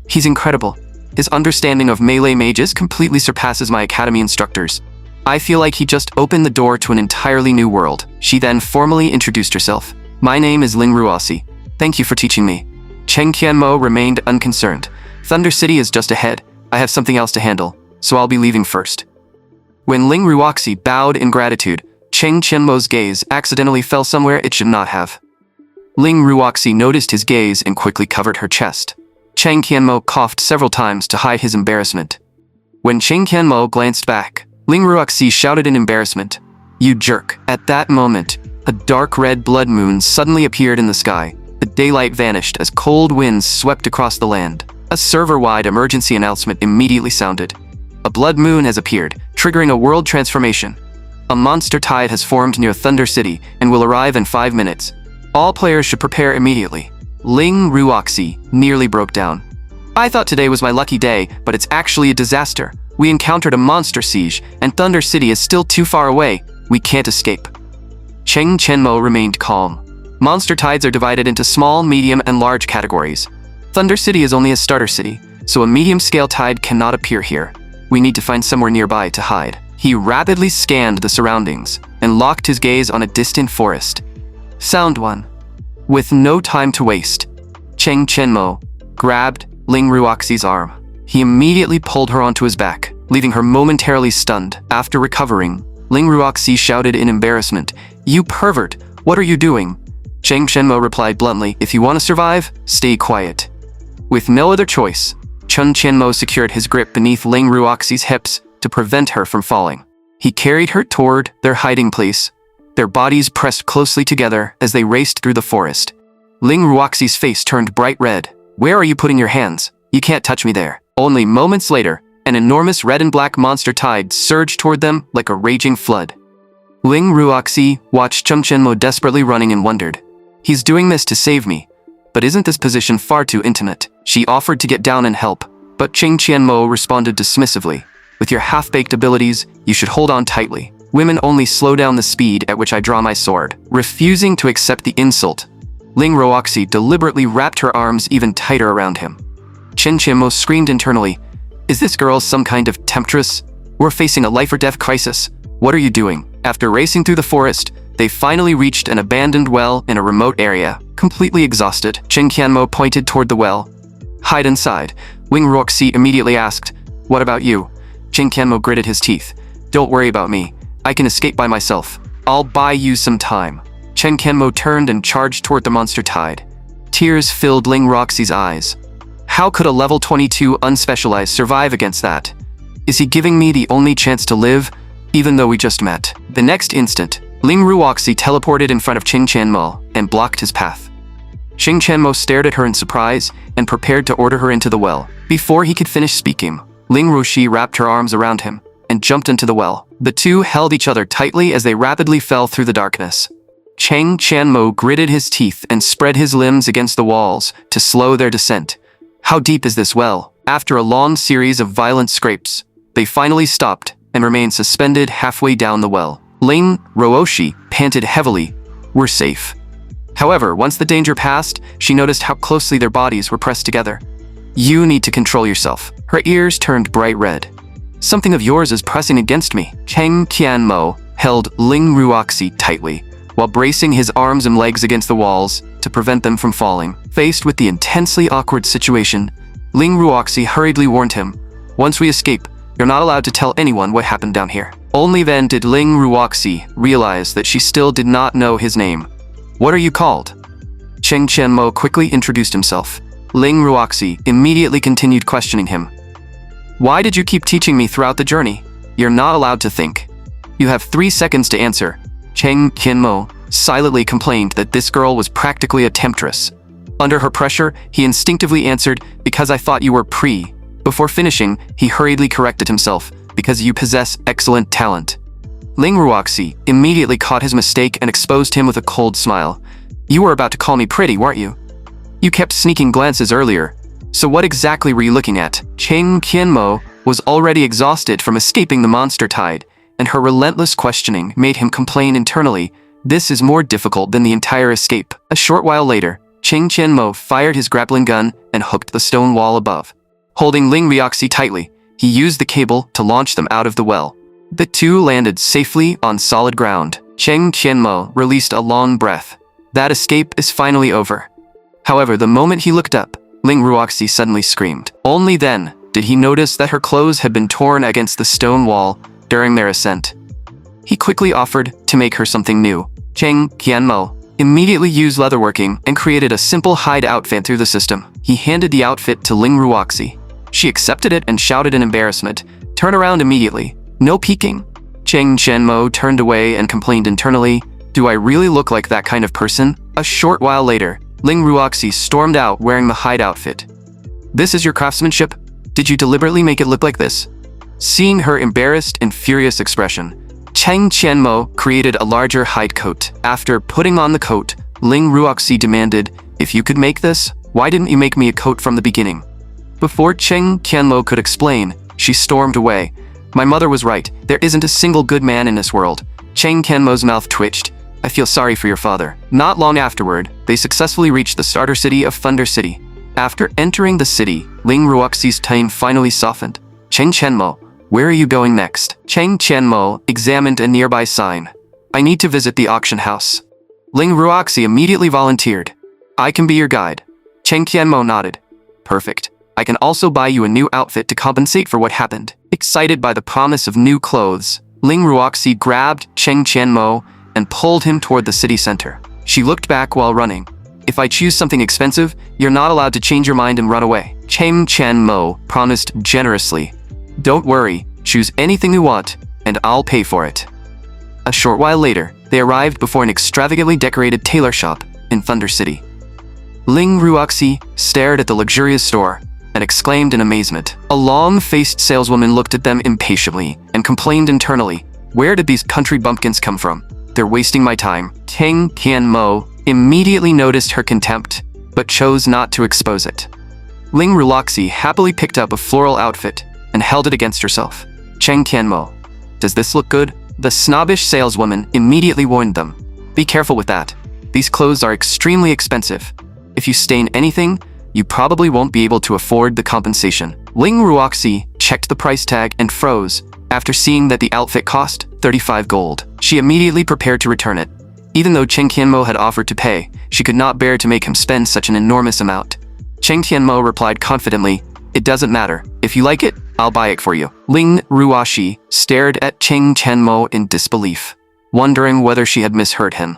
He's incredible. His understanding of melee mages completely surpasses my academy instructors. I feel like he just opened the door to an entirely new world. She then formally introduced herself. My name is Ling Ruoxi. Thank you for teaching me. Cheng Tianmo remained unconcerned. Thunder City is just ahead. I have something else to handle, so I'll be leaving first. When Ling Ruoxi bowed in gratitude, Cheng Tianmo's gaze accidentally fell somewhere it should not have. Ling Ruoxi noticed his gaze and quickly covered her chest. Cheng Tianmo coughed several times to hide his embarrassment. When Cheng Tianmo glanced back, Ling Ruoxi shouted in embarrassment, You jerk. At that moment, a dark red blood moon suddenly appeared in the sky. The daylight vanished as cold winds swept across the land. A server-wide emergency announcement immediately sounded. A blood moon has appeared, triggering a world transformation. A monster tide has formed near Thunder City and will arrive in 5 minutes. All players should prepare immediately. Ling Ruoxi nearly broke down. I thought today was my lucky day, but it's actually a disaster. We encountered a monster siege, and Thunder City is still too far away. We can't escape. Cheng Tianmo remained calm. Monster tides are divided into small, medium, and large categories. Thunder City is only a starter city, so a medium-scale tide cannot appear here. We need to find somewhere nearby to hide. He rapidly scanned the surroundings and locked his gaze on a distant forest. Sound one. With no time to waste, Cheng Tianmo grabbed Ling Ruoxi's arm. He immediately pulled her onto his back, leaving her momentarily stunned. After recovering, Ling Ruoxi shouted in embarrassment, You pervert! What are you doing? Cheng Tianmo replied bluntly, If you want to survive, stay quiet. With no other choice, Cheng Tianmo secured his grip beneath Ling Ruoxi's hips to prevent her from falling. He carried her toward their hiding place. Their bodies pressed closely together as they raced through the forest. Ling Ruoxi's face turned bright red. Where are you putting your hands? You can't touch me there. Only moments later, an enormous red and black monster tide surged toward them like a raging flood. Ling Ruoxi watched Cheng Tianmo desperately running and wondered, He's doing this to save me, but isn't this position far too intimate? She offered to get down and help, but Cheng Tianmo responded dismissively, With your half-baked abilities, you should hold on tightly. Women only slow down the speed at which I draw my sword. Refusing to accept the insult, Ling Ruoxi deliberately wrapped her arms even tighter around him. Chen Qianmo screamed internally, "Is this girl some kind of temptress? We're facing a life-or-death crisis. What are you doing?" After racing through the forest, they finally reached an abandoned well in a remote area. Completely exhausted, Chen Qianmo pointed toward the well. "Hide inside." Ling Ruoxi immediately asked, "What about you?" Chen Qianmo gritted his teeth. "Don't worry about me. I can escape by myself. I'll buy you some time." Chen Qianmo turned and charged toward the monster tide. Tears filled Ling Ruoxi's eyes. How could a level 22 unspecialized survive against that? Is he giving me the only chance to live, even though we just met? The next instant, Ling Ruoxi teleported in front of Chen Qianmo and blocked his path. Chen Qianmo stared at her in surprise and prepared to order her into the well. Before he could finish speaking, Ling Ruoxi wrapped her arms around him and jumped into the well. The two held each other tightly as they rapidly fell through the darkness. Chen Qianmo gritted his teeth and spread his limbs against the walls to slow their descent. How deep is this well? After a long series of violent scrapes, they finally stopped and remained suspended halfway down the well. Ling Ruoxi panted heavily. "We're safe." However, once the danger passed, she noticed how closely their bodies were pressed together. "You need to control yourself." Her ears turned bright red. "Something of yours is pressing against me." Chen Qianmo held Ling Ruoxi tightly, while bracing his arms and legs against the walls to prevent them from falling. Faced with the intensely awkward situation, Ling Ruoxi hurriedly warned him, "Once we escape, you're not allowed to tell anyone what happened down here." Only then did Ling Ruoxi realize that she still did not know his name. "What are you called?" Chen Qianmo quickly introduced himself. Ling Ruoxi immediately continued questioning him. "Why did you keep teaching me throughout the journey? You're not allowed to think. You have 3 seconds to answer." Chen Qianmo silently complained that this girl was practically a temptress. Under her pressure, he instinctively answered, "Because I thought you were pre." Before finishing, he hurriedly corrected himself, "Because you possess excellent talent." Ling Ruoxi immediately caught his mistake and exposed him with a cold smile. "You were about to call me pretty, weren't you? You kept sneaking glances earlier. So what exactly were you looking at?" Chen Qianmo was already exhausted from escaping the monster tide, and her relentless questioning made him complain internally, "This is more difficult than the entire escape." A short while later, Chen Qianmo fired his grappling gun and hooked the stone wall above. Holding Ling Ruoxi tightly, he used the cable to launch them out of the well. The two landed safely on solid ground. Chen Qianmo released a long breath. That escape is finally over. However, the moment he looked up, Ling Ruoxi suddenly screamed. Only then did he notice that her clothes had been torn against the stone wall during their ascent. He quickly offered to make her something new. Chen Qianmo immediately used leatherworking and created a simple hide outfit through the system. He handed the outfit to Ling Ruoxi. She accepted it and shouted in embarrassment, "Turn around immediately. No peeking." Chen Qianmo turned away and complained internally, "Do I really look like that kind of person?" A short while later, Ling Ruoxi stormed out wearing the hide outfit. "This is your craftsmanship? Did you deliberately make it look like this?" Seeing her embarrassed and furious expression, Chen Qianmo created a larger hide coat. After putting on the coat, Ling Ruoxi demanded, "If you could make this, why didn't you make me a coat from the beginning?" Before Chen Qianmo could explain, she stormed away. "My mother was right. There isn't a single good man in this world." Chen Qianmo's mouth twitched. "I feel sorry for your father." Not long afterward, they successfully reached the starter city of Thunder City. After entering the city, Ling Ruoxi's tone finally softened. "Chen Qianmo, where are you going next?" Chen Qianmo examined a nearby sign. "I need to visit the auction house." Ling Ruoxi immediately volunteered. "I can be your guide." Chen Qianmo nodded. "Perfect. I can also buy you a new outfit to compensate for what happened." Excited by the promise of new clothes, Ling Ruoxi grabbed Chen Qianmo and pulled him toward the city center. She looked back while running. "If I choose something expensive, you're not allowed to change your mind and run away." Chen Qianmo promised generously. "Don't worry, choose anything you want, and I'll pay for it." A short while later, they arrived before an extravagantly decorated tailor shop in Thunder City. Ling Ruoxi stared at the luxurious store and exclaimed in amazement. A long-faced saleswoman looked at them impatiently and complained internally, "Where did these country bumpkins come from? They're wasting my time." Chen Qianmo immediately noticed her contempt, but chose not to expose it. Ling Ruoxi happily picked up a floral outfit and held it against herself. Cheng Tianmo. Does this look good? The snobbish saleswoman immediately warned them. Be careful with that. These clothes are extremely expensive. If you stain anything, you probably won't be able to afford the compensation. Ling Ruoxi checked the price tag and froze after seeing that the outfit cost 35 gold. She immediately prepared to return it. Even though Cheng Tianmo had offered to pay, she could not bear to make him spend such an enormous amount. Cheng Tianmo replied confidently, "It doesn't matter. If you like it, I'll buy it for you." Ling Ruoxi stared at Cheng Tianmo in disbelief, wondering whether she had misheard him.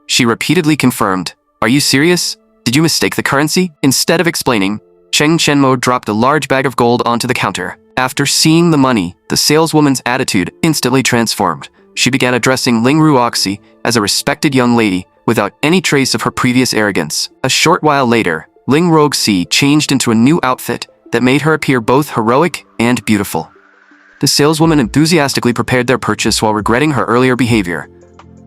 She repeatedly confirmed, "Are you serious? Did you mistake the currency?" Instead of explaining, Cheng Tianmo dropped a large bag of gold onto the counter. After seeing the money, the saleswoman's attitude instantly transformed. She began addressing Ling Ruoxi as a respected young lady without any trace of her previous arrogance. A short while later, Ling Ruoxi changed into a new outfit that made her appear both heroic and beautiful. The saleswoman enthusiastically prepared their purchase while regretting her earlier behavior.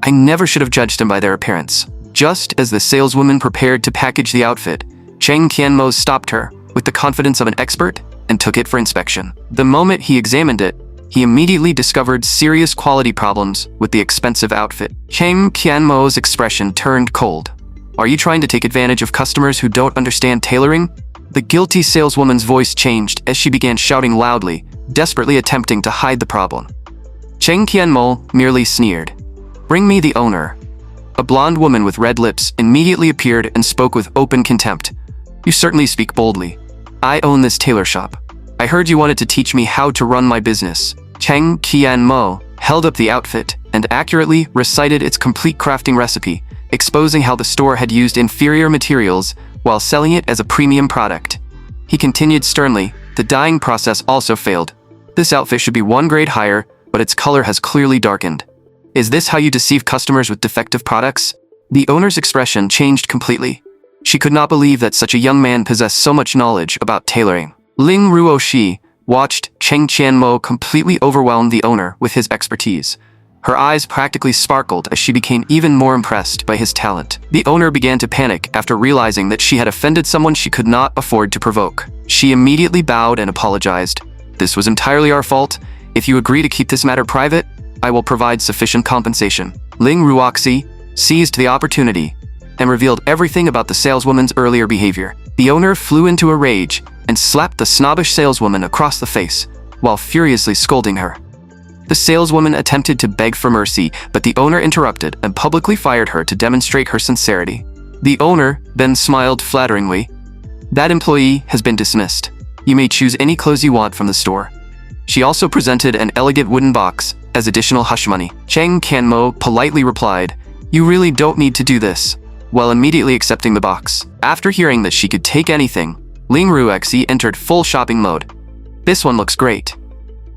I never should have judged them by their appearance. Just as the saleswoman prepared to package the outfit, Cheng Tianmo stopped her with the confidence of an expert and took it for inspection. The moment he examined it, he immediately discovered serious quality problems with the expensive outfit. Cheng Tianmo's expression turned cold. Are you trying to take advantage of customers who don't understand tailoring? The guilty saleswoman's voice changed as she began shouting loudly, desperately attempting to hide the problem. Cheng Tianmo merely sneered. Bring me the owner. A blonde woman with red lips immediately appeared and spoke with open contempt. You certainly speak boldly. I own this tailor shop. I heard you wanted to teach me how to run my business. Cheng Tianmo held up the outfit and accurately recited its complete crafting recipe, exposing how the store had used inferior materials while selling it as a premium product. He continued sternly, the dyeing process also failed. This outfit should be 1 grade higher, but its color has clearly darkened. Is this how you deceive customers with defective products? The owner's expression changed completely. She could not believe that such a young man possessed so much knowledge about tailoring. Ling Ruoxi watched Cheng Tianmo completely overwhelm the owner with his expertise. Her eyes practically sparkled as she became even more impressed by his talent. The owner began to panic after realizing that she had offended someone she could not afford to provoke. She immediately bowed and apologized. This was entirely our fault. If you agree to keep this matter private, I will provide sufficient compensation. Ling Ruoxi seized the opportunity and revealed everything about the saleswoman's earlier behavior. The owner flew into a rage and slapped the snobbish saleswoman across the face while furiously scolding her. The saleswoman attempted to beg for mercy, but the owner interrupted and publicly fired her to demonstrate her sincerity. The owner then smiled flatteringly. That employee has been dismissed. You may choose any clothes you want from the store. She also presented an elegant wooden box as additional hush money. Cheng Tianmo politely replied, "You really don't need to do this," while immediately accepting the box. After hearing that she could take anything, Ling Ruoxi entered full shopping mode. This one looks great.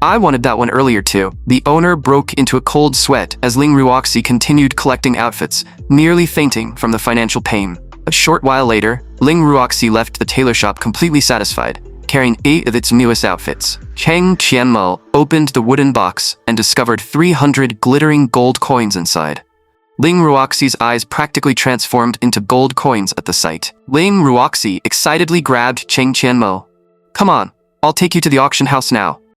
I wanted that one earlier too. The owner broke into a cold sweat as Ling Ruoxi continued collecting outfits, nearly fainting from the financial pain. A short while later, Ling Ruoxi left the tailor shop completely satisfied, carrying 8 of its newest outfits. Cheng Tianmo opened the wooden box and discovered 300 glittering gold coins inside. Ling Ruoxi's eyes practically transformed into gold coins at the sight. Ling Ruoxi excitedly grabbed Cheng Tianmo. Come on, I'll take you to the auction house now.